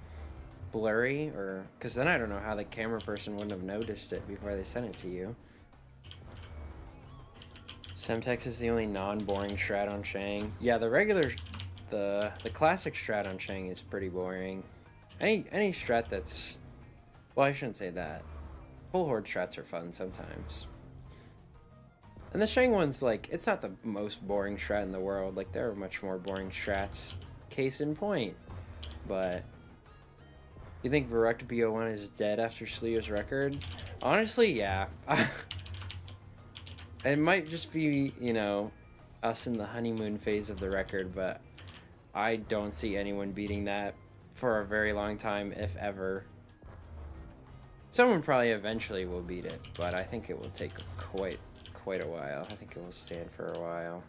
blurry? Or, because then I don't know how the camera person wouldn't have noticed it before they sent it to you. Semtex is the only non-boring strat on Shang. Yeah, the regular, the classic strat on Shang is pretty boring. Any strat that's, well, I shouldn't say that. Full horde strats are fun sometimes. And the Shang one's like, it's not the most boring strat in the world. Like, there are much more boring strats. Case in point. But you think Verrect BO1 is dead after Sleo's record? Honestly, yeah. It might just be, you know, us in the honeymoon phase of the record, but I don't see anyone beating that for a very long time, if ever. Someone probably eventually will beat it, but I think it will take quite a while. I think it will stand for a while.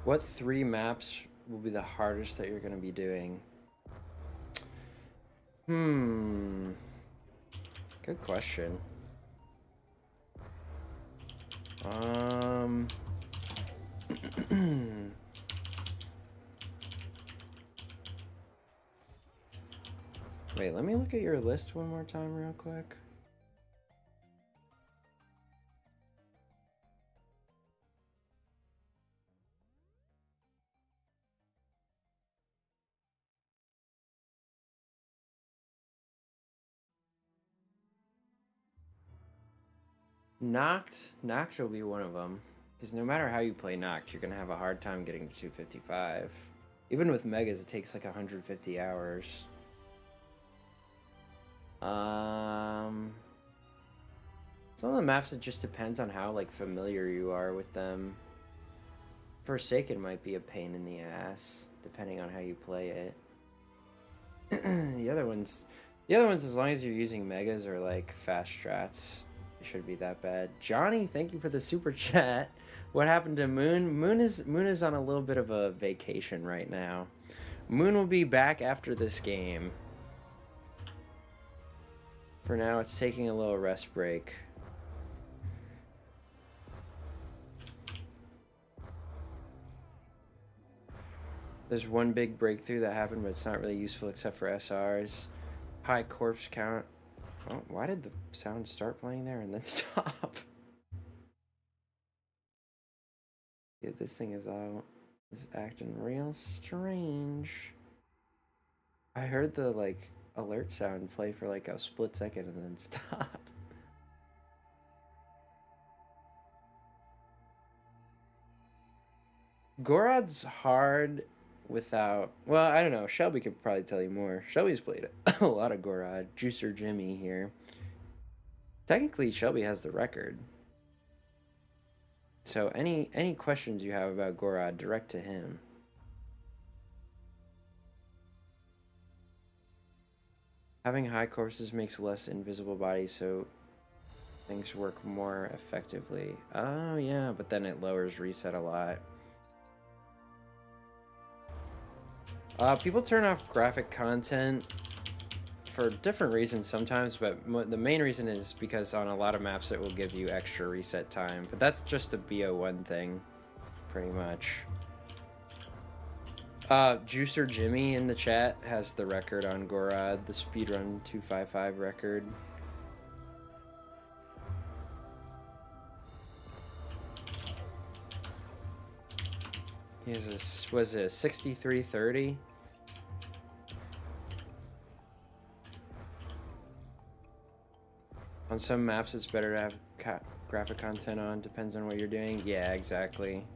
What 3 maps will be the hardest that you're going to be doing? Good question. Wait, let me look at your list one more time real quick. Noct will be one of them. Because no matter how you play Noct, you're going to have a hard time getting to 255. Even with Megas, it takes like 150 hours. Some of the maps, it just depends on how like familiar you are with them. Forsaken might be a pain in the ass, depending on how you play it. The other ones, as long as you're using Megas or like fast strats, it shouldn't be that bad. Johnny, thank you for the super chat. What happened to Moon? Moon is on a little bit of a vacation right now. Moon will be back after this game. For now, it's taking a little rest break. There's one big breakthrough that happened, but it's not really useful except for SRs. High corpse count. Oh, why did the sound start playing there and then stop? Yeah, this thing is acting real strange. I heard the like alert sound play for like a split second and then stop. Gorod's hard without... Well, I don't know. Shelby could probably tell you more. Shelby's played a lot of Gorod. Juicer Jimmy here. Technically, Shelby has the record. So any questions you have about Gorod, direct to him. Having high corpses makes less invisible bodies, so things work more effectively. Oh, yeah, but then it lowers reset a lot. People turn off graphic content for different reasons sometimes, but the main reason is because on a lot of maps it will give you extra reset time. But that's just a BO1 thing, pretty much. Juicer Jimmy in the chat has the record on Gorod, the speedrun 255 record. He has a, was it a 6330? On some maps, it's better to have graphic content on. Depends on what you're doing. Yeah, exactly.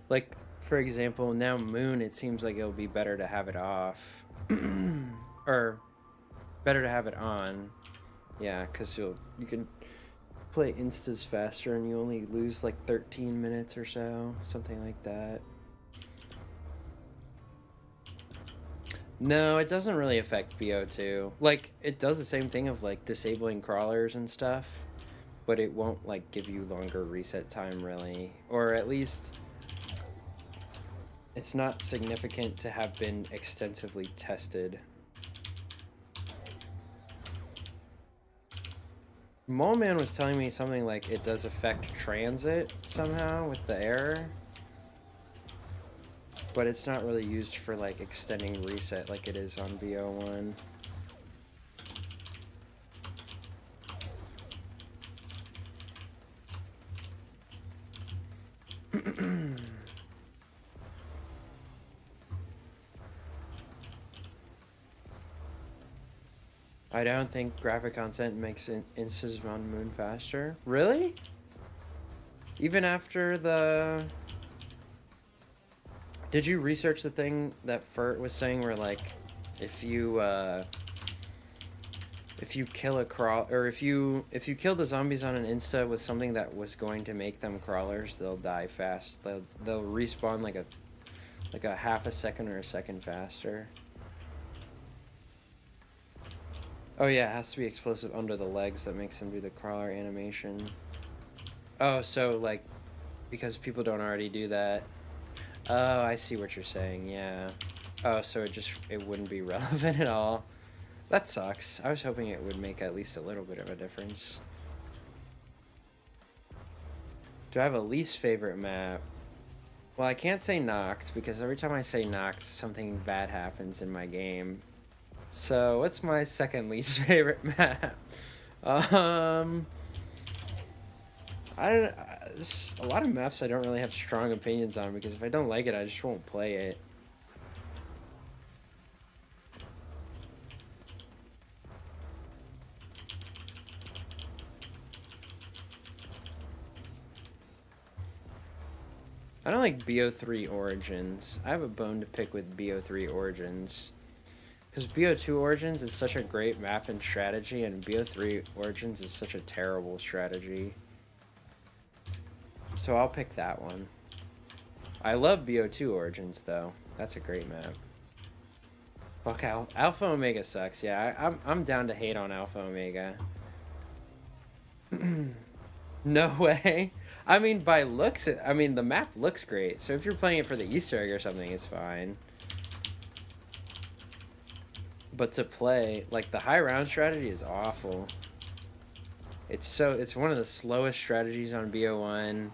Like, for example, now Moon, it seems like it'll be better to have it off. Or, better to have it on. Yeah, because you can play instas faster and you only lose like 13 minutes or so. Something like that. No, it doesn't really affect BO2. Like, it does the same thing of, like, disabling crawlers and stuff, but it won't, like, give you longer reset time, really. Or at least, it's not significant to have been extensively tested. Mole Man was telling me something like it does affect transit somehow with the error. But it's not really used for like extending reset like it is on BO1. I don't think graphic content makes instas on Moon faster. Really? Even after the... Did you research the thing that Furt was saying where, like, if you kill a crawl, or if you kill the zombies on an insta with something that was going to make them crawlers, they'll die fast. They'll respawn like a half a second or a second faster. Oh yeah, it has to be explosive under the legs that makes them do the crawler animation. Oh, so like, because people don't already do that. Oh, I see what you're saying, yeah. Oh, so it wouldn't be relevant at all. That sucks. I was hoping it would make at least a little bit of a difference. Do I have a least favorite map? Well, I can't say Noct, because every time I say Noct, something bad happens in my game. So, what's my second least favorite map? I don't... There's a lot of maps I don't really have strong opinions on, because if I don't like it, I just won't play it. I don't like BO3 Origins. I have a bone to pick with BO3 Origins. Because BO2 Origins is such a great map and strategy, and BO3 Origins is such a terrible strategy. So I'll pick that one. I love BO2 Origins, though. That's a great map. Fuck, Alpha Omega sucks. Yeah, I'm down to hate on Alpha Omega. No way. I mean, by looks, I mean, the map looks great. So if you're playing it for the Easter egg or something, it's fine. But to play, like, the high round strategy is awful. It's one of the slowest strategies on BO1.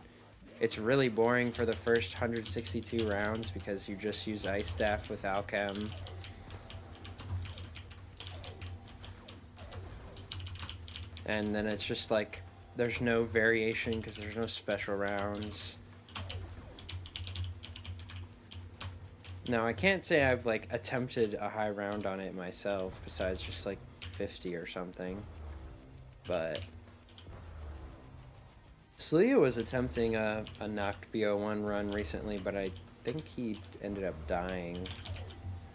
It's really boring for the first 162 rounds because you just use Ice Staff with Alchem. And then it's just like, there's no variation because there's no special rounds. Now, I can't say I've, like, attempted a high round on it myself, besides just, like, 50 or something. But Sluya was attempting a knocked BO1 run recently, but I think he ended up dying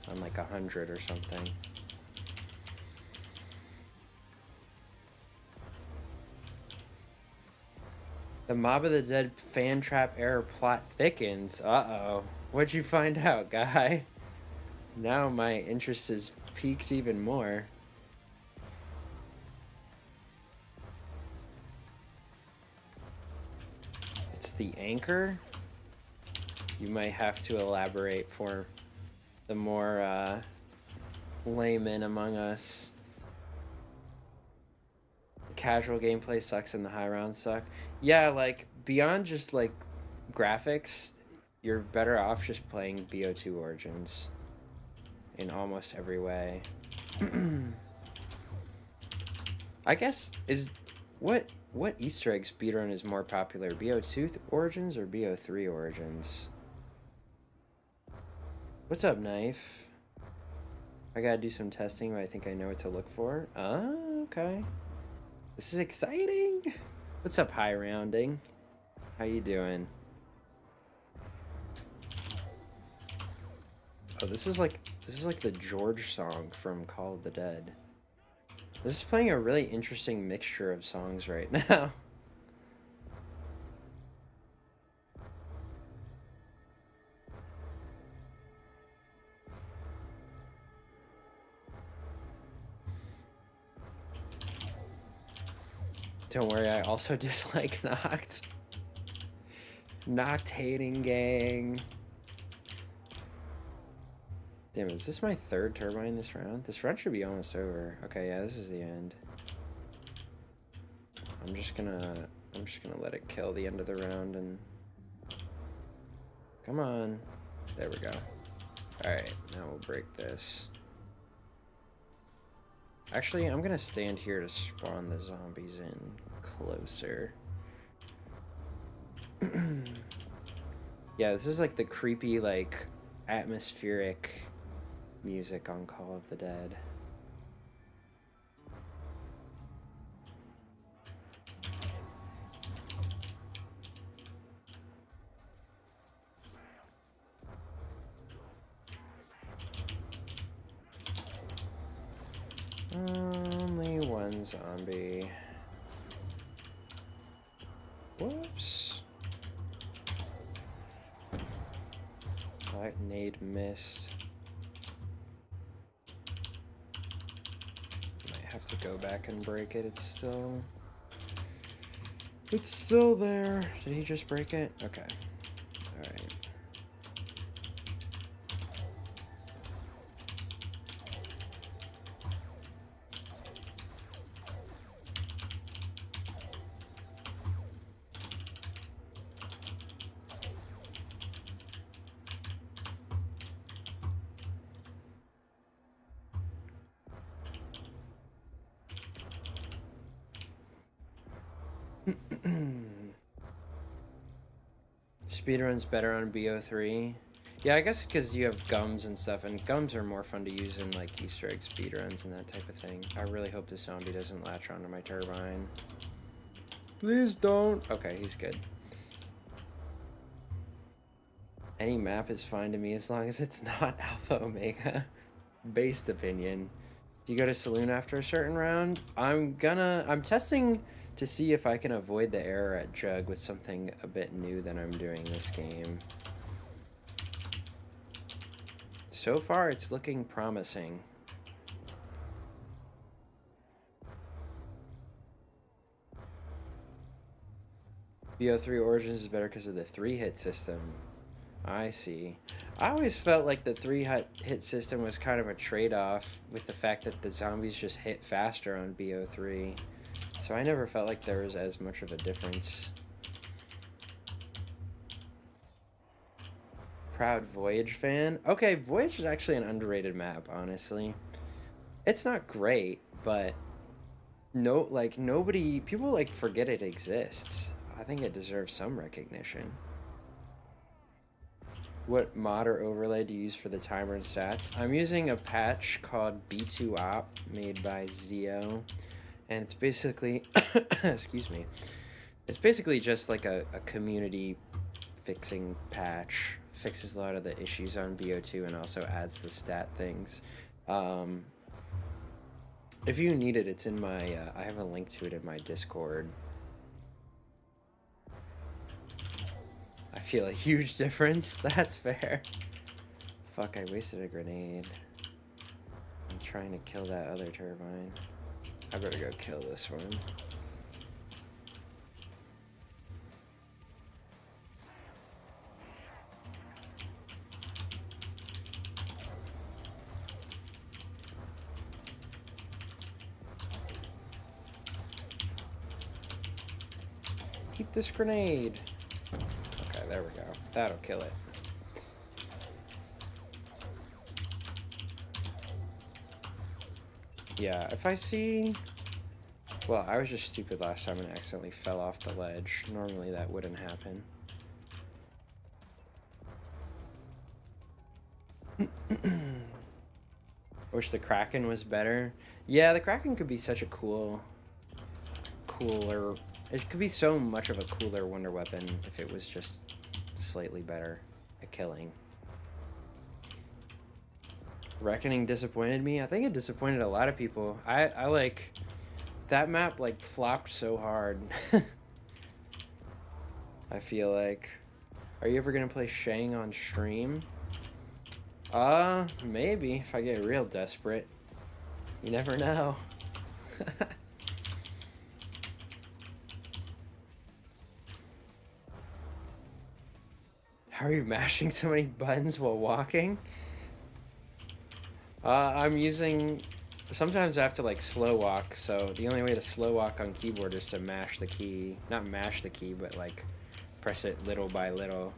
on, like, 100 or something. The Mob of the Dead fan trap error plot thickens. Uh-oh. What'd you find out, guy? Now my interest is piqued even more. It's the anchor? You might have to elaborate for the more layman among us. Casual gameplay sucks and the high rounds suck. Yeah, like, beyond just, like, graphics, you're better off just playing BO2 Origins in almost every way. I guess, what Easter egg speedrun is more popular, BO2 Origins or BO3 Origins? What's up, Knife? I gotta do some testing, but I think I know what to look for. Oh, okay. This is exciting. What's up, High Rounding? How you doing? Oh, this is like the George song from Call of the Dead. This is playing a really interesting mixture of songs right now. Don't worry, I also dislike Noct. Noct hating gang. Damn, is this my third turbine this round? This round should be almost over. Okay, yeah, this is the end. I'm just gonna let it kill the end of the round and... Come on. There we go. Alright, now we'll break this. Actually, I'm gonna stand here to spawn the zombies in closer. Yeah, this is like the creepy, like, atmospheric music on Call of the Dead. Only one zombie. Whoops. That nade missed. Might have to go back and break it. It's still there. Did he just break it? Okay. All right. Speedrun's better on BO3. Yeah, I guess because you have gums and stuff, and gums are more fun to use in like Easter egg speedruns and that type of thing. I really hope this zombie doesn't latch onto my turbine. Please don't. Okay, he's good. Any map is fine to me as long as it's not Alpha Omega. Based opinion. Do you go to Saloon after a certain round? I'm testing to see if I can avoid the error at Jug with something a bit new that I'm doing this game. So far, it's looking promising. BO3 Origins is better because of the 3-hit system. I see. I always felt like the 3-hit system was kind of a trade-off with the fact that the zombies just hit faster on BO3. So I never felt like there was as much of a difference. Proud Voyage fan. Okay, Voyage is actually an underrated map, honestly. It's not great, but people like forget it exists. I think it deserves some recognition. What mod or overlay do you use for the timer and stats? I'm using a patch called B2Op made by Zio, and it's basically, excuse me, it's basically just like a community fixing patch. Fixes a lot of the issues on BO2 and also adds the stat things. If you need it, it's in my, I have a link to it in my Discord. I feel a huge difference. That's fair. Fuck, I wasted a grenade. I'm trying to kill that other turbine. I better go kill this one. Keep this grenade. Okay, there we go. That'll kill it. Yeah, if I see... Well, I was just stupid last time and accidentally fell off the ledge. Normally that wouldn't happen. Wish the Kraken was better. Yeah, the Kraken could be such a cooler... It could be so much of a cooler wonder weapon if it was just slightly better at killing. Reckoning disappointed me. I think it disappointed a lot of people. I like... That map, like, flopped so hard. I feel like... Are you ever gonna play Shang on stream? Maybe, if I get real desperate. You never know. How are you mashing so many buttons while walking? I'm using... Sometimes I have to, like, slow walk, so the only way to slow walk on keyboard is to mash the key. Not mash the key, but, like, press it little by little.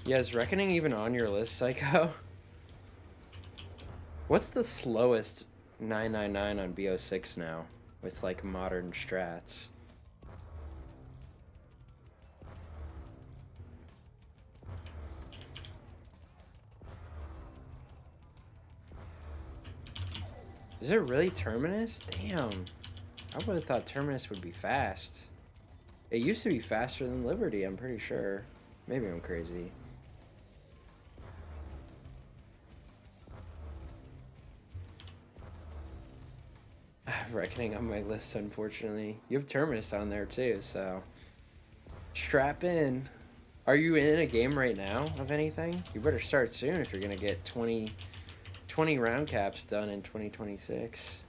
Yeah, is Reckoning even on your list, Psycho? What's the slowest 999 on BO6 now? With, like, modern strats? Is it really Terminus? Damn. I would have thought Terminus would be fast. It used to be faster than Liberty, I'm pretty sure. Maybe I'm crazy. I have Reckoning on my list, unfortunately. You have Terminus on there too, so... Strap in. Are you in a game right now of anything? You better start soon if you're gonna get 20 round caps done in 2026.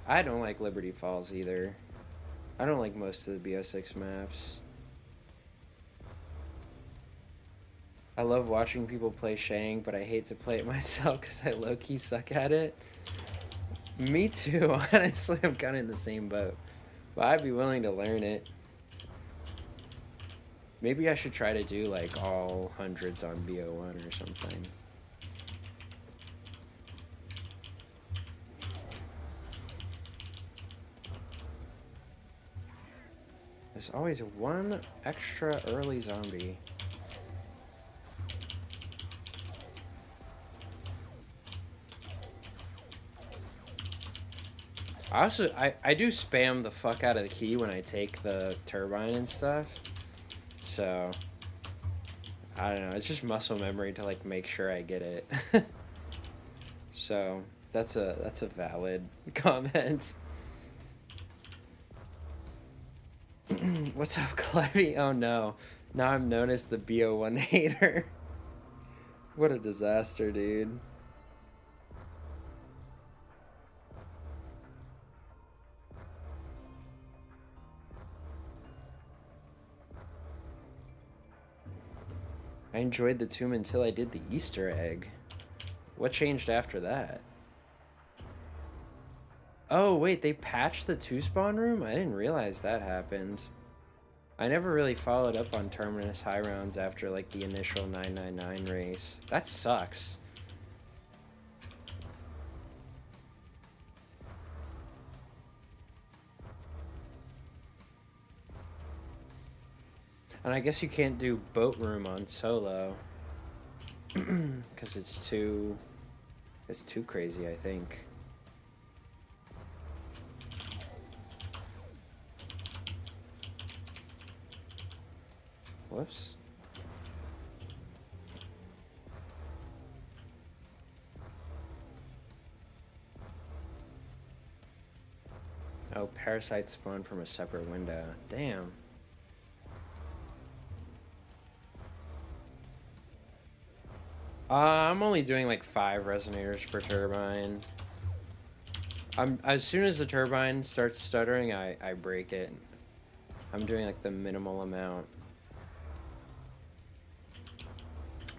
I don't like Liberty Falls either. I don't like most of the BO6 maps. I love watching people play Shang, but I hate to play it myself because I low-key suck at it. Me too, honestly, I'm kind of in the same boat. But I'd be willing to learn it. Maybe I should try to do, like, all hundreds on BO1 or something. There's always one extra early zombie. I do spam the fuck out of the key when I take the turbine and stuff. So I don't know, it's just muscle memory to like make sure I get it. So that's a valid comment. What's up, Clevy? Oh no. Now I'm known as the BO1 hater. What a disaster, dude. I enjoyed the tomb until I did the Easter egg. What changed after that? Oh, wait, they patched the 2-spawn room? I didn't realize that happened. I never really followed up on Terminus high rounds after, like, the initial 999 race. That sucks. And I guess you can't do boat room on solo. Because it's too crazy, I think. Whoops. Oh, parasites spawn from a separate window. Damn. I'm only doing like 5 resonators per turbine. As soon as the turbine starts stuttering, I break it. I'm doing like the minimal amount.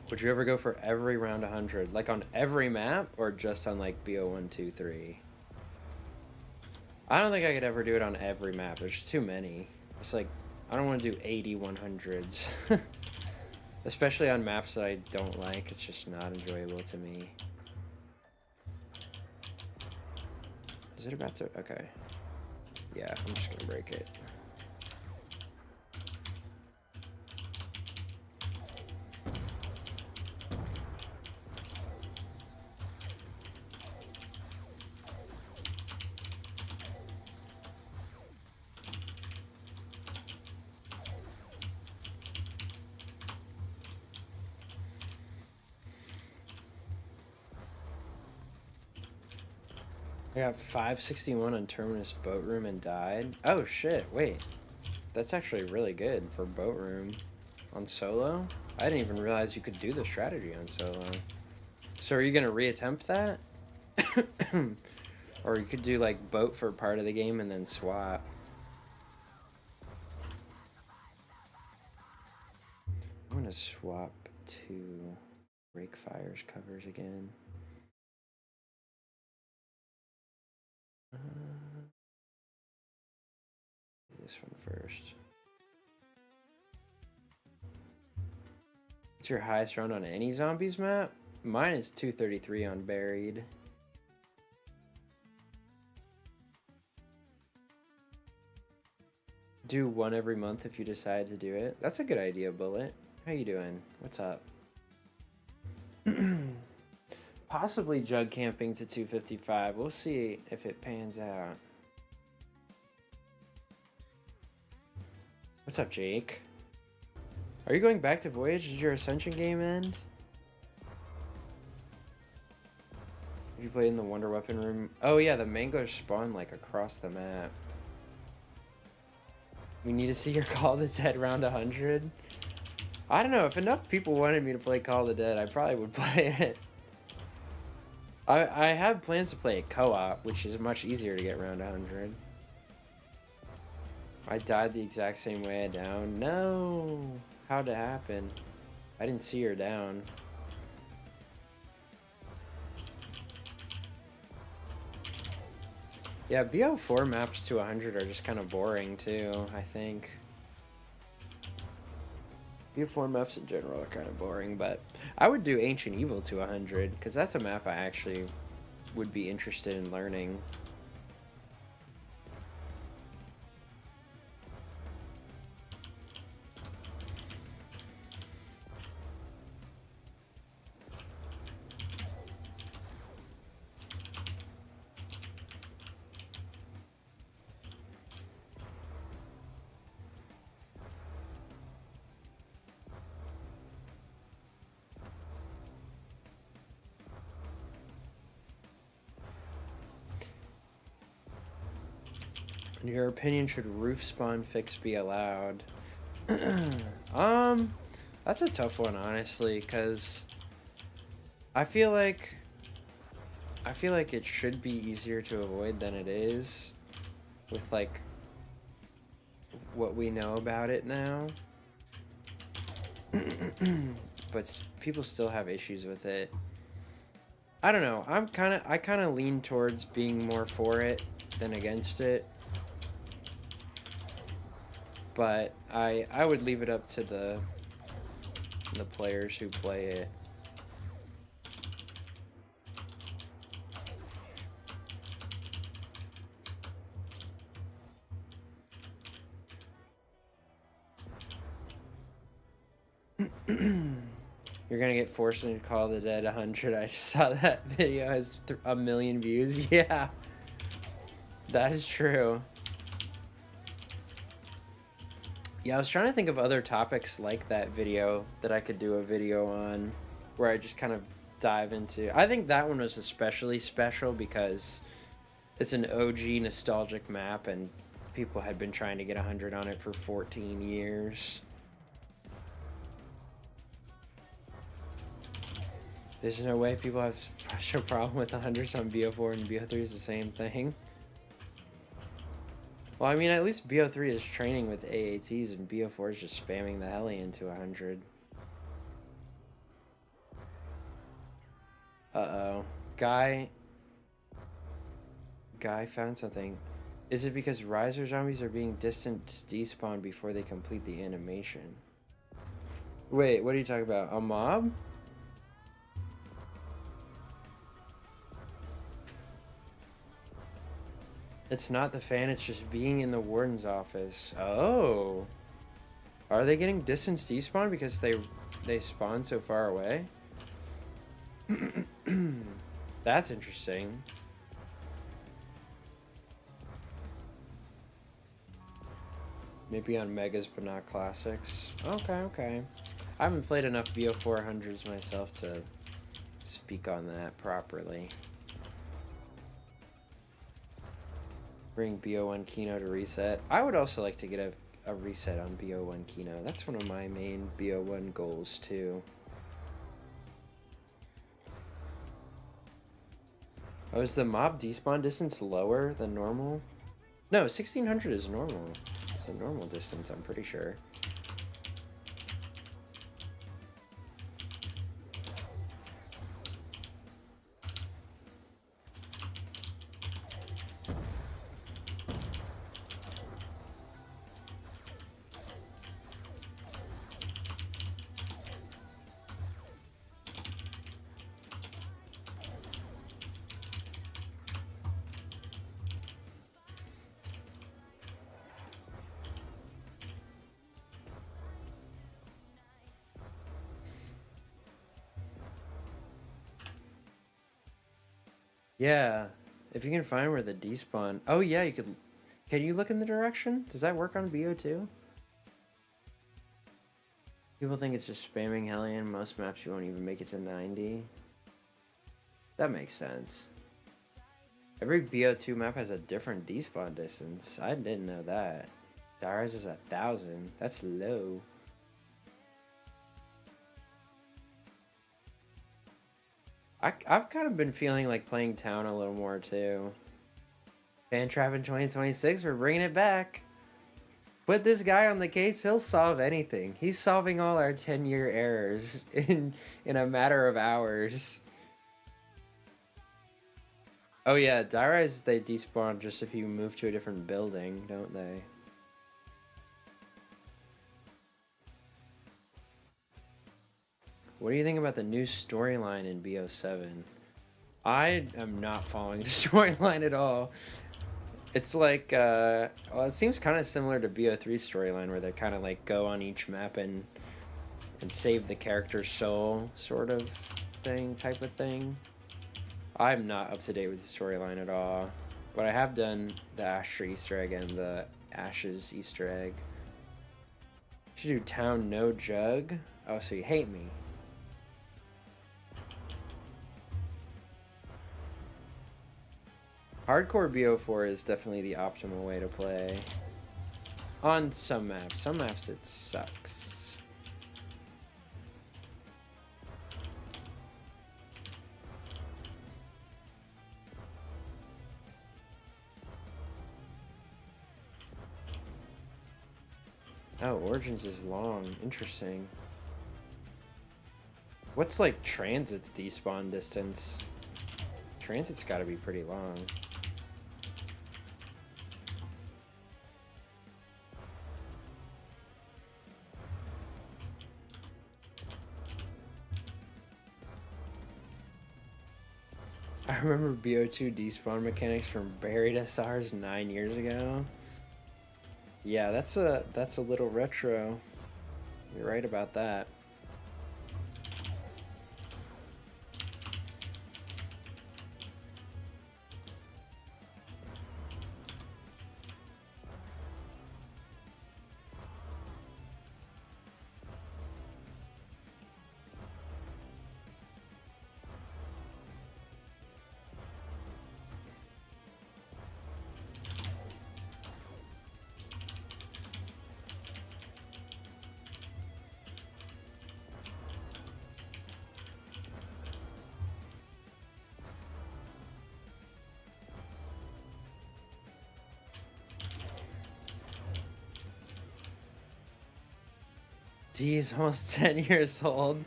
Would you ever go for every round 100? Like on every map or just on like BO1, 2, 3? I don't think I could ever do it on every map. There's too many. It's like, I don't want to do 80 100s. Especially on maps that I don't like. It's just not enjoyable to me. Is it about to? Okay. Yeah, I'm just gonna break it. I got 561 on Terminus boat room and died. Oh shit, wait. That's actually really good for boat room on solo. I didn't even realize you could do the strategy on solo. So are you gonna reattempt that? Or you could do like boat for part of the game and then swap. I'm gonna swap to Break Fire's covers again. This one first. What's your highest round on any zombies map? Mine is 233 on Buried. Do one every month if you decide to do it. That's a good idea, Bullet. How you doing? What's up? Possibly jug camping to 255. We'll see if it pans out. What's up, Jake? Are you going back to Voyage? Did your Ascension game end? Did you play in the Wonder Weapon room? Oh yeah, the mangoes spawn like across the map. We need to see your Call of the Dead round 100. I don't know, if enough people wanted me to play Call of the Dead, I probably would play it. I have plans to play a co-op, which is much easier to get round 100. I died the exact same way I downed. No! How'd it happen? I didn't see her down. Yeah, BO4 maps to 100 are just kind of boring too, I think. BO4 maps in general are kind of boring, but I would do Ancient Evil to 100, because that's a map I actually would be interested in learning. In your opinion, should roof spawn fix be allowed? That's a tough one, honestly, because I feel like it should be easier to avoid than it is with like what we know about it now. But people still have issues with it. I don't know. I kind of lean towards being more for it than against it. But I would leave it up to the players who play it. You're gonna get forced into Call of the Dead 100. I just saw that video has 1 million views. Yeah, that is true. Yeah, I was trying to think of other topics like that video that I could do a video on, where I just kind of dive into. I think that one was especially special because it's an OG nostalgic map, and people had been trying to get 100 on it for 14 years. There's no way people have such a problem with 100s on BO4 and BO3 is the same thing. Well, I mean, at least BO3 is training with AATs and BO4 is just spamming the heli into 100. Uh-oh. Guy found something. Is it because Riser zombies are being distance despawned before they complete the animation? Wait, what are you talking about? A mob? It's not the fan, it's just being in the warden's office. Oh. Are they getting distance despawned because they spawn so far away? That's interesting. Maybe on Megas, but not Classics. Okay. I haven't played enough BO400s myself to speak on that properly. Bring BO1 Kino to reset. I would also like to get a reset on BO1 Kino. That's one of my main BO1 goals too. Oh, is the mob despawn distance lower than normal? No, 1600 is normal. It's a normal distance, I'm pretty sure. Yeah, if you can find where the despawn. Oh yeah, you could. Can you look in the direction? Does that work on BO2? People think it's just spamming Hellion. Most maps you won't even make it to 90. That makes sense. Every BO2 map has a different despawn distance. I didn't know that. Darius is 1,000. That's low. I've kind of been feeling like playing Town a little more too. Fan Trap in 2026, we're bringing it back. Put this guy on the case, he'll solve anything. He's solving all our 10-year errors in a matter of hours. Oh yeah, Dairais, they despawn just if you move to a different building, don't they? What do you think about the new storyline in BO7? I am not following the storyline at all. It's like, well, it seems kind of similar to BO3 storyline where they kind of like go on each map and save the character's soul sort of thing, type of thing. I'm not up to date with the storyline at all, but I have done the Asher Easter egg and the Ashes Easter egg. Should do Town no jug. Oh, so you hate me. Hardcore BO4 is definitely the optimal way to play. On some maps. Some maps it sucks. Oh, Origins is long. Interesting. What's like Transit's despawn distance? Transit's gotta be pretty long. I remember BO2 despawn mechanics from buried SRs 9 years ago. Yeah, that's a little retro. You're right about that. Geez, almost 10 years old.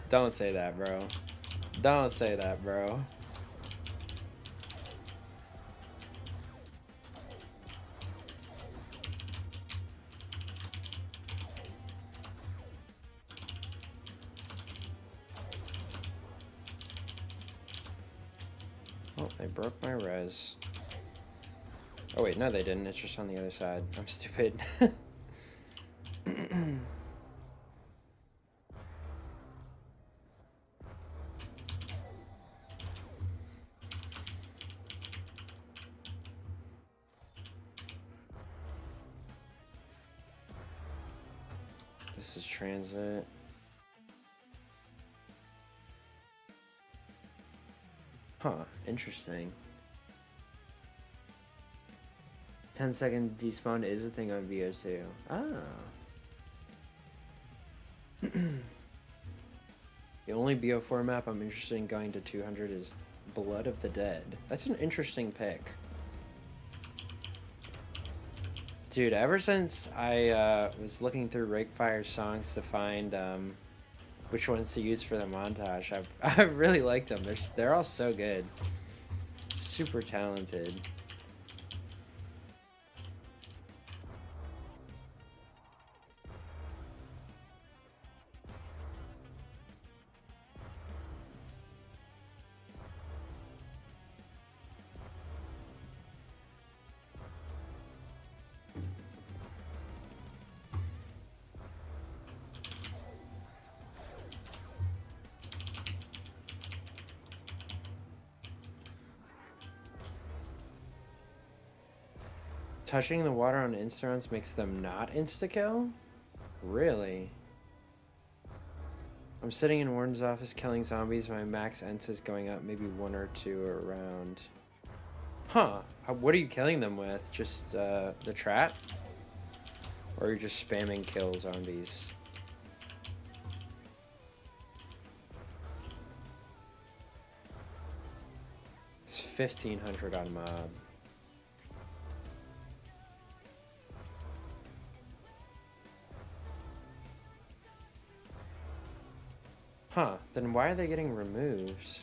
Don't say that, bro. Don't say that, bro. Oh, they broke my res. Oh wait, no they didn't. It's just on the other side. I'm stupid. This is transit. Huh, interesting. 10-second despawn is a thing on VO2. Ah. The only BO4 map I'm interested in going to 200 is Blood of the Dead. That's an interesting pick. Dude, ever since I was looking through Rakefire songs to find which ones to use for the montage, I've really liked them. They're all so good. Super talented. Touching the water on insta-runs makes them not insta-kill? Really? I'm sitting in Warden's office killing zombies. My max ents is going up, maybe 1 or 2 around. Huh. What are you killing them with? Just the trap? Or are you just spamming kill zombies? It's 1500 on mob. Huh, then why are they getting removed?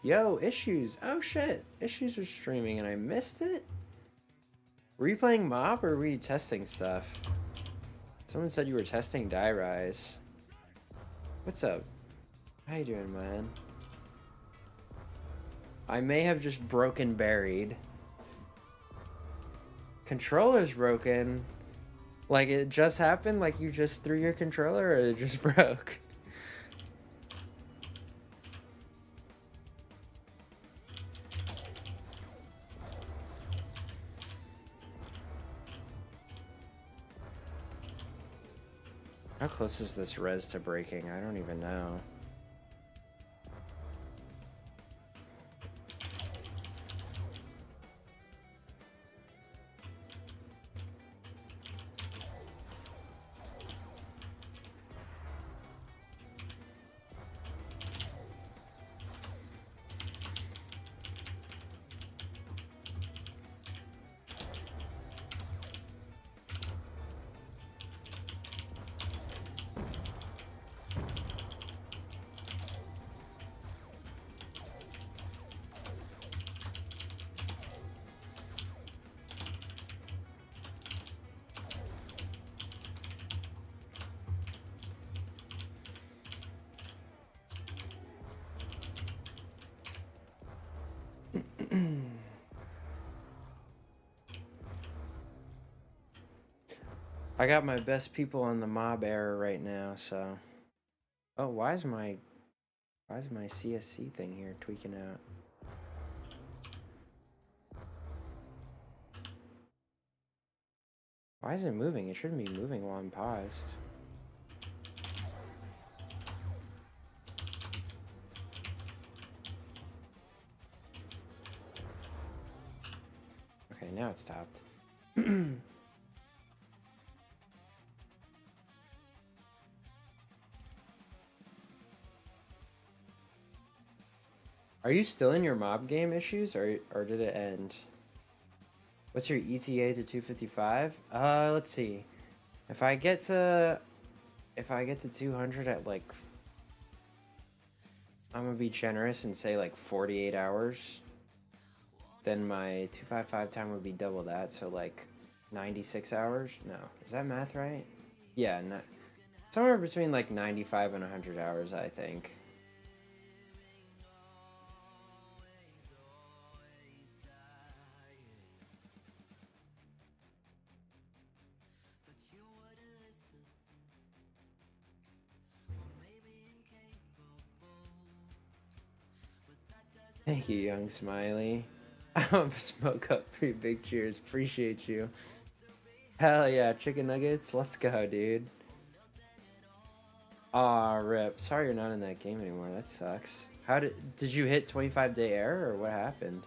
Yo, Issues. Oh shit. Issues was streaming and I missed it? Were you playing mob or were you testing stuff? Someone said you were testing Die Rise. What's up? How you doing, man? I may have just broken buried. Controller's broken. Like it just happened? Like you just threw your controller or it just broke? How close is this res to breaking? I don't even know. I got my best people on the mob error right now, so. Oh, why is my CSC thing here tweaking out? Why is it moving? It shouldn't be moving while I'm paused. Okay, now it's stopped. Are you still in your mob game issues, or did it end? What's your ETA to 255? Let's see. If I get to 200 at like, I'm gonna be generous and say like 48 hours. Then my 255 time would be double that, so like 96 hours. No, is that math right? Yeah, no, somewhere between like 95 and 100 hours, I think. Thank you, Young Smiley. I'm smoke up pretty big cheers. Appreciate you. Hell yeah, chicken nuggets. Let's go, dude. Aw, rip. Sorry you're not in that game anymore. That sucks. How did you hit 25-day error or what happened?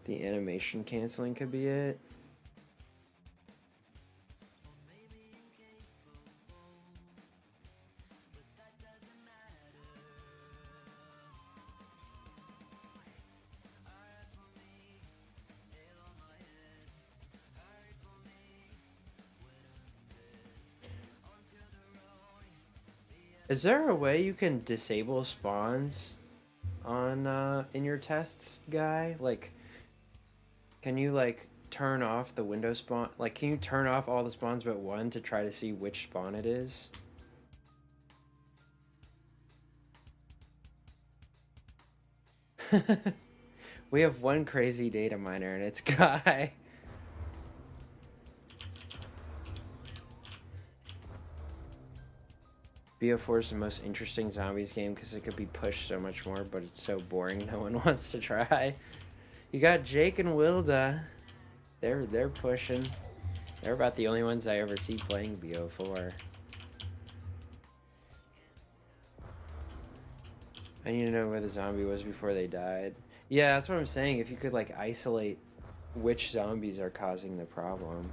The animation canceling could be it. Is there a way you can disable spawns on in your tests, guy? Like, can you like turn off the window spawn? Like, can you turn off all the spawns but one to try to see which spawn it is? We have one crazy data miner and it's Guy. BO4 is the most interesting zombies game because it could be pushed so much more, but it's so boring no one wants to try. You got Jake and Wilda. They're pushing. They're about the only ones I ever see playing BO4. I need to know where the zombie was before they died. Yeah, that's what I'm saying. If you could like isolate which zombies are causing the problem.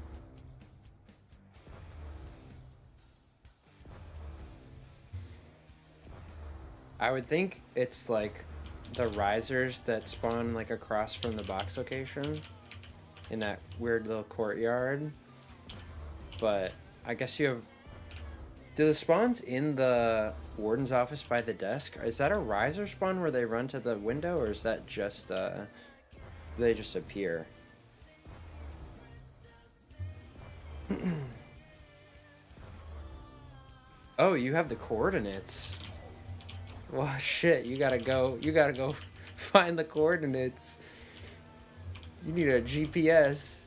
I would think it's like the risers that spawn like across from the box location in that weird little courtyard. But I guess you have... Do the spawns in the warden's office by the desk, is that a riser spawn where they run to the window, or is that just they just appear? Oh, you have the coordinates. Well, shit, you gotta go find the coordinates. You need a GPS.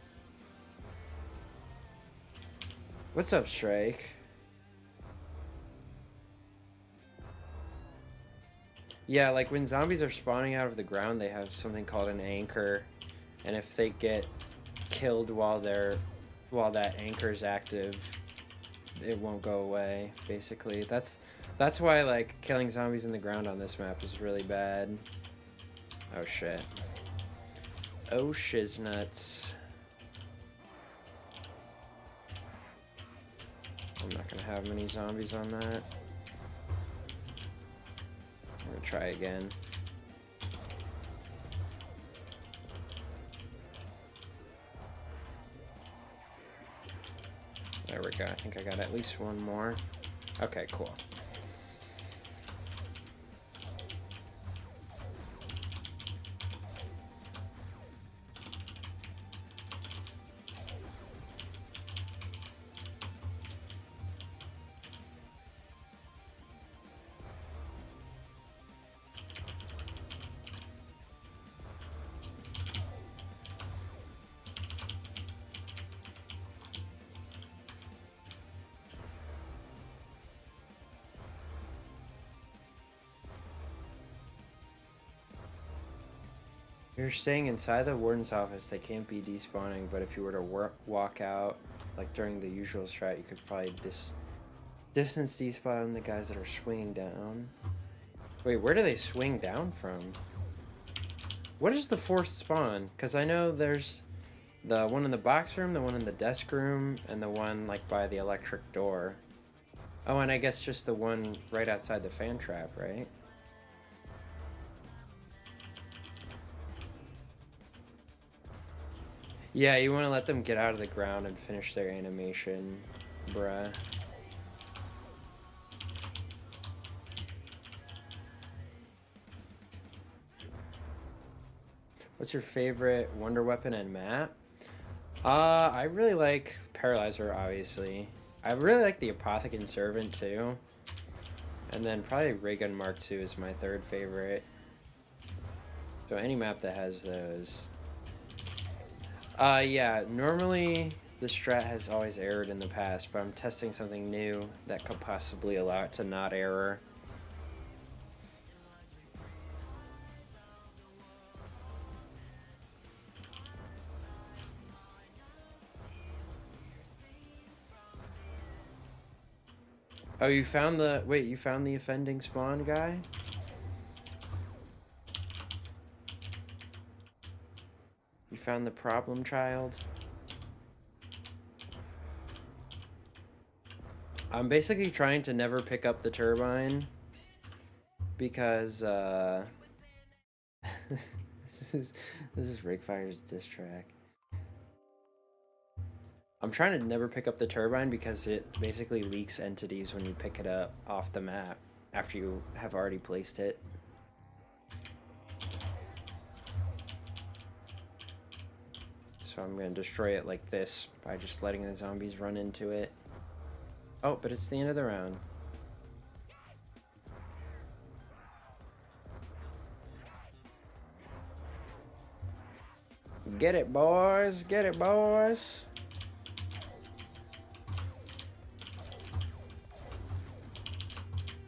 What's up, Strike? Yeah, like when zombies are spawning out of the ground, they have something called an anchor, and if they get killed while that anchor's active, it won't go away. Basically, that's why like killing zombies in the ground on this map is really bad. Oh shit. Oh shiznuts. I'm not gonna have many zombies on that. I'm gonna try again. There we go. I think I got at least one more. Okay, cool. You're staying inside the warden's office, they can't be despawning, but if you were to walk out, like during the usual strat, you could probably distance despawn the guys that are swinging down. Wait, where do they swing down from? What is the fourth spawn? Because I know there's the one in the box room, the one in the desk room, and the one like by the electric door. Oh, and I guess just the one right outside the fan trap, right? Yeah, you want to let them get out of the ground and finish their animation, bruh. What's your favorite wonder weapon and map? I really like Paralyzer, obviously. I really like the Apothecant Servant, too. And then probably Raygun Mark II is my third favorite. So any map that has those. Yeah, normally the strat has always errored in the past, but I'm testing something new that could possibly allow it to not error. Oh, you found the... Wait, you found the offending spawn guy? You found the problem child? I'm basically trying to never pick up the turbine because this is Rigfire's diss track. I'm trying to never pick up the turbine because it basically leaks entities when you pick it up off the map after you have already placed it. So I'm going to destroy it like this by just letting the zombies run into it. Oh, but it's the end of the round. Get it, boys! Get it, boys!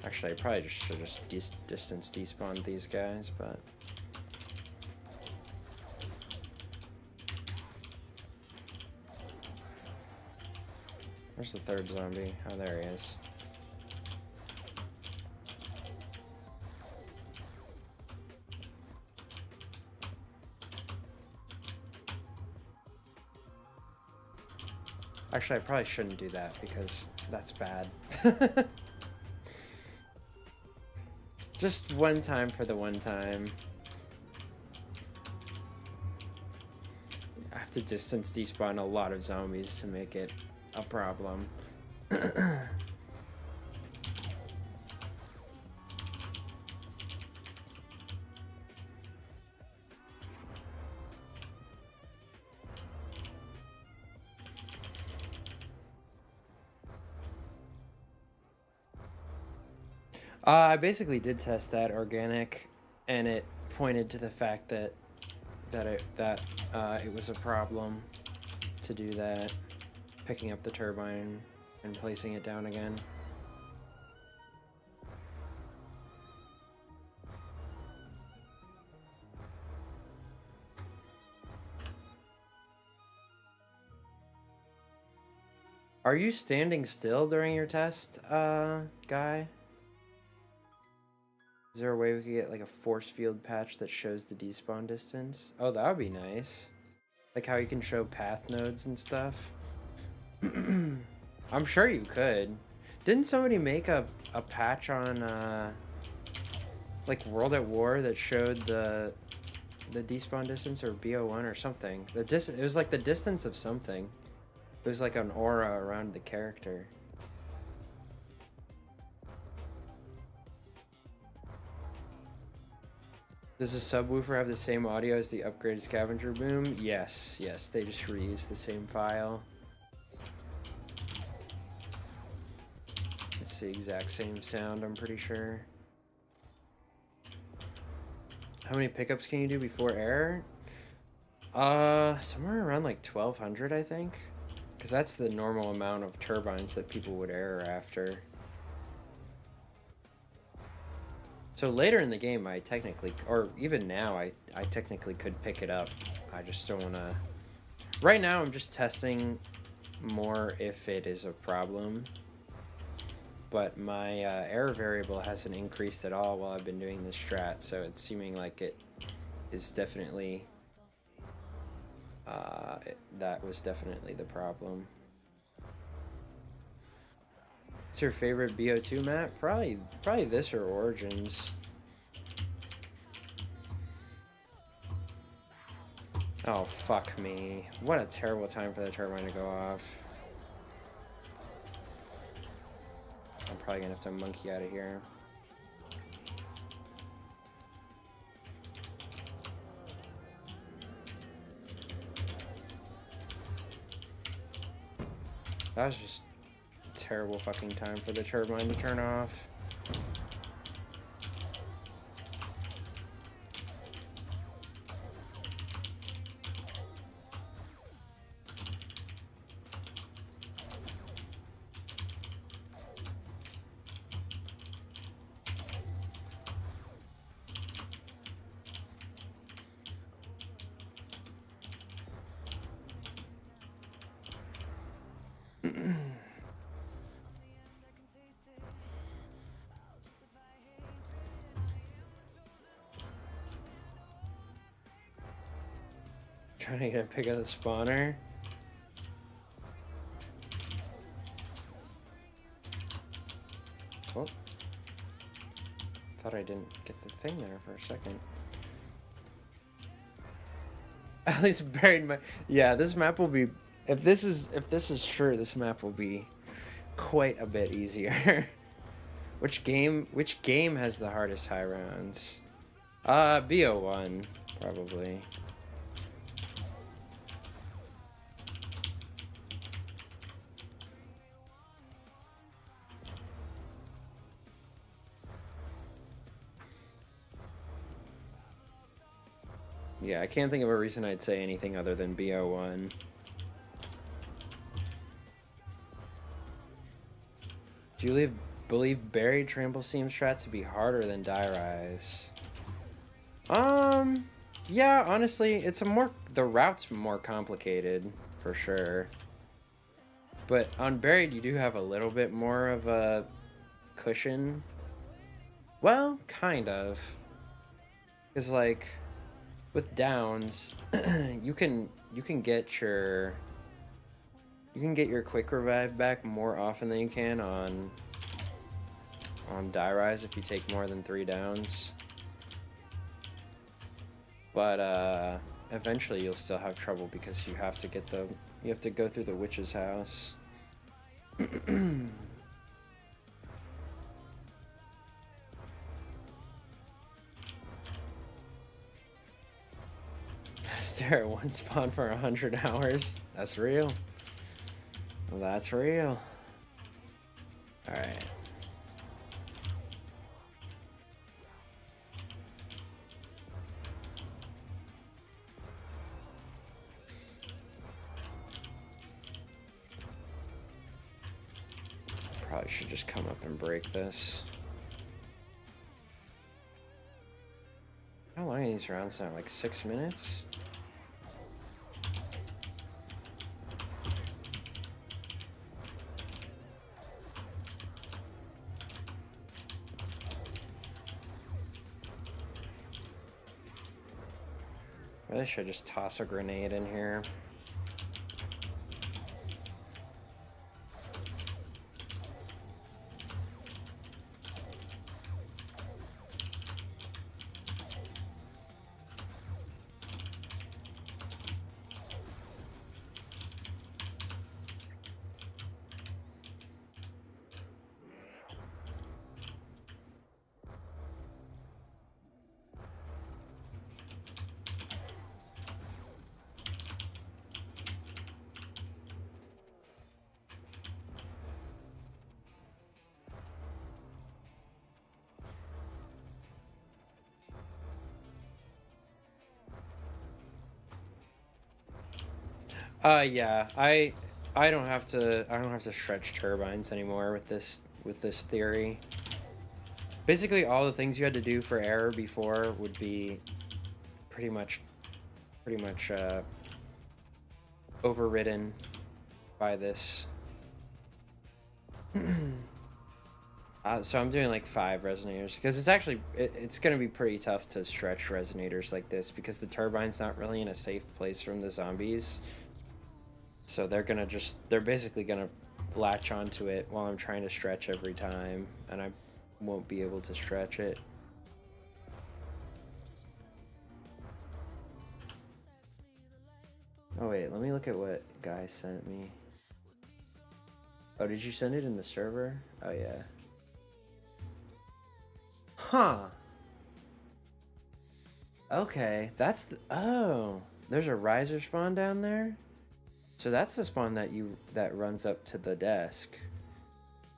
Actually, I probably just should just distance despawn these guys, but... Where's the third zombie? Oh, there he is. Actually, I probably shouldn't do that because that's bad. Just one time for the one time. I have to distance despawn a lot of zombies to make it a problem. I basically did test that organic, and it pointed to the fact that it was a problem to do that, picking up the turbine and placing it down again. Are you standing still during your test, guy? Is there a way we could get like a force field patch that shows the despawn distance? Oh, that would be nice. Like how you can show path nodes and stuff. I'm sure you could. Didn't somebody make a patch on like World at War that showed the despawn distance, or BO1 or something? It was like the distance of something. It was like an aura around the character. Does the subwoofer have the same audio as the upgraded scavenger boom? Yes, yes, they just reuse the same file. It's the exact same sound, I'm pretty sure. How many pickups can you do before error? Somewhere around like 1200, I think. Because that's the normal amount of turbines that people would error after. So later in the game, I technically, or even now, I technically could pick it up. I just don't want to... Right now, I'm just testing more if it is a problem. But my error variable hasn't increased at all while I've been doing this strat, so it's seeming like it is definitely... that was definitely the problem. What's your favorite BO2 map? Probably this or Origins. Oh, fuck me. What a terrible time for the turbine to go off. I'm probably gonna have to monkey out of here. That was just a terrible fucking time for the turbine to turn off. Trying to get a pick of the spawner. Oh. Thought I didn't get the thing there for a second. At least buried my... Yeah, this map will be... If this is true, this map will be quite a bit easier. Which game has the hardest high rounds? BO1, probably. Yeah, I can't think of a reason I'd say anything other than BO1. Do you believe buried trample seam strat to be harder than die rise? Yeah, honestly, it's the route's more complicated, for sure. But on buried, you do have a little bit more of a cushion. Well, kind of. Because, like, with downs, you can get your quick revive back more often than you can on die rise if you take more than 3 downs. But eventually you'll still have trouble because you have to go through the witch's house. Stare at one spawn for 100 hours. That's real. That's real. Alright. Probably should just come up and break this. How long are these rounds now? Like 6 minutes? Really should just toss a grenade in here. Yeah, I don't have to stretch turbines anymore with this theory. Basically, all the things you had to do for error before would be pretty much overridden by this. So I'm doing like 5 resonators because it's going to be pretty tough to stretch resonators like this because the turbine's not really in a safe place from the zombies. So they're basically gonna latch onto it while I'm trying to stretch every time, and I won't be able to stretch it. Oh wait, let me look at what Guy sent me. Oh, did you send it in the server? Oh yeah. Huh. Okay, oh, there's a riser spawn down there? So that's the spawn that runs up to the desk.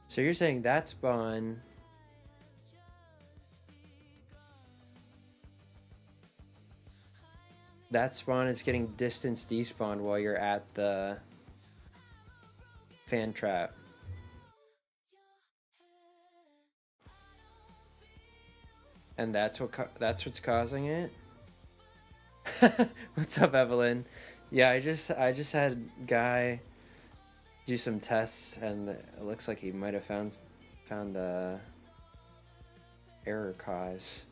So you're saying that spawn is getting distance despawned while you're at the fan trap. And that's what's causing it? What's up, Evelyn? Yeah, I just had Guy do some tests, and it looks like he might have found the error cause.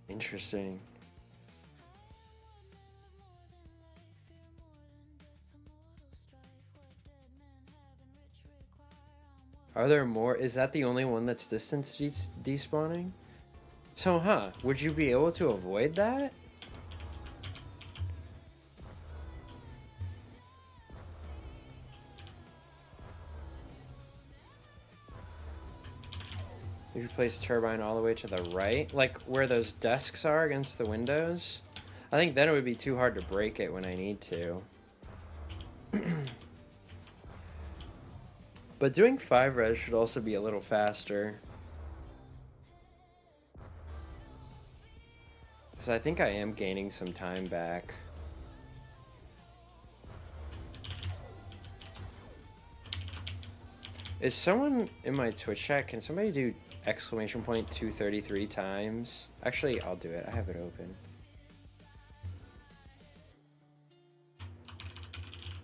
Interesting. Are there more? Is that the only one that's distance despawning? So, would you be able to avoid that? If you place turbine all the way to the right, like where those desks are against the windows, I think then it would be too hard to break it when I need to. But doing 5 res should also be a little faster. Because I think I am gaining some time back. Is someone in my Twitch chat, can somebody do exclamation point 233 times? Actually, I'll do it. I have it open.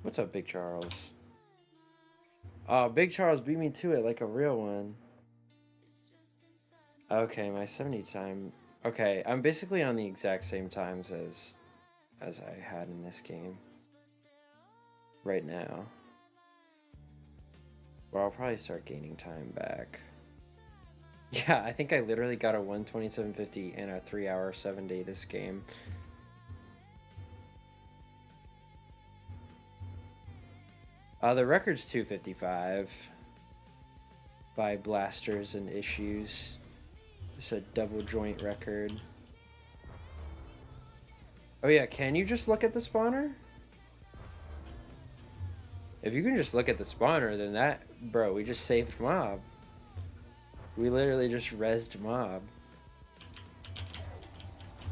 What's up, Big Charles? Oh, Big Charles beat me to it like a real one. Okay, my 70 time. Okay, I'm basically on the exact same times as I had in this game. Right now. Well, I'll probably start gaining time back. Yeah, I think I literally got a 127.50 and a 3-hour 7-day this game. The record's 255 by Blasters and Issues. It's a double joint record. Oh yeah, can you just look at the spawner? If you can just look at the spawner, then that, bro, we just saved mob. We literally just rezzed mob.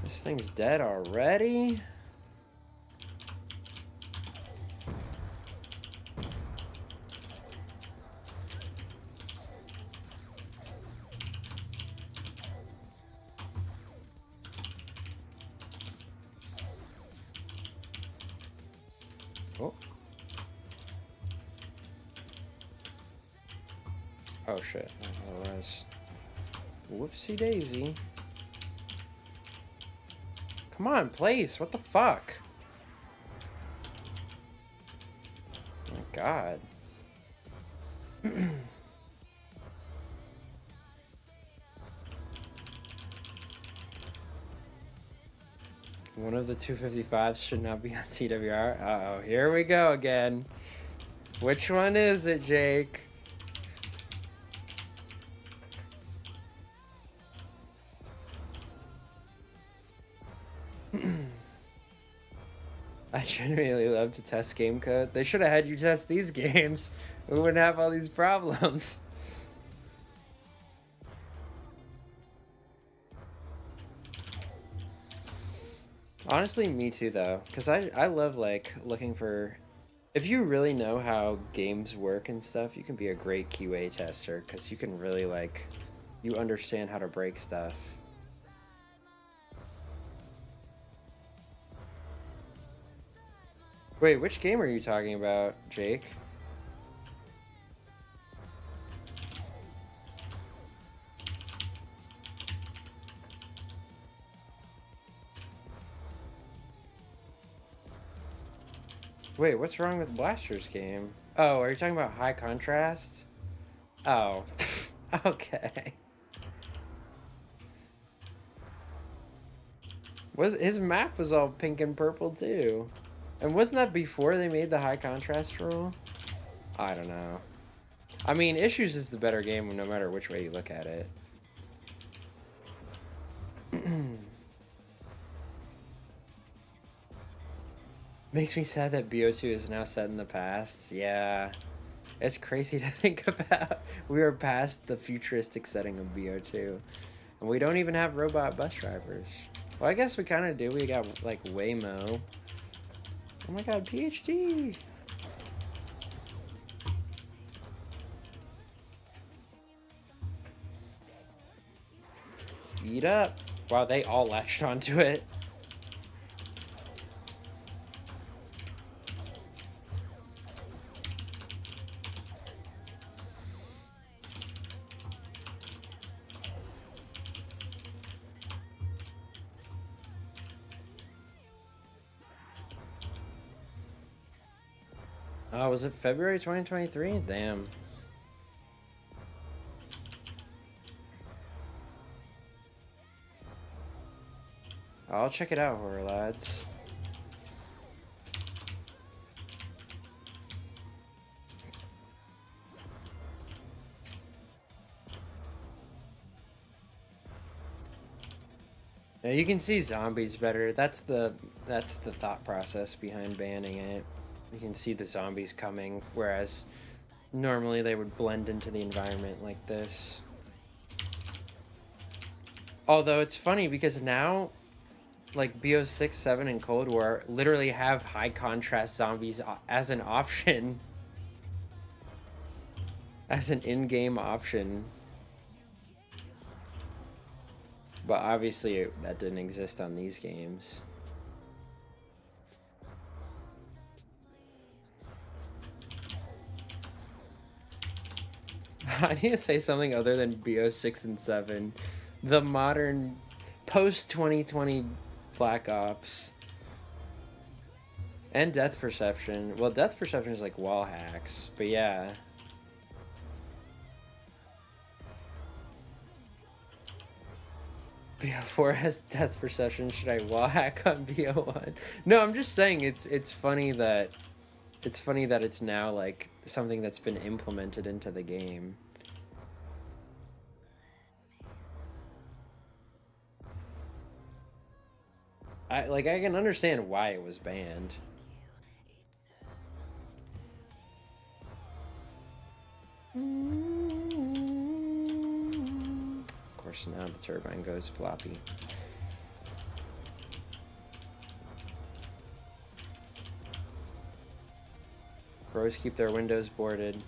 This thing's dead already? Oh. Oh shit. That was... Whoopsie daisy. Come on, place. What the fuck? Oh my god. One of the 255s should not be on CWR. Uh-oh, here we go again. Which one is it, Jake? I genuinely love to test game code. They should have had you test these games. We wouldn't have all these problems. Honestly, me too, though. Because I love, like, looking for... If you really know how games work and stuff, you can be a great QA tester. Because you can really, like... You understand how to break stuff. Wait, which game are you talking about, Jake? Wait, what's wrong with Blaster's game? Oh, are you talking about high contrast? Oh, okay. His map was all pink and purple too. And wasn't that before they made the high contrast rule? I don't know. I mean, Issues is the better game no matter which way you look at it. Makes me sad that BO2 is now set in the past. Yeah. It's crazy to think about. We are past the futuristic setting of BO2. And we don't even have robot bus drivers. Well, I guess we kind of do. We got, like, Waymo. Oh my god, PhD! Eat up! Wow, they all latched onto it. Oh, was it February 2023? Damn. I'll check it out, horror lads. Now you can see zombies better. That's the thought process behind banning it. You can see the zombies coming, whereas normally they would blend into the environment like this. Although it's funny because now, like BO6, 7, and Cold War literally have high contrast zombies as an option. As an in-game option. But obviously that didn't exist on these games. I need to say something other than BO6 and 7. The modern post-2020 Black Ops. And Death Perception. Well, Death Perception is like wall hacks, but yeah. BO4 has Death Perception. Should I wall hack on BO1? No, I'm just saying it's funny that it's now like something that's been implemented into the game. I can understand why it was banned. Of course, now the turbine goes floppy. Bros keep their windows boarded.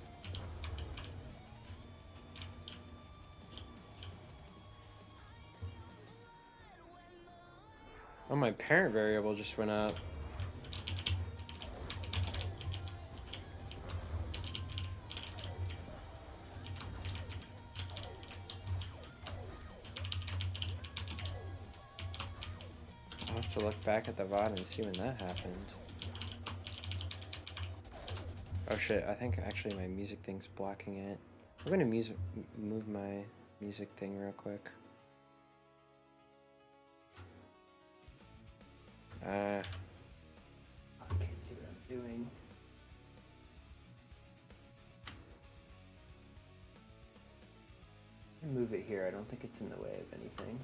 Oh, my parent variable just went up. back at the VOD and see when that happened. Oh shit, I think actually my music thing's blocking it. I'm gonna move my music thing real quick. I can't see what I'm doing. Move it here, I don't think it's in the way of anything.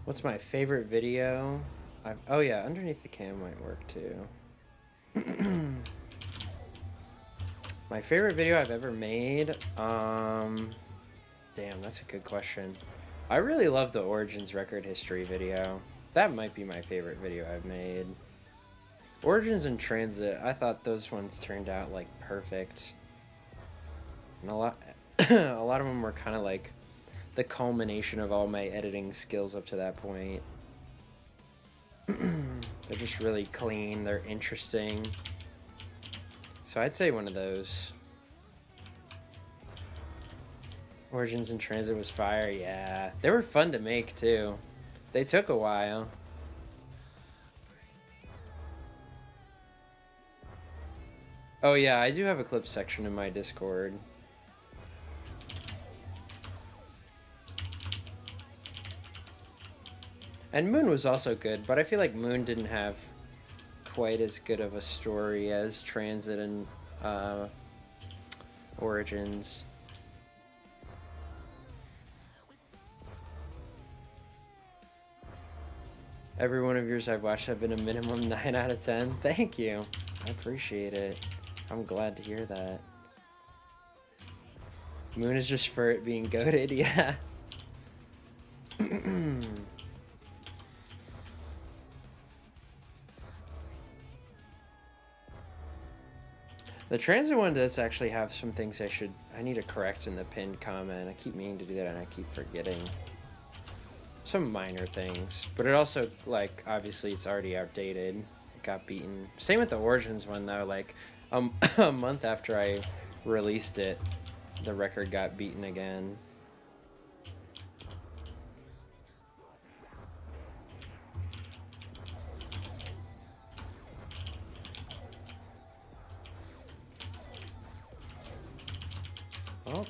What's my favorite video? Oh yeah, underneath the cam might work too. My favorite video I've ever made? Damn, that's a good question. I really love the Origins record history video. That might be my favorite video I've made. Origins and Transit, I thought those ones turned out like perfect. And a lot of them were kind of like the culmination of all my editing skills up to that point. They're just really clean, they're interesting. So I'd say one of those. Origins and Transit was fire, yeah. They were fun to make too. They took a while. Oh yeah, I do have a clip section in my Discord. And Moon was also good, but I feel like Moon didn't have quite as good of a story as Transit and Origins. Every one of yours I've watched have been a minimum 9 out of 10. Thank you. I appreciate it. I'm glad to hear that. Moon is just for it being goated, yeah. The Transit one does actually have some things I need to correct in the pinned comment. I keep meaning to do that and I keep forgetting. Some minor things, but it also, like, obviously it's already outdated. It got beaten. Same with the Origins one though, like, a month after I released it, the record got beaten again. Oh.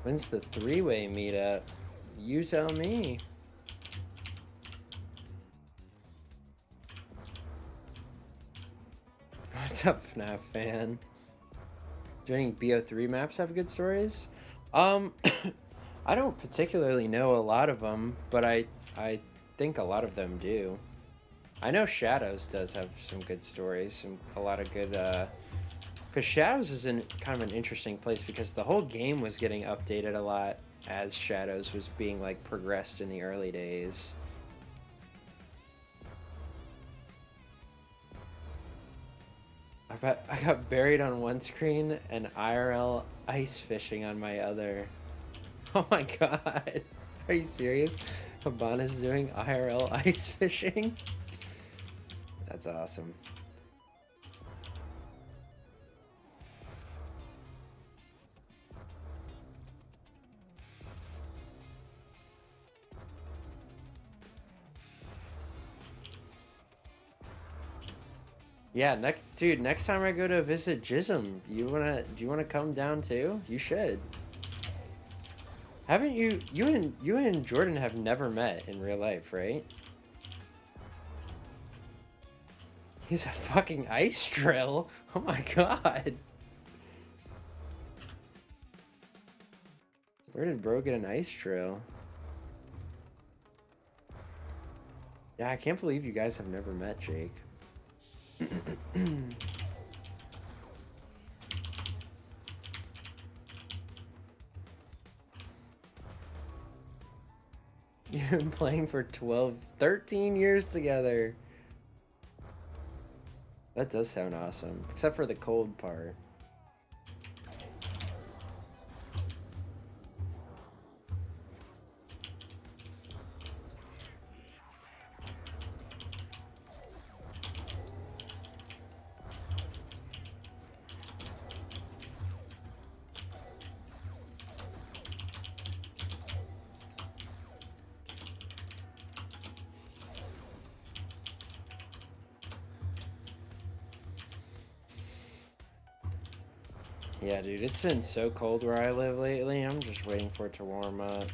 When's the three-way meetup? You tell me. What's up, FNAF fan? Do any BO3 maps have good stories? I don't particularly know a lot of them, but I think a lot of them do. I know Shadows does have some good stories, a lot of good, because Shadows is in kind of an interesting place because the whole game was getting updated a lot as Shadows was being, like, progressed in the early days. I got buried on one screen and IRL ice fishing on my other. Oh my god. Are you serious? Habana's doing IRL ice fishing? That's awesome. Yeah, next time I go to visit Jism, do you wanna come down too? You should. Haven't you and Jordan have never met in real life, right? He's a fucking ice drill. Oh my god. Where did bro get an ice drill? Yeah, I can't believe you guys have never met Jake. You've been playing for 13 years together. That does sound awesome, except for the cold part. Yeah, dude, it's been so cold where I live lately. I'm just waiting for it to warm up.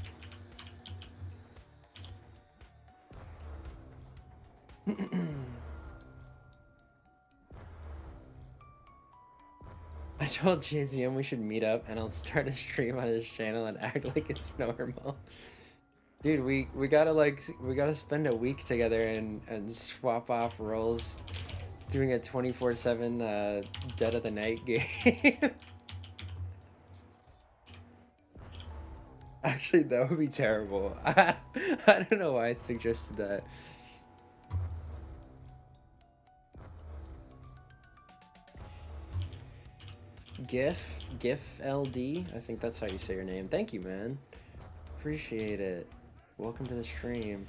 I told JZM we should meet up and I'll start a stream on his channel and act like it's normal. Dude, we gotta spend a week together and swap off roles doing a 24/7 Dead of the Night game. Actually, that would be terrible. I don't know why I suggested that. GIF LD, I think that's how you say your name. Thank you, man. Appreciate it. Welcome to the stream.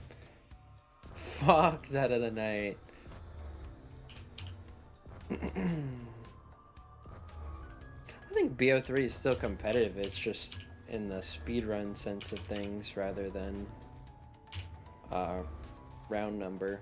Fuck Dead of the Night. I think BO3 is still competitive. It's just in the speedrun sense of things rather than round number.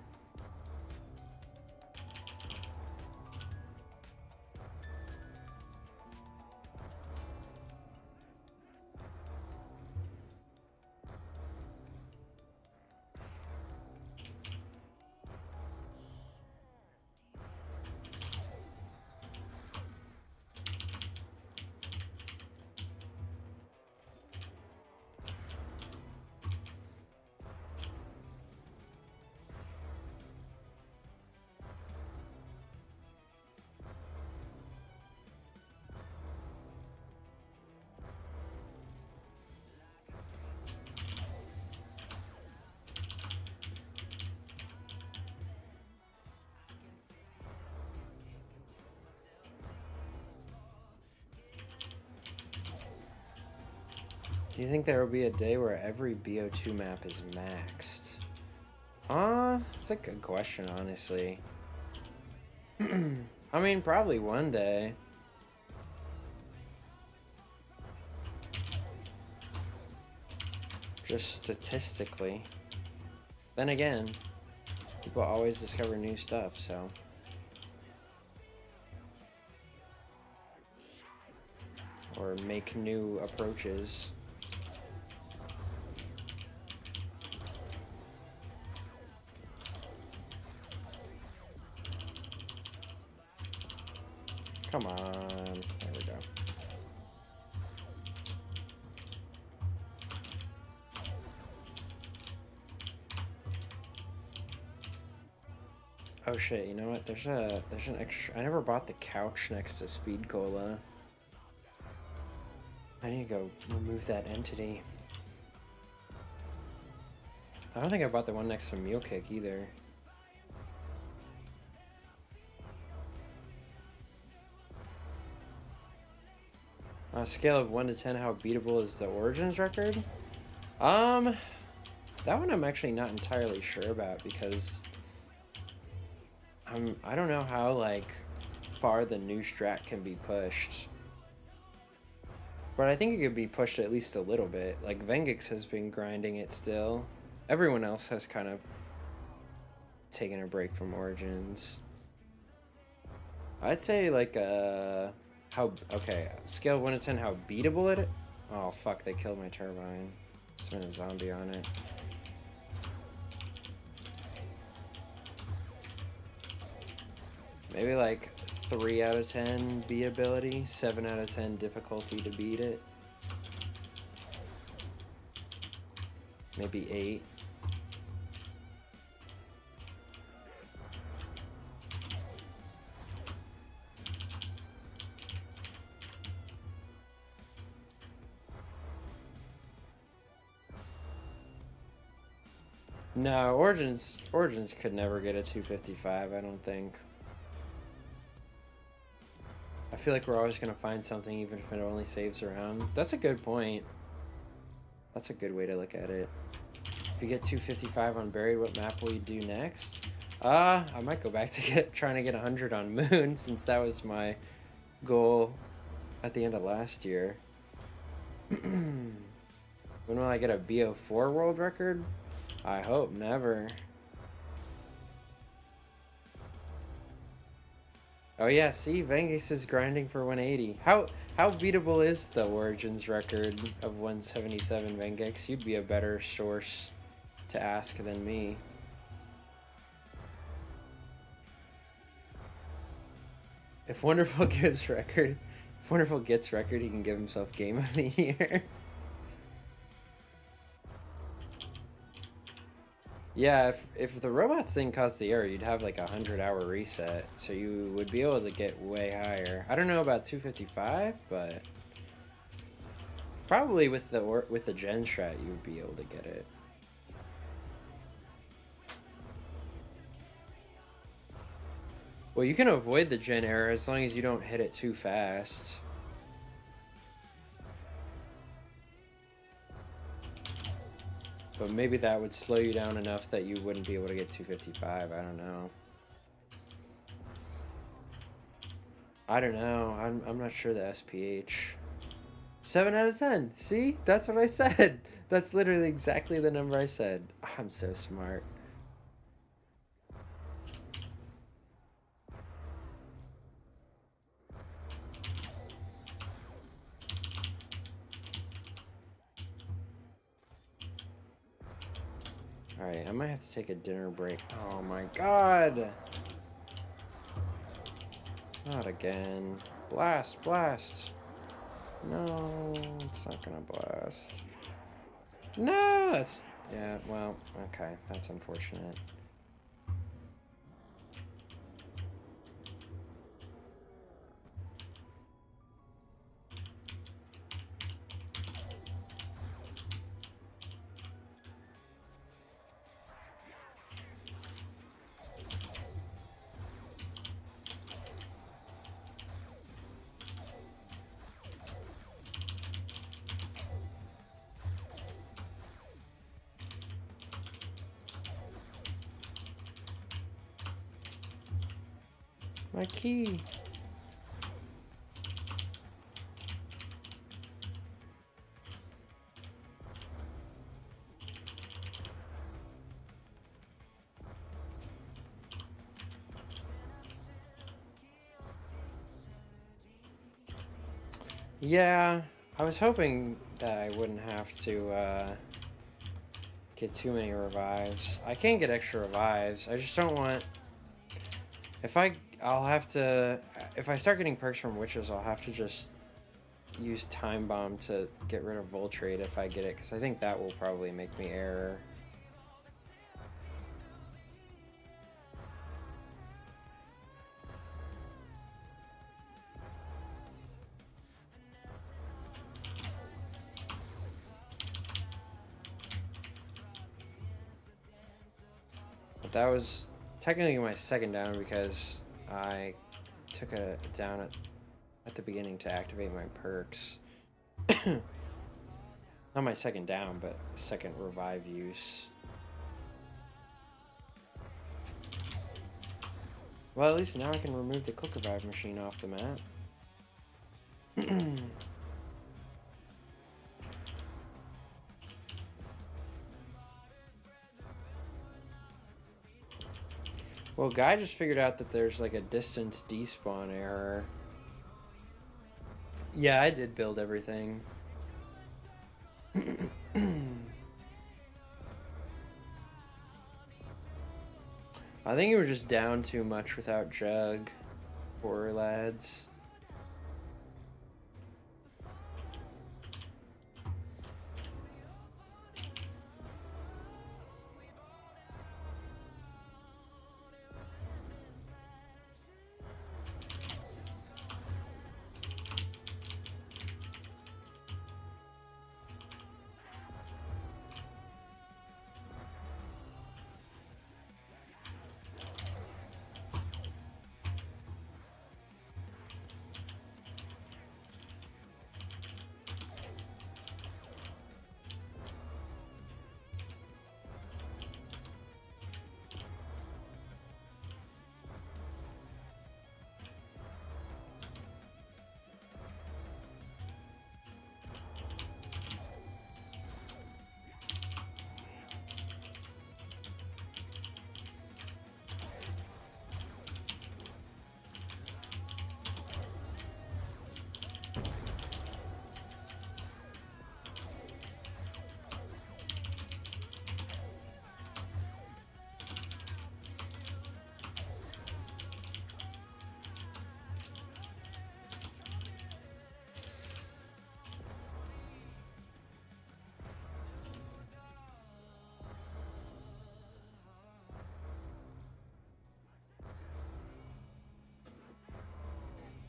Do you think there will be a day where every BO2 map is maxed? It's a good question, honestly. I mean, probably one day. Just statistically. Then again, people always discover new stuff, so. Or make new approaches. Come on. There we go. Oh shit, you know what? There's an extra. I never bought the couch next to Speed Cola. I need to go remove that entity. I don't think I bought the one next to Meal Kick either. On a scale of 1 to 10, how beatable is the Origins record? That one I'm actually not entirely sure about because I don't know how like far the new strat can be pushed. But I think it could be pushed at least a little bit. Like Vengix has been grinding it still. Everyone else has kind of taken a break from Origins. I'd say like scale of 1 to 10, how beatable it is? Oh fuck, they killed my turbine. There's been a zombie on it. Maybe like 3 out of 10 B ability, 7 out of 10 difficulty to beat it. Maybe 8. No, Origins could never get a 255, I don't think. I feel like we're always going to find something even if it only saves around. That's a good point. That's a good way to look at it. If you get 255 on Buried, what map will you do next? I might go back to trying to get 100 on Moon, since that was my goal at the end of last year. When will I get a BO4 world record? I hope never. Oh yeah, see, Vengeance is grinding for 180. How beatable is the Origins record of 177, Vengeance? You'd be a better source to ask than me. If Wonderful gets record, he can give himself Game of the Year. Yeah, if the robots didn't cause the error, you'd have like a 100-hour reset, so you would be able to get way higher. I don't know about 255, but probably with the Gen strat, you would be able to get it. Well, you can avoid the Gen error as long as you don't hit it too fast. But maybe that would slow you down enough that you wouldn't be able to get 255. I don't know. I'm not sure the SPH. 7 out of 10. See? That's what I said. That's literally exactly the number I said. I'm so smart. Alright, I might have to take a dinner break. Oh my god! Not again. Blast, blast! No, it's not gonna blast. No! That's... Yeah, well, okay. That's unfortunate. My key. Yeah, I was hoping that I wouldn't have to get too many revives. I can get extra revives. I just don't want... If I start getting perks from witches, I'll have to just use Time Bomb to get rid of Voltrade if I get it, because I think that will probably make me error. But that was technically my second down because I took a down at the beginning to activate my perks. Not my second down, but second revive use. Well, at least now I can remove the Quick Revive machine off the map. Well, Guy just figured out that there's like a distance despawn error. Yeah, I did build everything. I think you were just down too much without Jug. Poor lads.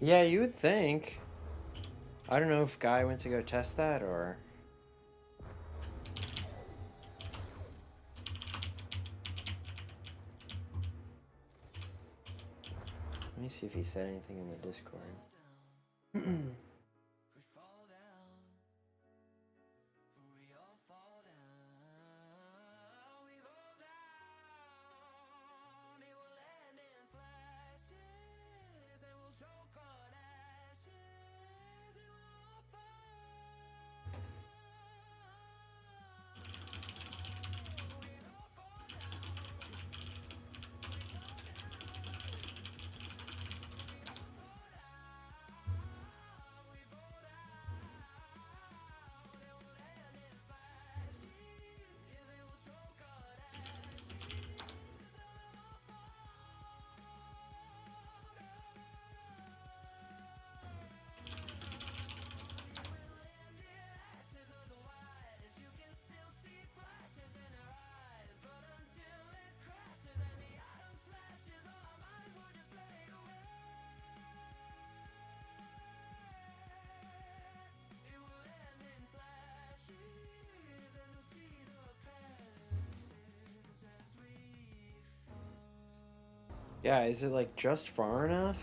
Yeah, you would think. I don't know if Guy went to go test that or... Let me see if he said anything in the Discord. Yeah, is it like just far enough?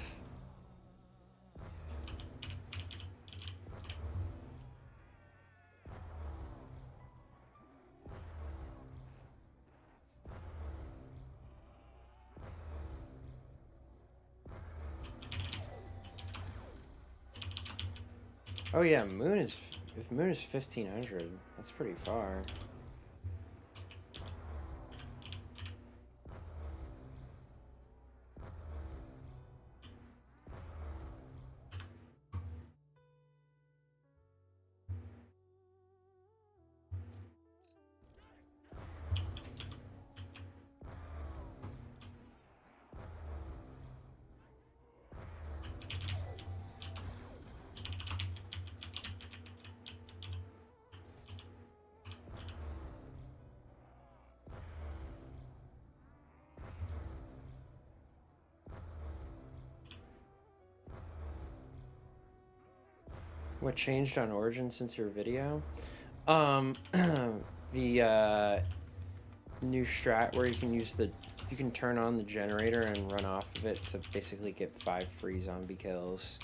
Oh yeah, Moon is... If Moon is 1500, that's pretty far. What changed on Origin since your video? The new strat where you can use the... You can turn on the generator and run off of it to basically get 5 free zombie kills.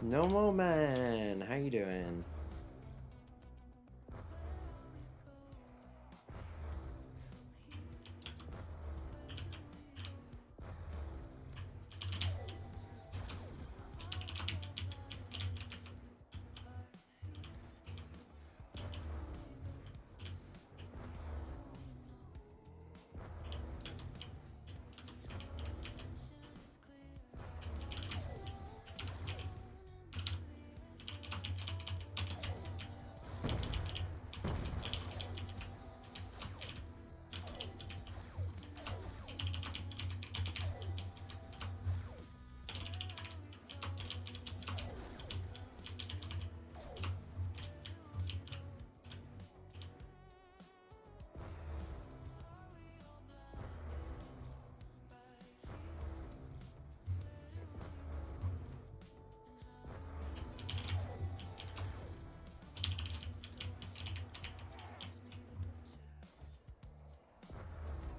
Nomo Man, how you doing?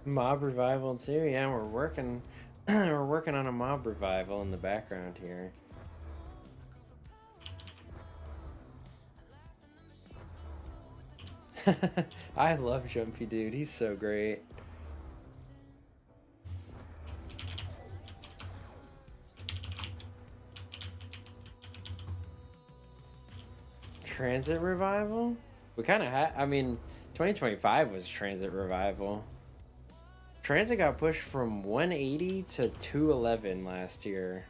Mob revival too. Yeah, we're working. We're working on a mob revival in the background here. I love Jumpy Dude. He's so great. Transit revival? We kind of had. I mean, 2025 was transit revival. Transit got pushed from 180 to 211 last year.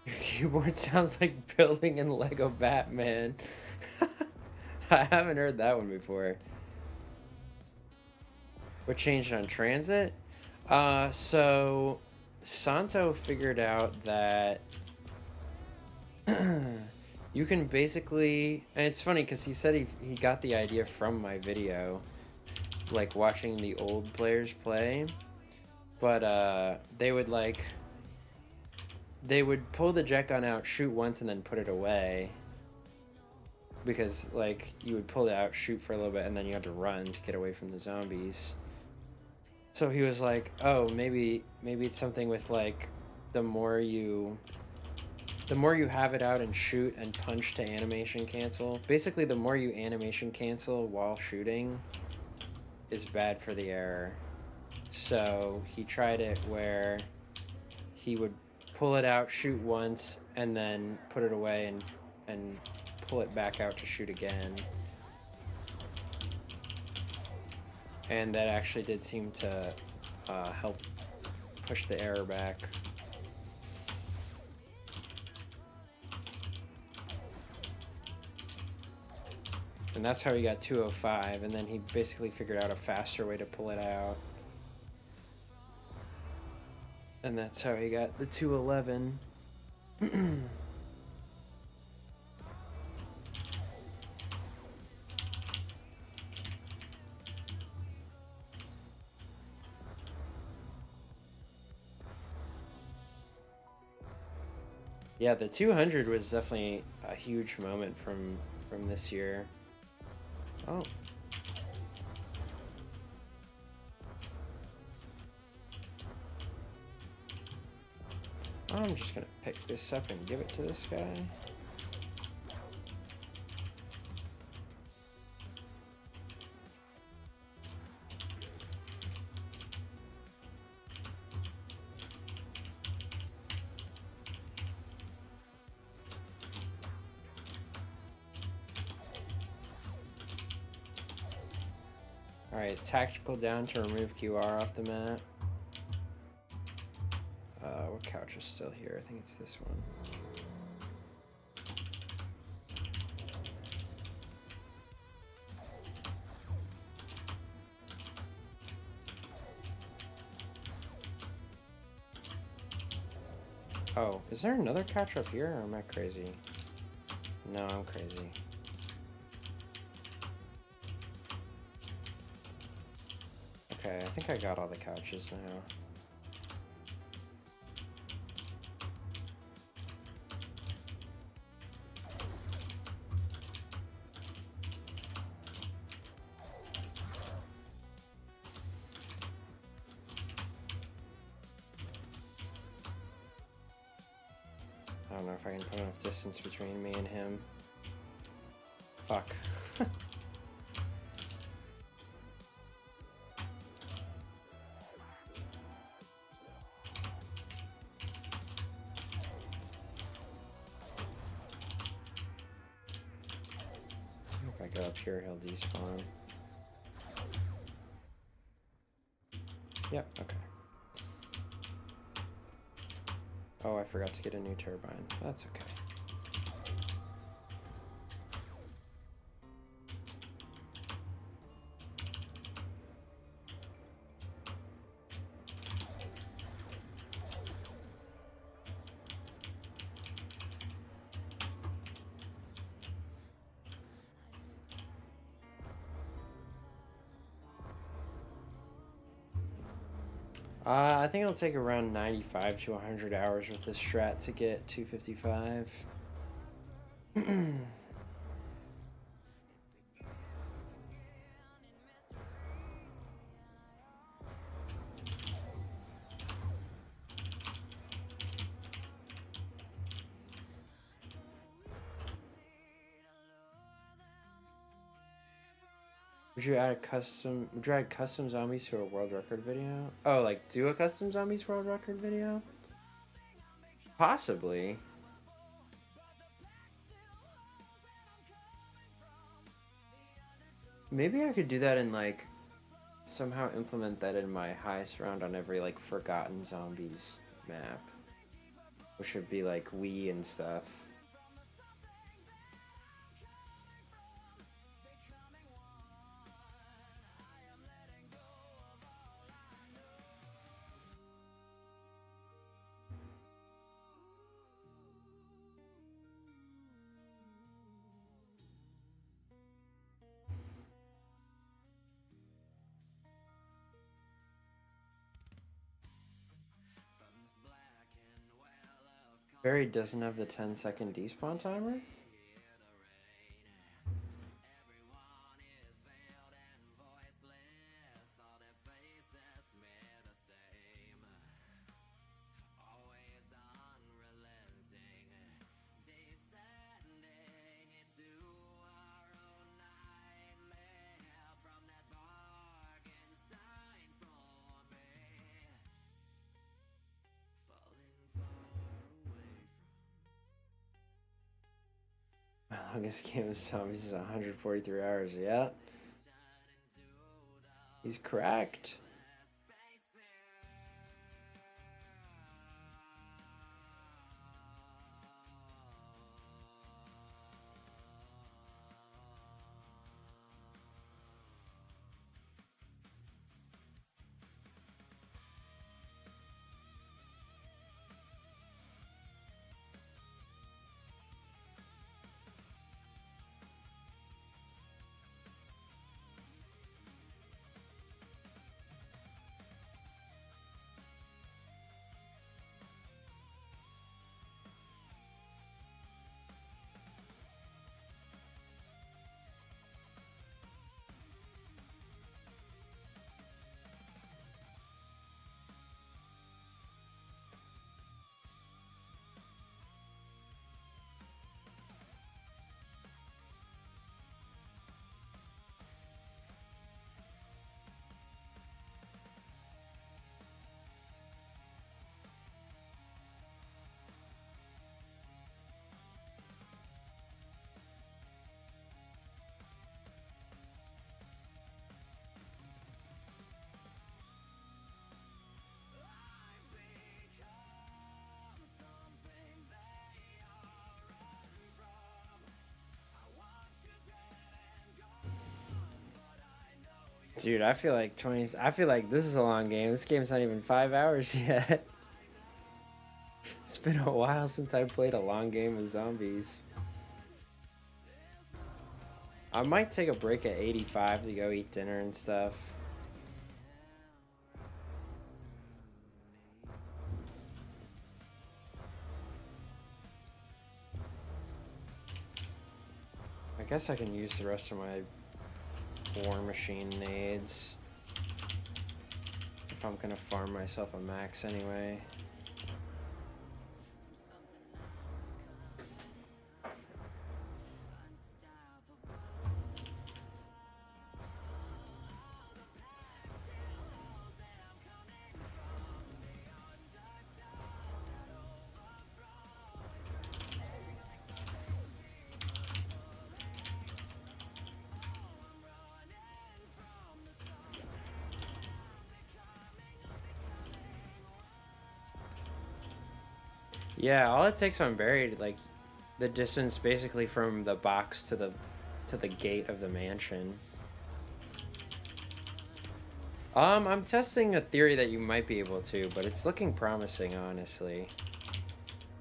Your keyboard sounds like building in Lego Batman. I haven't heard that one before. What changed on transit? So Santo figured out that you can basically, and it's funny because he said he got the idea from my video, like watching the old players play, but they would pull the jet gun out, shoot once, and then put it away. Because like you would pull it out, shoot for a little bit, and then you had to run to get away from the zombies. So he was like, oh, maybe it's something with like the more you have it out and shoot and punch to animation cancel. Basically, the more you animation cancel while shooting is bad for the error. So he tried it where he would pull it out, shoot once, and then put it away and pull it back out to shoot again. And that actually did seem to help push the error back. And that's how he got 205, and then he basically figured out a faster way to pull it out. And that's how he got the 211. Yeah, the 200 was definitely a huge moment from this year. Oh. I'm just gonna pick this up and give it to this guy. Alright, tactical down to remove QR off the map. What couch is still here? I think it's this one. Oh, is there another couch up here, or am I crazy? No, I'm crazy. Okay, I think I got all the couches now. I don't know if I can put enough distance between me and him. Fuck. If I go up here, he'll despawn. Yep, okay. Oh, I forgot to get a new turbine. That's okay. I think it'll take around 95 to 100 hours with this strat to get 255. Would you add custom zombies to a world record video? Oh, like do a custom zombies world record video? Possibly. Maybe I could do that and like somehow implement that in my highest round on every like Forgotten Zombies map. Which would be like Wii and stuff. Barry doesn't have the 10-second despawn timer? My longest game of zombies is 143 hours. Yeah. He's cracked. Dude, I feel like this is a long game. This game's not even 5 hours yet. It's been a while since I played a long game of zombies. I might take a break at 85 to go eat dinner and stuff. I guess I can use the rest of my War Machine nades if I'm gonna farm myself a max anyway. Yeah, all it takes on buried, like the distance basically from the box to the gate of the mansion. I'm testing a theory that you might be able to, but it's looking promising, honestly.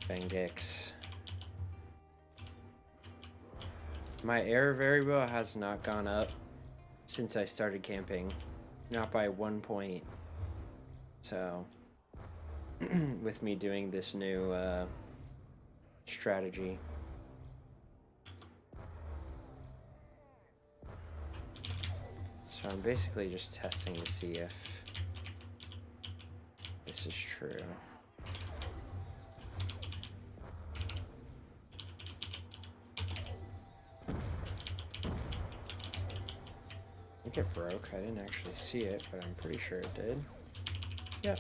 Bengix. My error variable has not gone up since I started camping. Not by 1 point. So, with me doing this new strategy. So I'm basically just testing to see if this is true. I think it broke. I didn't actually see it, but I'm pretty sure it did. Yep.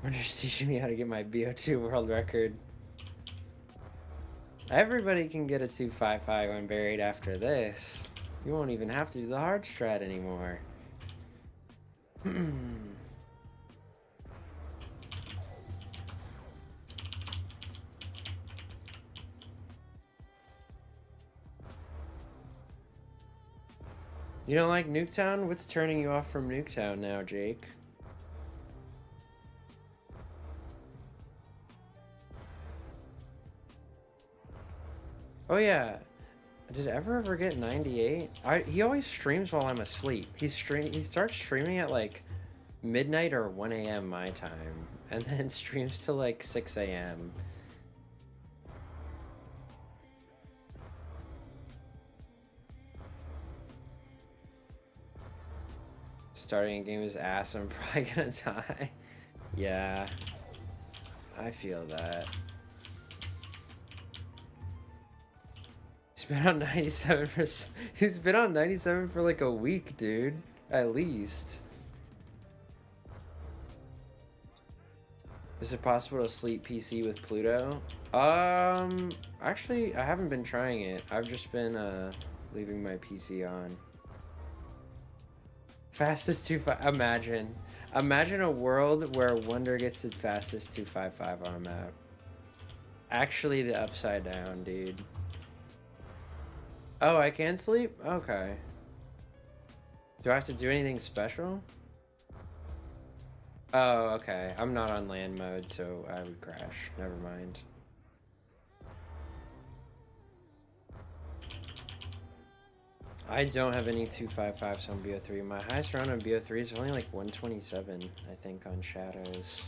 Wonder's teaching me how to get my BO2 world record. Everybody can get a 255 when buried after this. You won't even have to do the hard strat anymore. You don't like Nuketown? What's turning you off from Nuketown now, Jake? Oh yeah, did Ever get 98? He always streams while I'm asleep. He starts streaming at like midnight or 1 a.m. my time, and then streams till like 6 a.m. Starting a game is ass. I'm probably gonna die. Yeah, I feel that. He's been on 97 for. He's been on 97 for like a week, dude. At least. Is it possible to sleep PC with Pluto? Actually, I haven't been trying it. I've just been leaving my PC on. Fastest 255. Imagine a world where Wonder gets the fastest 255 on a map. Actually, the upside down, dude. Oh, I can sleep? Okay. Do I have to do anything special? Oh, okay. I'm not on land mode, so I would crash. Never mind. I don't have any 255s on BO3. My highest round on BO3 is only like 127, I think, on Shadows.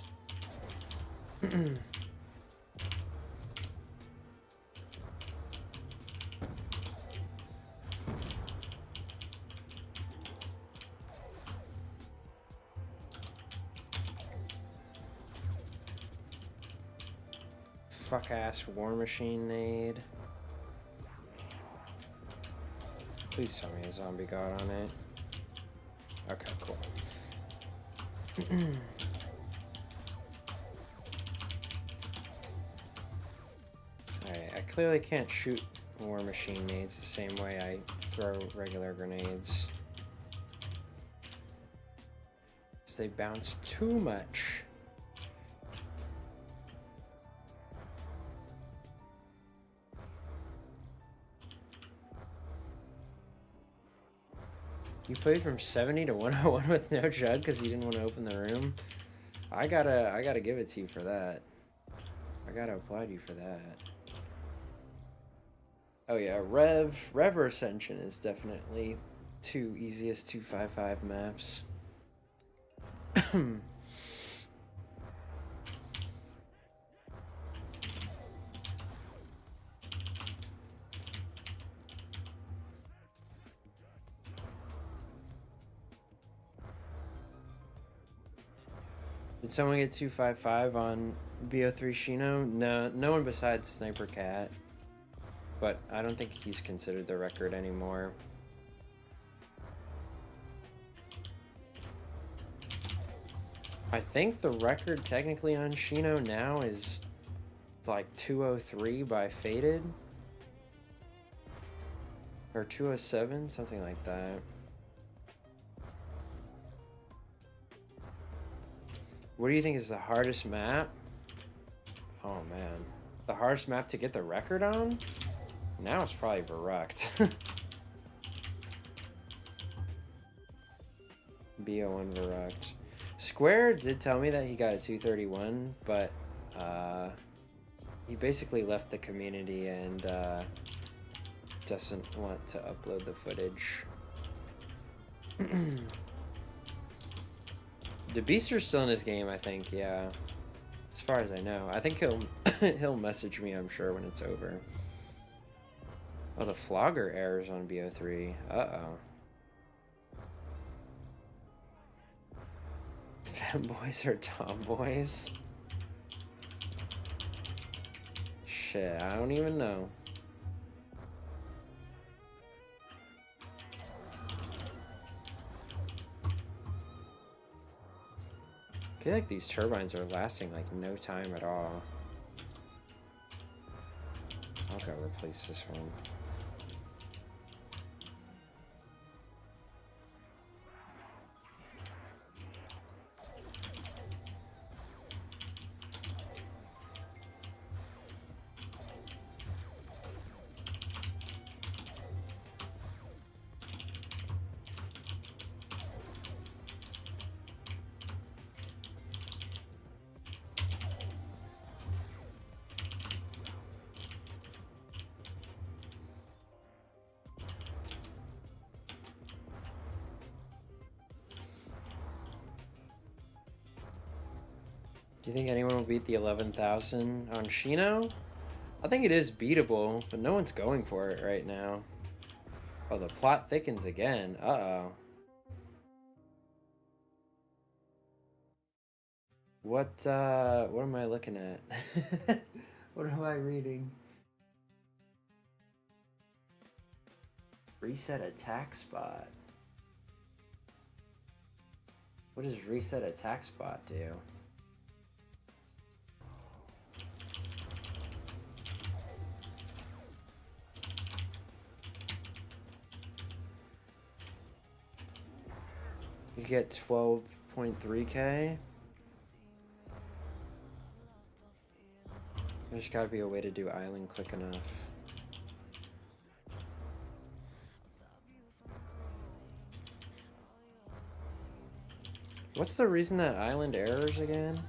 Fuck ass War Machine nade. Please tell me a zombie got on it. Okay, cool. Alright, I clearly can't shoot War Machine nades the same way I throw regular grenades. Because they bounce too much. You played from 70 to 101 with no jug because you didn't want to open the room? I gotta give it to you for that. I gotta applaud you for that. Oh yeah, Rev or Ascension is definitely two easiest 255 maps. Did someone get 255 on BO3 Shino? No, no one besides Sniper Cat. But I don't think he's considered the record anymore. I think the record technically on Shino now is like 203 by Faded. Or 207, something like that. What do you think is the hardest map? Oh man. The hardest map to get the record on? Now it's probably Verruct. BO1 Verruct. Square did tell me that he got a 231, but He basically left the community and doesn't want to upload the footage. The Beaster's still in his game, I think, yeah. As far as I know. I think he'll he'll message me, I'm sure, when it's over. Oh, the Flogger errors on BO3. Uh-oh. Femboys or tomboys? Shit, I don't even know. I feel like these turbines are lasting like no time at all. I'll go replace this one. Do you think anyone will beat the 11,000 on Shino? I think it is beatable, but no one's going for it right now. Oh, the plot thickens again. Uh-oh. What am I looking at? What am I reading? Reset attack spot. What does reset attack spot do? You get 12.3k. There's gotta be a way to do island quick enough. What's the reason that island errors again?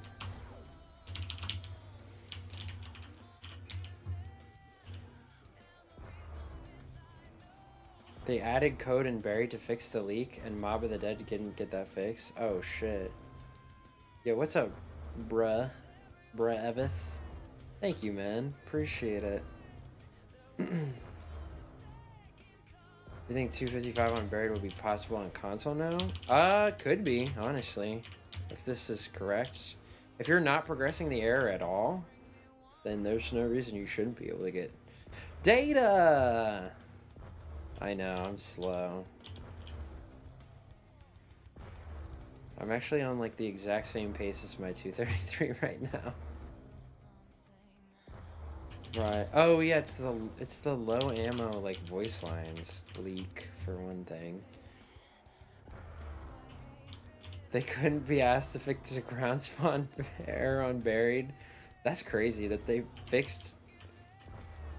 They added code in Barry to fix the leak, and Mob of the Dead didn't get that fix. Oh shit. Yeah, what's up, bruh? Bruh Evith? Thank you, man. Appreciate it. You think 255 on Buried will be possible on console now? Could be, honestly. If this is correct. If you're not progressing the error at all, then there's no reason you shouldn't be able to get data! I know, I'm slow. I'm actually on like the exact same pace as my 233 right now. Right. Oh yeah, it's the low ammo like voice lines leak for one thing. They couldn't be asked to fix the ground spawn error on Buried. That's crazy that they fixed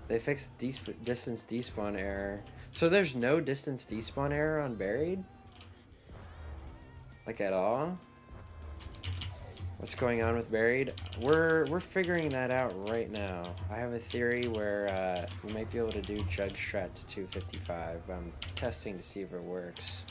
distance despawn error. So there's no distance despawn error on Buried? Like at all? What's going on with Buried? We're figuring that out right now. I have a theory where we might be able to do Judge Strat to 255. I'm testing to see if it works.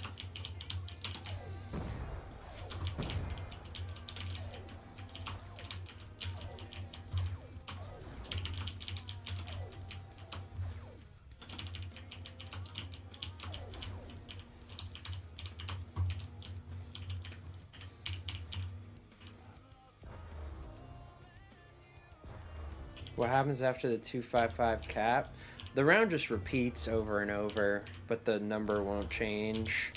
What happens after the 255 cap? The round just repeats over and over, but the number won't change.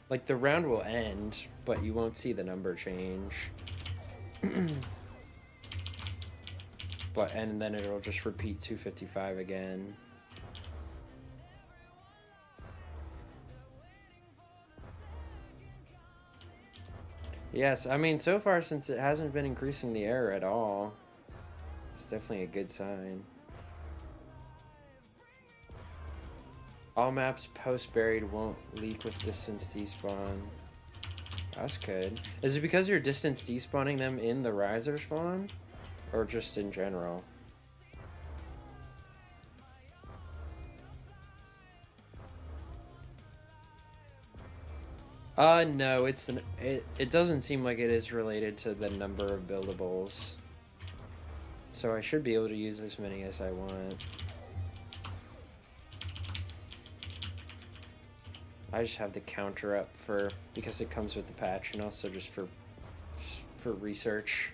Like the round will end, but you won't see the number change. And then it'll just repeat 255 again. Yes, I mean, so far since it hasn't been increasing the error at all, it's definitely a good sign. All maps post-buried won't leak with distance despawn. That's good. Is it because you're distance despawning them in the riser spawn? Or just in general? No, it doesn't seem like it is related to the number of buildables. So I should be able to use as many as I want. I just have the counter up because it comes with the patch, and also just for research.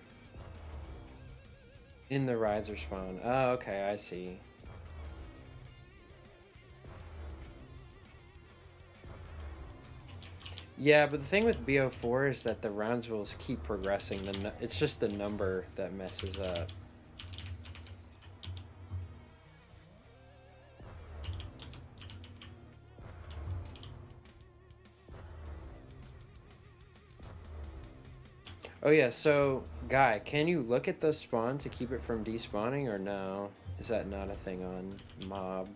In the riser spawn. Oh, okay, I see. Yeah, but the thing with BO4 is that the rounds will keep progressing. It's just the number that messes up. Oh yeah, so Guy, can you look at the spawn to keep it from despawning, or no? Is that not a thing on mob?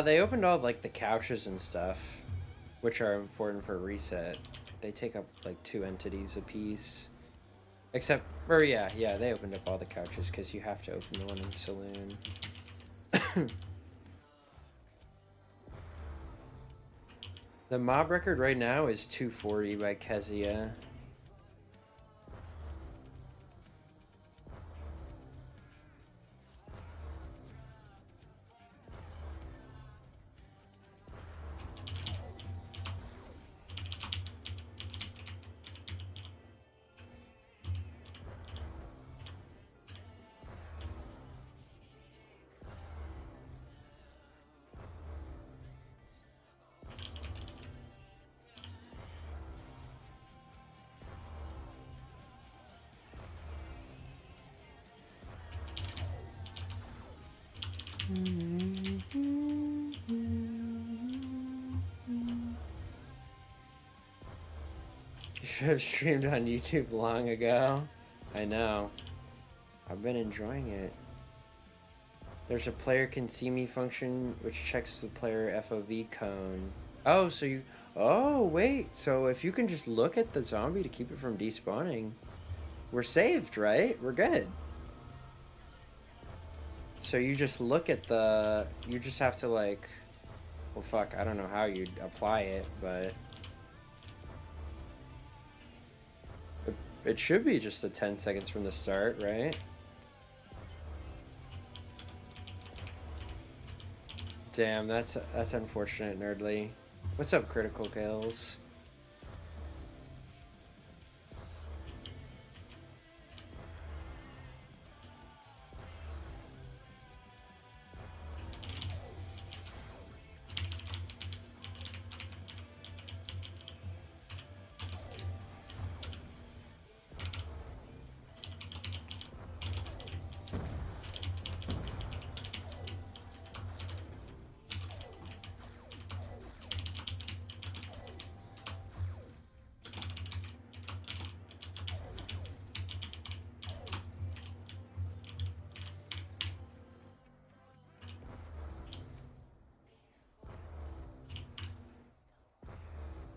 They opened all like the couches and stuff, which are important for reset. They take up like 2 entities apiece. Except, or yeah, they opened up all the couches because you have to open the one in Saloon. The mob record right now is 240 by Kezia. You should have streamed on YouTube long ago. I know. I've been enjoying it. There's a player can see me function which checks the player FOV cone. Oh, so you... Oh, wait. So if you can just look at the zombie to keep it from despawning, we're saved, right? We're good. So you just look at the... You just have to, like... Well, fuck, I don't know how you'd apply it, but... It should be just a 10 seconds from the start, right? Damn, that's unfortunate, Nerdly. What's up, Critical Kills?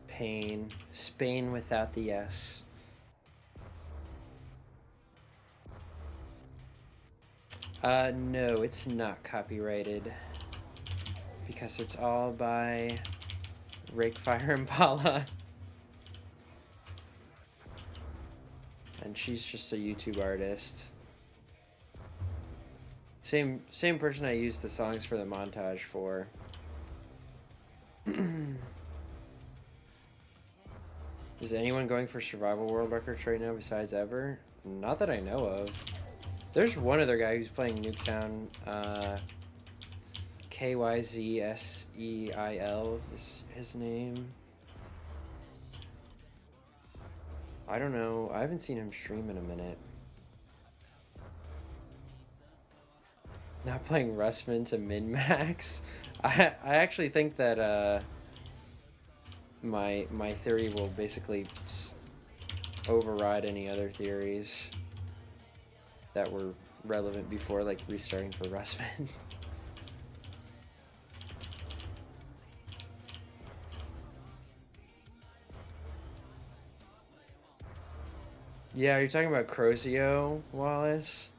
Pain. Spain without the S. No, it's not copyrighted. Because it's all by Rakefire Impala. And she's just a YouTube artist. Same person I used the songs for the montage for. Is anyone going for survival world records right now besides Ever? Not that I know of. There's one other guy who's playing Nuketown. KYZSEIL is his name. I don't know. I haven't seen him stream in a minute. Not playing Rustman to min-max. I actually think that my theory will basically override any other theories that were relevant before, like restarting for Rustman. Yeah, you're talking about Crozio, Wallace?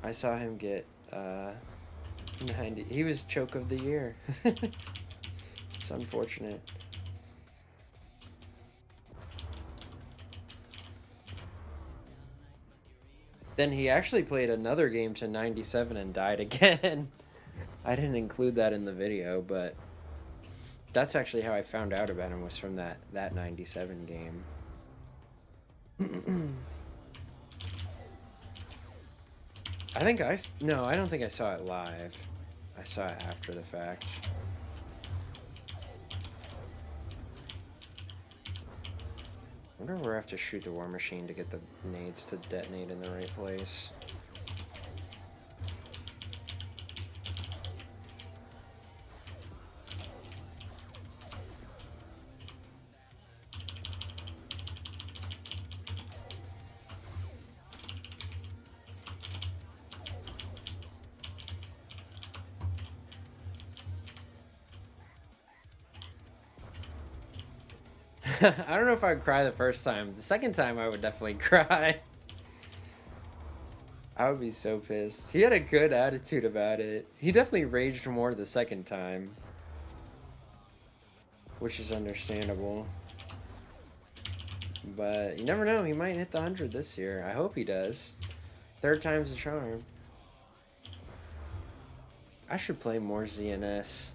I saw him get 90. He was choke of the year. It's unfortunate. Then he actually played another game to 97 and died again. I didn't include that in the video, but that's actually how I found out about him, was from that 97 game. I don't think I saw it live. I saw it after the fact. I wonder where I have to shoot the war machine to get the nades to detonate in the right place. I don't know if I'd cry the first time. The second time I would definitely cry. I would be so pissed. He had a good attitude about it. He definitely raged more the second time, which is understandable. But you never know, he might hit the 100 this year. I hope he does. Third time's a charm. I should play more ZNS.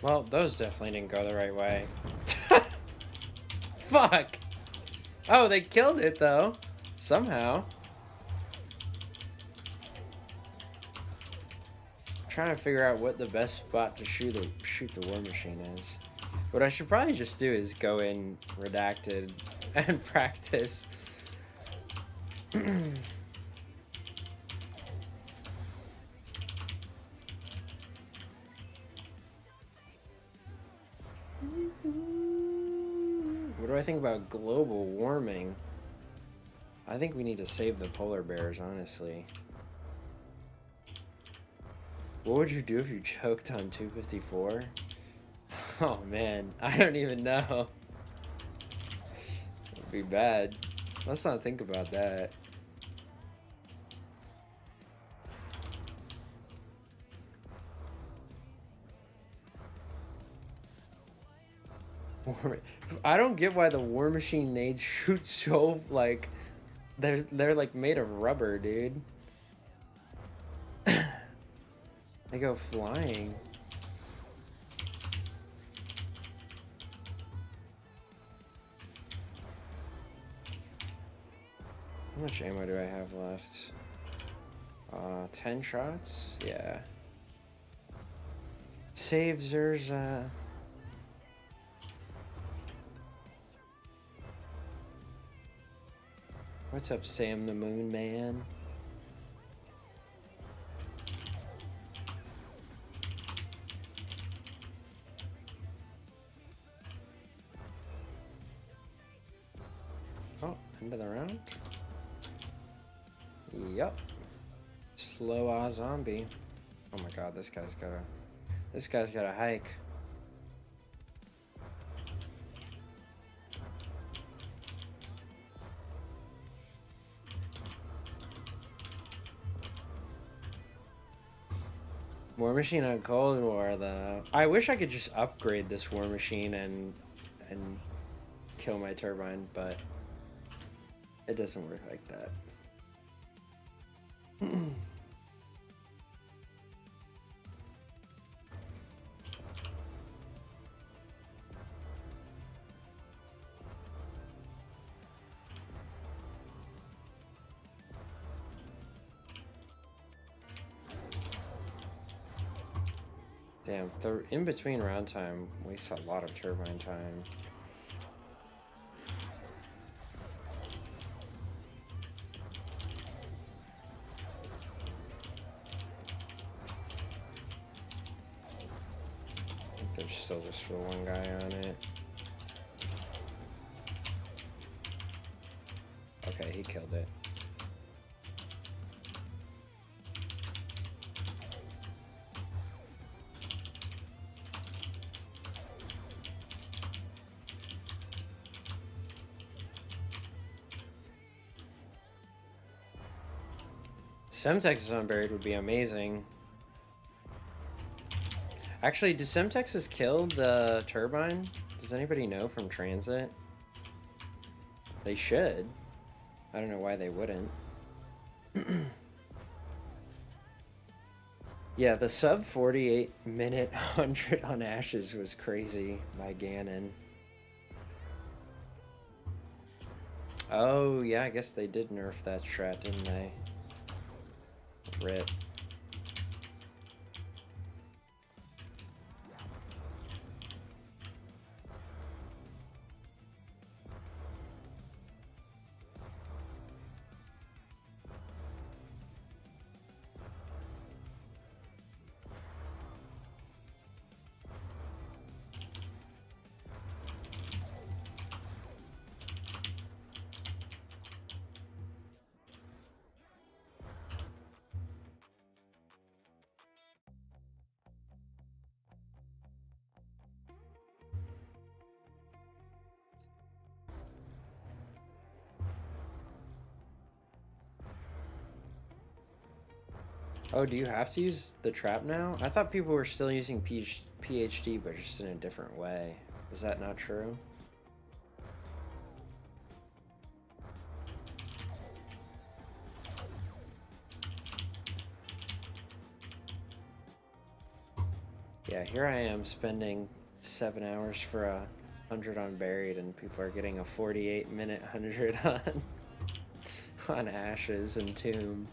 Well, those definitely didn't go the right way. Fuck! Oh, they killed it though. Somehow. I'm trying to figure out what the best spot to shoot the war machine is. What I should probably just do is go in redacted and practice. What do I think about global warming? I think we need to save the polar bears, honestly. What would you do if you choked on 254? Oh man, I don't even know. It'd be bad. Let's not think about that. War, I don't get why the War Machine nades shoot so like they're like made of rubber, dude. They go flying. How much ammo do I have left? 10 shots? Yeah. Save Zerza. What's up, Sam the Moon Man? Oh, end of the round? Yup. Slow zombie. Oh my god, this guy's got a hike. War Machine on Cold War though. I wish I could just upgrade this War Machine and kill my turbine, but it doesn't work like that. Damn, the in between round time wastes a lot of turbine time. I think there's still just for one guy on it. Okay, he killed it. Semtex's Unburied would be amazing. Actually, did Semtex's kill the turbine? Does anybody know from transit? They should. I don't know why they wouldn't. Yeah, the sub 48-minute 100 on Ashes was crazy by Ganon. Oh, yeah, I guess they did nerf that strat, didn't they? RIP. Oh, do you have to use the trap now? I thought people were still using PhD, but just in a different way. Is that not true? Yeah, here I am spending 7 hours for a 100 on Buried, and people are getting a 48-minute 100 on Ashes and Tomb.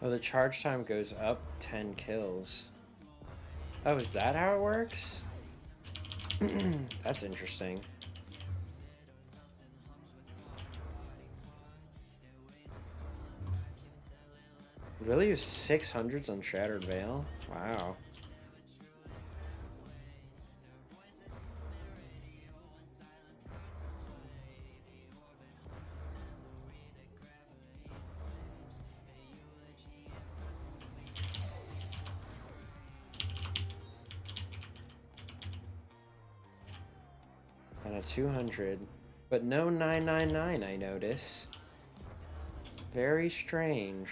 Oh, the charge time goes up 10 kills. Oh, is that how it works? That's interesting. Really use 600s on Shattered Veil? Wow. And a 200. But no 999, I notice. Very strange.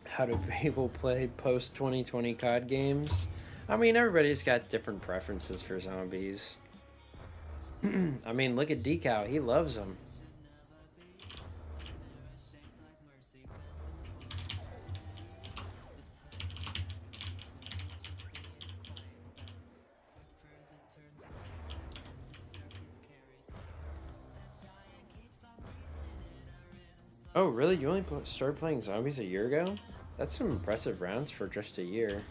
How do people play post 2020 COD games? I mean, everybody's got different preferences for zombies. I mean, look at Decal. He loves them. Oh, really? You only started playing zombies a year ago? That's some impressive rounds for just a year.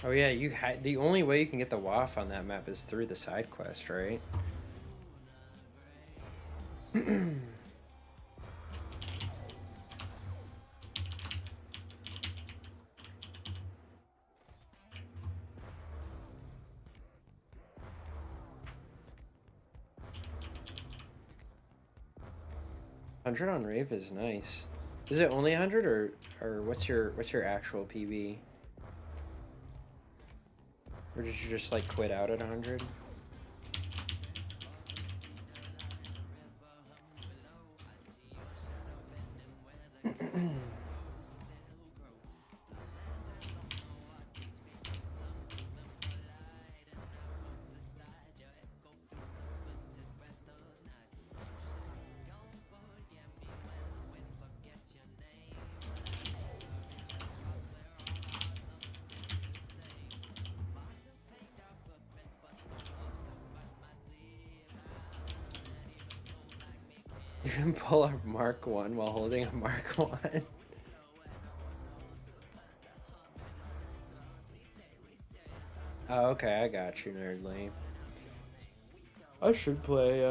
Oh yeah, you had the only way you can get the WAF on that map is through the side quest, right? Hundred on Rave is nice. Is it only 100 or what's your actual PB? Or did you just like quit out at 100? You can pull a Mark 1 while holding a Mark 1. Oh, okay, I got you, Nerdly. I should play,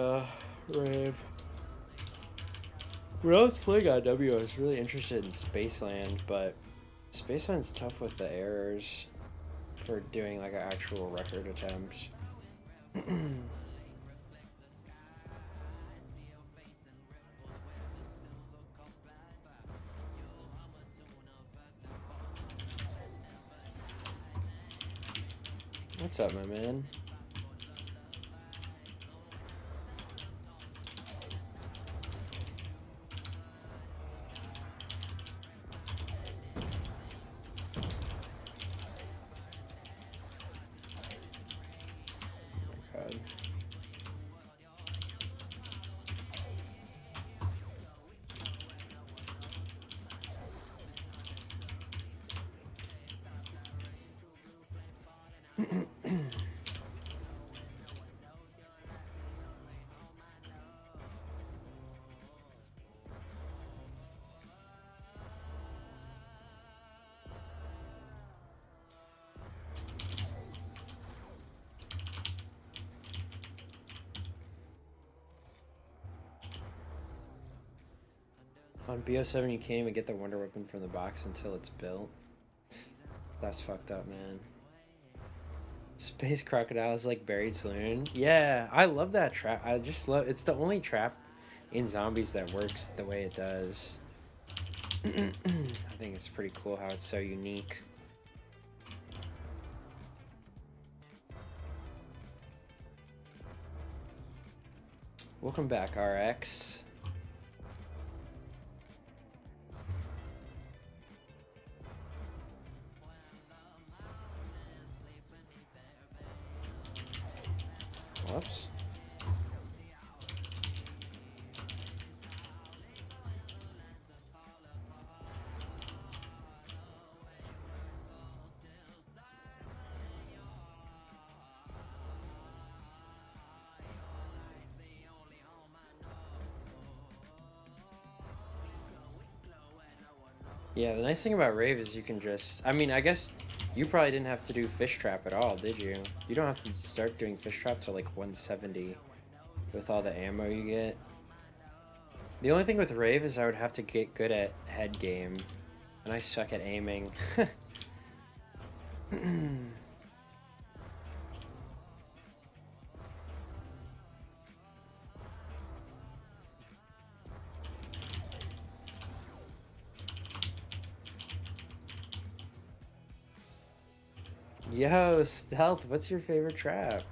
Rave. When I was playing IW, I was really interested in Spaceland, but Spaceland's tough with the errors for doing, like, an actual record attempt. What's up, my man? God. On BO7, you can't even get the Wonder Weapon from the box until it's built. That's fucked up, man. Space Crocodile is like Buried Saloon. Yeah, I love that trap. I just love... It's the only trap in Zombies that works the way it does. I think it's pretty cool how it's so unique. Welcome back, RX. Whoops. Yeah, the nice thing about Rave is you can just... I mean, I guess you probably didn't have to do Fish Trap at all, did you? You don't have to start doing Fish Trap till like 170 with all the ammo you get. The only thing with Rave is I would have to get good at head game, and I suck at aiming. Yo, Stealth, what's your favorite trap?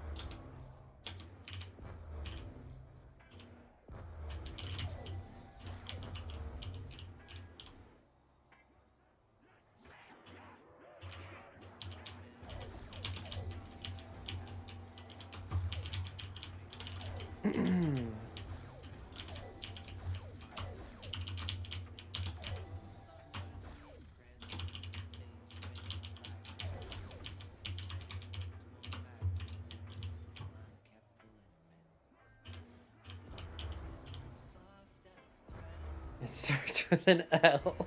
It starts with an L.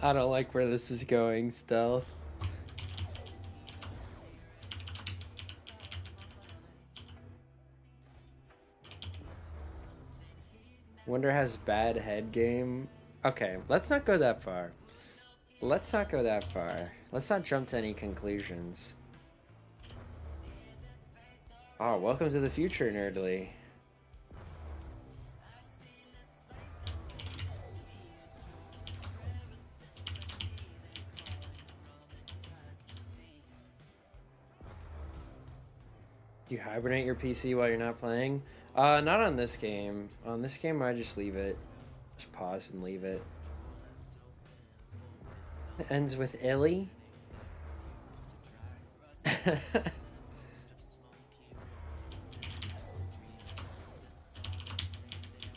I don't like where this is going, Stealth. Wonder has bad head game. Okay, let's not go that far. Let's not go that far. Let's not jump to any conclusions. Oh, welcome to the future, Nerdly. Do you hibernate your PC while you're not playing? Not on this game. On this game, I just leave it. Just pause and leave it. It ends with Illy. The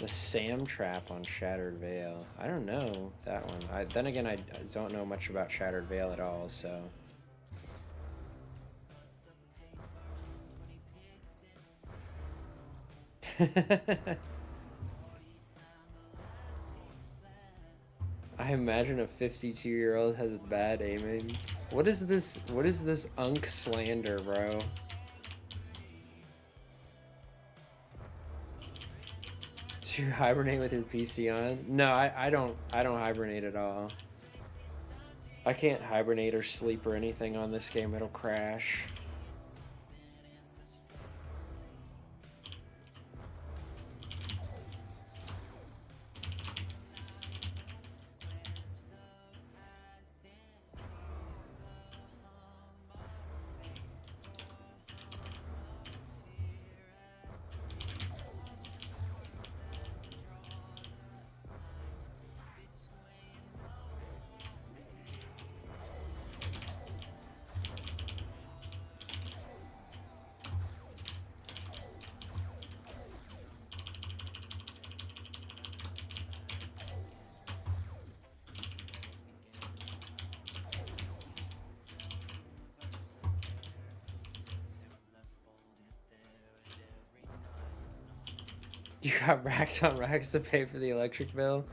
Sam Trap on Shattered Veil. I don't know that one. Then again, I don't know much about Shattered Veil at all, so... I imagine a 52-year-old has bad aiming. What is this unk slander, bro? Do you hibernate with your PC on? No, I don't hibernate at all. I can't hibernate or sleep or anything on this game, it'll crash. You got racks on racks to pay for the electric bill?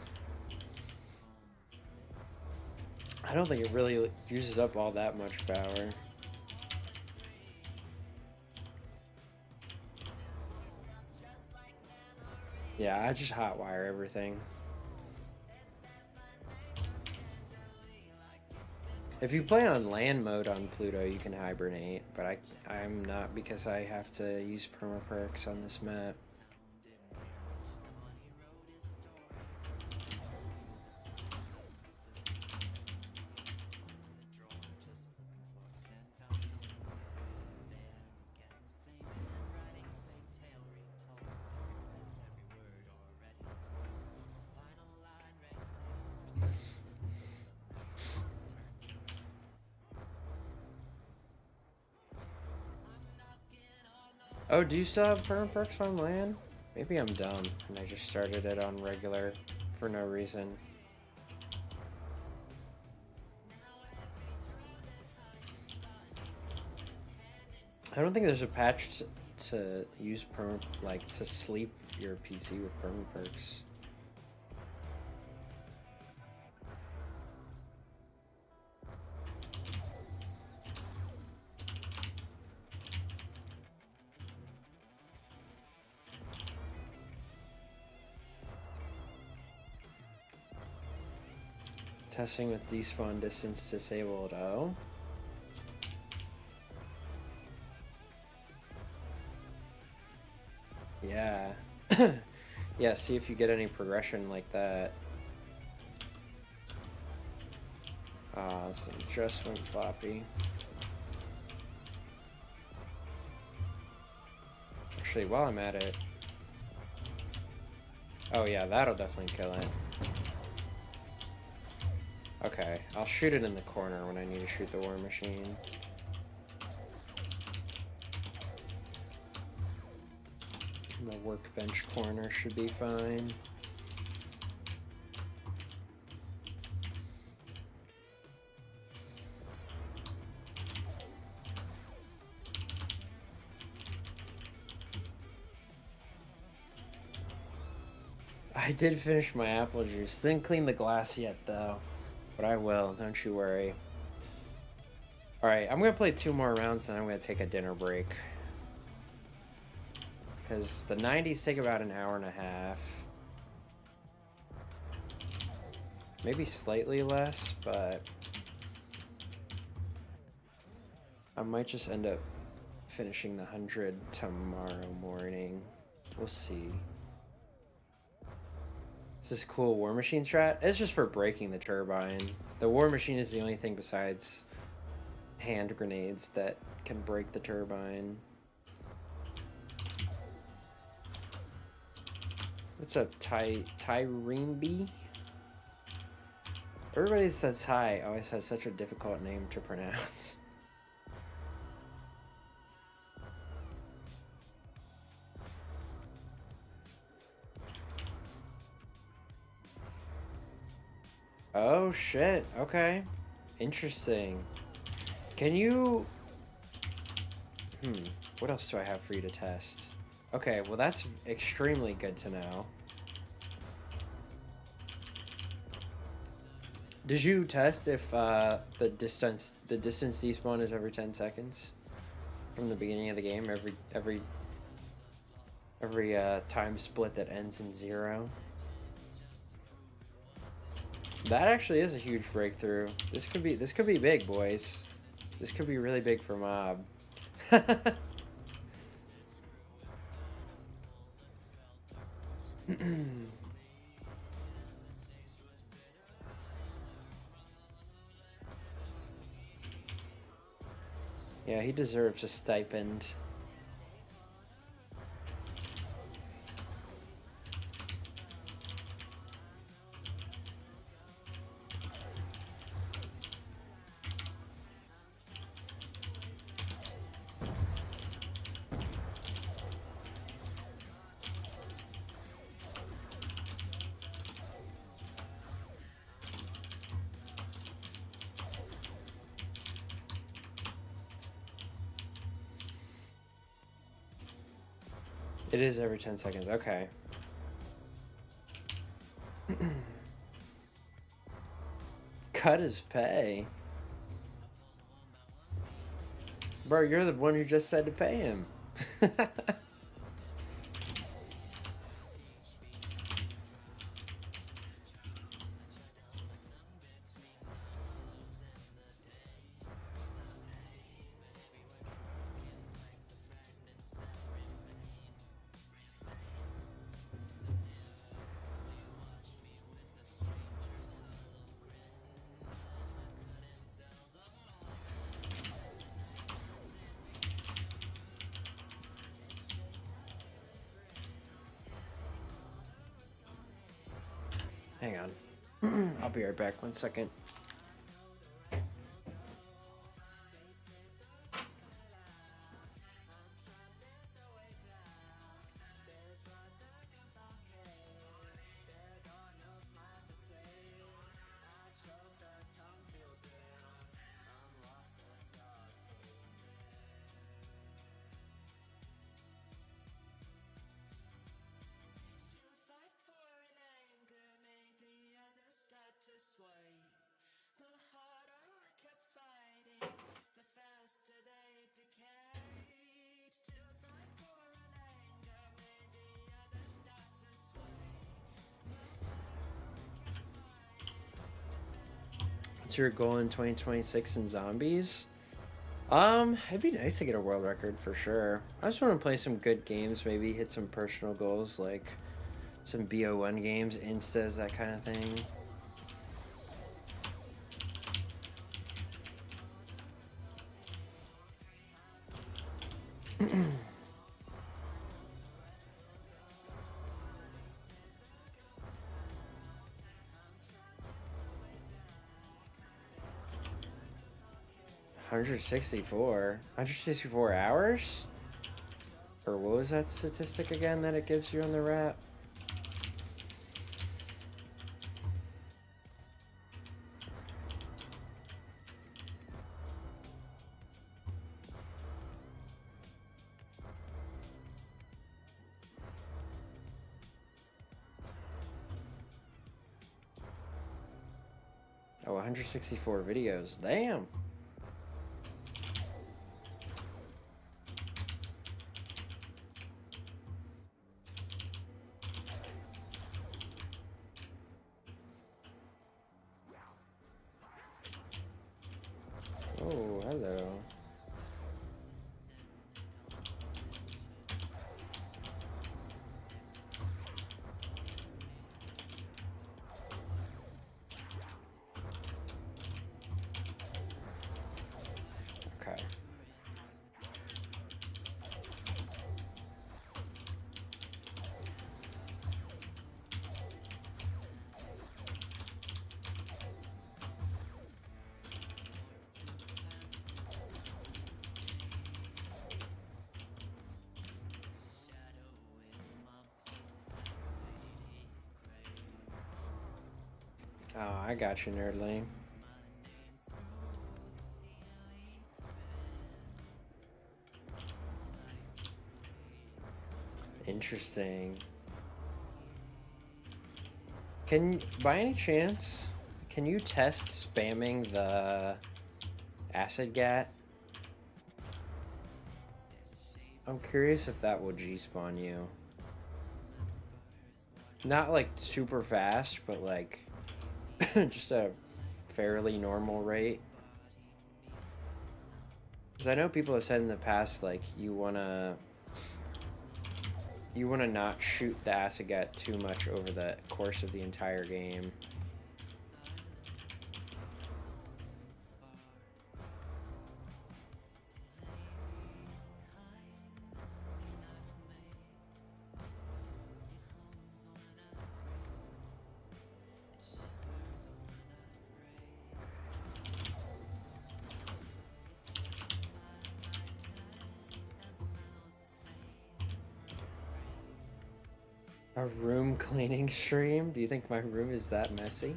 I don't think it really uses up all that much power. Yeah, I just hotwire everything. If you play on land mode on Pluto, you can hibernate, but I'm not because I have to use permaperks on this map. Oh, do you still have permaperks on land? Maybe I'm dumb and I just started it on regular for no reason. I don't think there's a patch to use to sleep your PC with permaperks. Testing with despawn distance disabled. Oh. Yeah. Yeah, see if you get any progression like that. This thing just went floppy. Actually, while I'm at it... Oh yeah, that'll definitely kill it. Okay, I'll shoot it in the corner when I need to shoot the war machine. The workbench corner should be fine. I did finish my apple juice. Didn't clean the glass yet though, but I will, don't you worry. Alright, I'm gonna play 2 more rounds and I'm gonna take a dinner break. Because the 90s take about an hour and a half. Maybe slightly less, but I might just end up finishing the 100 tomorrow morning. We'll see. This is cool war machine strat. It's just for breaking the turbine. The war machine is the only thing besides hand grenades that can break the turbine. What's up, Tyreemby? Everybody that says hi always has such a difficult name to pronounce. Oh shit, okay. Interesting. Can you... what else do I have for you to test? Okay, well that's extremely good to know. Did you test if the distance despawn is every 10 seconds? From the beginning of the game, every time split that ends in 0? That actually is a huge breakthrough. This could be big, boys. This could be really big for Mob. Yeah, he deserves a stipend. It is every 10 seconds, okay. Cut his pay. Bro, you're the one who just said to pay him. Hang on. I'll be right back. 1 second. What's your goal in 2026 in zombies? It'd be nice to get a world record for sure. I just want to play some good games, maybe hit some personal goals like some BO1 games, instas, that kind of thing. $164 hours? Or what was that statistic again that it gives you on the wrap? Oh, 164 videos. Damn. Oh, hello. Okay. Oh, I got you, Nerdling. Interesting. By any chance, can you test spamming the acid gat? I'm curious if that will G-spawn you. Not like super fast, but like just a fairly normal rate. Because I know people have said in the past, like, you wanna not shoot the acid gat too much over the course of the entire game. A room cleaning stream? Do you think my room is that messy?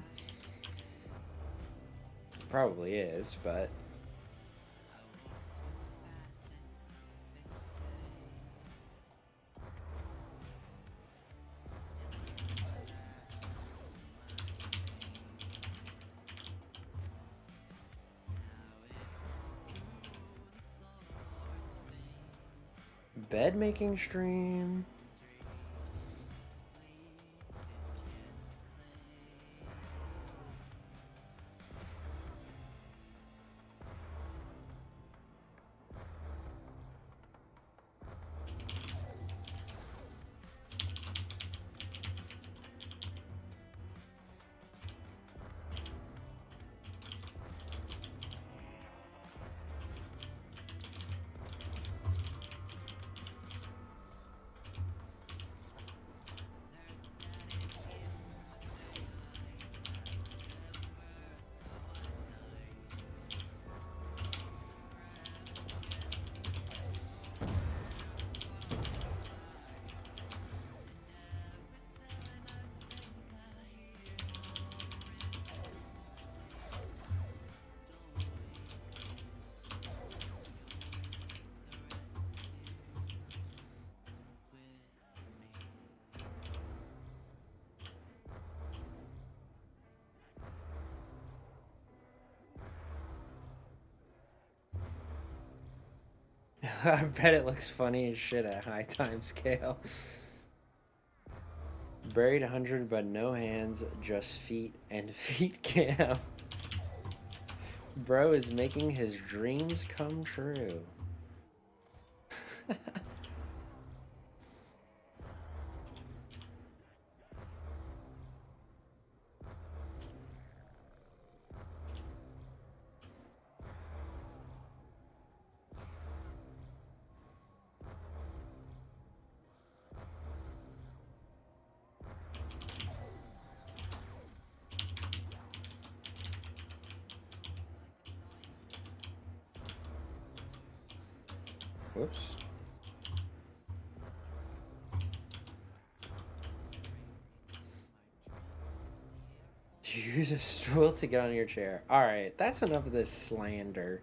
Probably is, but... Bed making stream? I bet it looks funny as shit at high time scale. Buried 100 but no hands, just feet and feet cam. Bro is making his dreams come true. Whoops. Do you use a stool to get on your chair? Alright, that's enough of this slander.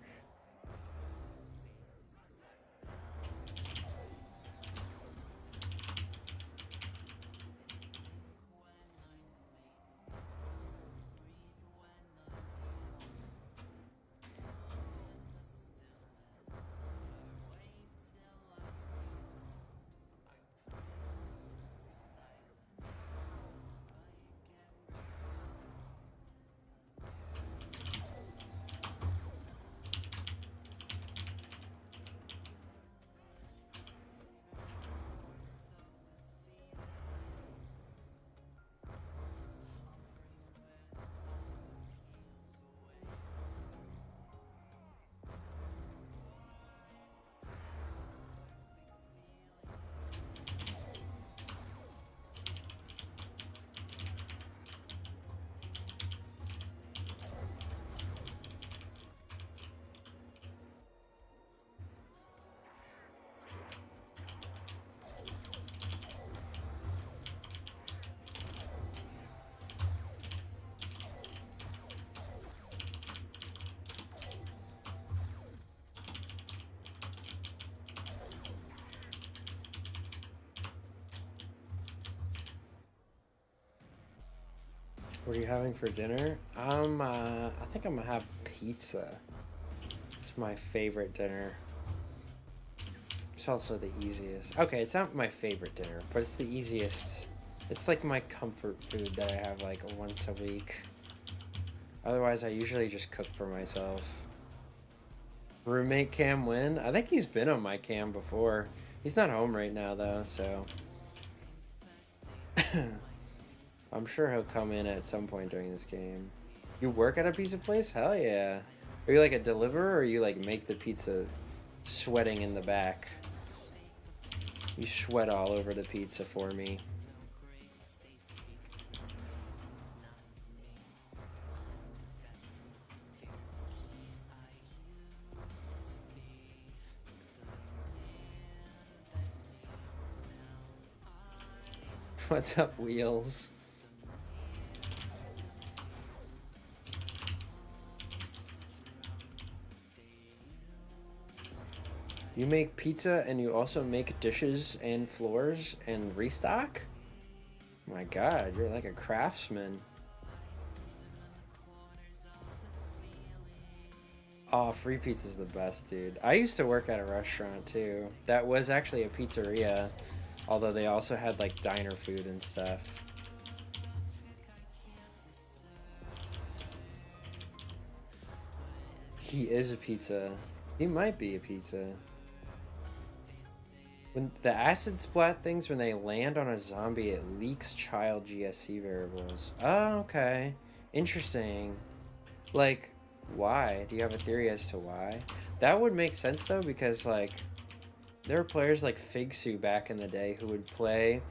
What are you having for dinner? I think I'm gonna have pizza. It's my favorite dinner. It's also the easiest. Okay, it's not my favorite dinner, but it's the easiest. It's like my comfort food that I have like once a week. Otherwise, I usually just cook for myself. Roommate Cam Win? I think he's been on my cam before. He's not home right now though, so I'm sure he'll come in at some point during this game. You work at a pizza place? Hell yeah. Are you like a deliverer or you like make the pizza sweating in the back? You sweat all over the pizza for me. What's up, Wheels? You make pizza and you also make dishes and floors and restock? My god, you're like a craftsman. Oh, free pizza's the best, dude. I used to work at a restaurant too. That was actually a pizzeria, although they also had like diner food and stuff. He is a pizza. He might be a pizza. When the acid splat things, when they land on a zombie, it leaks child GSC variables. Oh, okay. Interesting. Like, why? Do you have a theory as to why? That would make sense though, because like, there were players like Figsu back in the day who would play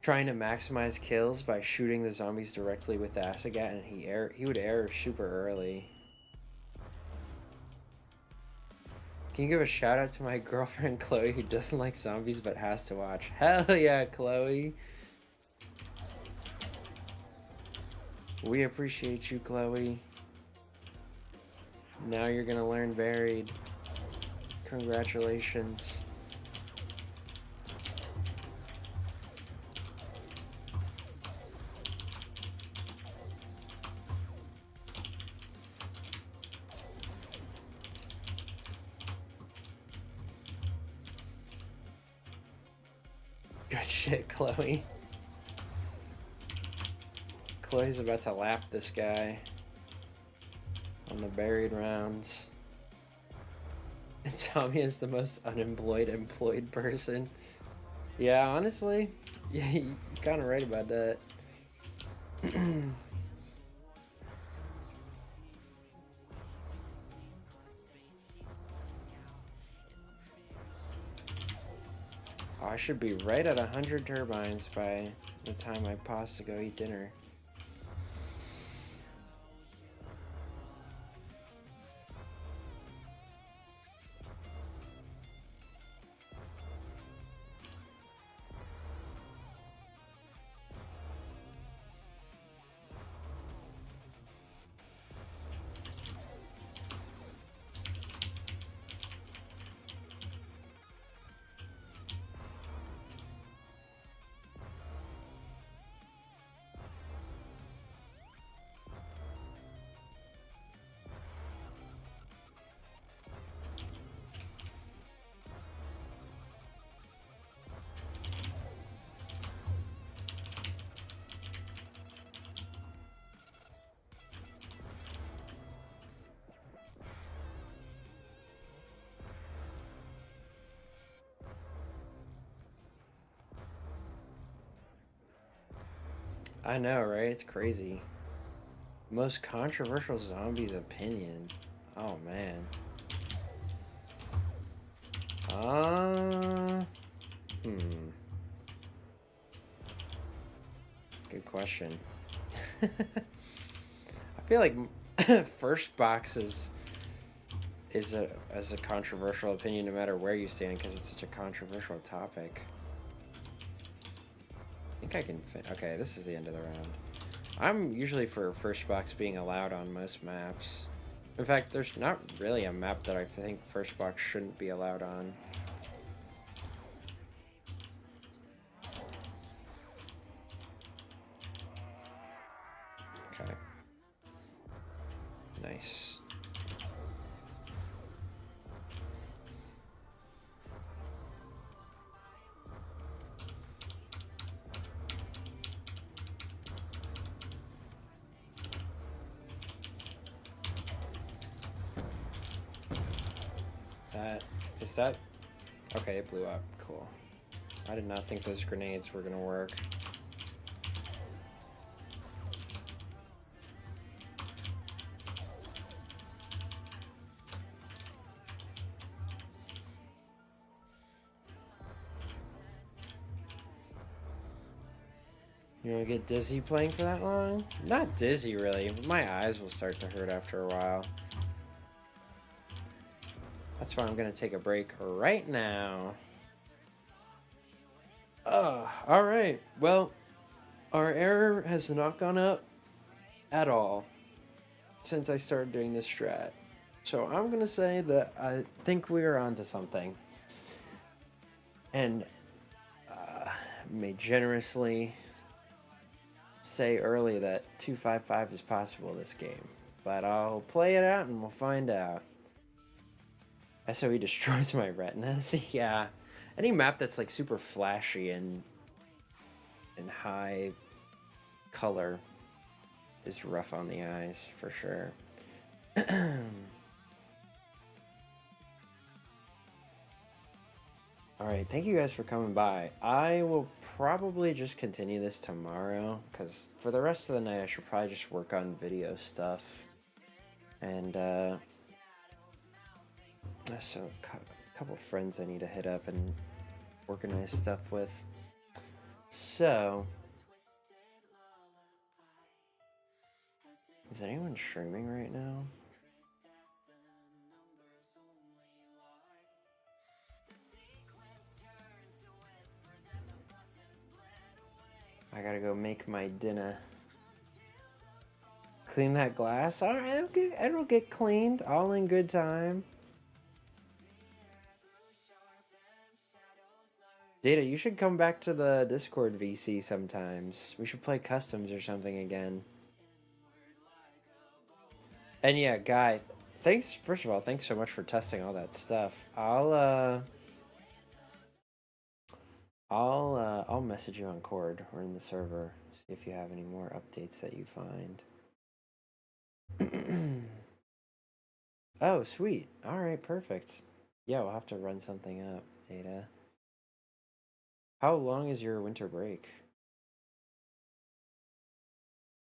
trying to maximize kills by shooting the zombies directly with the Asagat, and he would error super early. Can you give a shout out to my girlfriend Chloe who doesn't like zombies but has to watch? Hell yeah, Chloe. We appreciate you, Chloe. Now you're gonna learn Buried. Congratulations. Good shit, Chloe. Chloe's about to lap this guy on the buried rounds. And Tommy is the most employed person. Yeah, honestly, yeah, you're kind of right about that. Oh, I should be right at 100 turbines by the time I pause to go eat dinner. I know, right? It's crazy. Most controversial zombies opinion. Oh man. Hmm. Good question. I feel like first box is a controversial opinion no matter where you stand because it's such a controversial topic. I think I can fit. Okay, this is the end of the round. I'm usually for first box being allowed on most maps. In fact, there's not really a map that I think first box shouldn't be allowed on. Okay. Nice. Is that? Okay, it blew up. Cool. I did not think those grenades were gonna work. You wanna get dizzy playing for that long? Not dizzy, really. My eyes will start to hurt after a while. That's why I'm gonna take a break right now. Alright. Well, our error has not gone up at all since I started doing this strat. So I'm gonna say that I think we are onto something. And may generously say early that 255 is possible this game. But I'll play it out and we'll find out. SOE destroys my retinas. Yeah. Any map that's like super flashy and high color is rough on the eyes for sure. Alright, thank you guys for coming by. I will probably just continue this tomorrow, because for the rest of the night I should probably just work on video stuff. And, so a couple friends I need to hit up and organize stuff with. So, is anyone streaming right now? I gotta go make my dinner. Clean that glass? Alright, it'll get cleaned, all in good time. Data, you should come back to the Discord VC sometimes. We should play customs or something again. And yeah, Guy, thanks, first of all, thanks so much for testing all that stuff. I'll I'll message you on Cord or in the server, see if you have any more updates that you find. Oh, sweet. All right, perfect. Yeah, we'll have to run something up, Data. How long is your winter break?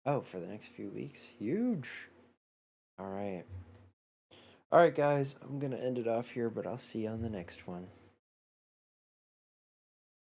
Oh, for the next few weeks. Huge. All right. All right, guys, I'm going to end it off here, but I'll see you on the next one.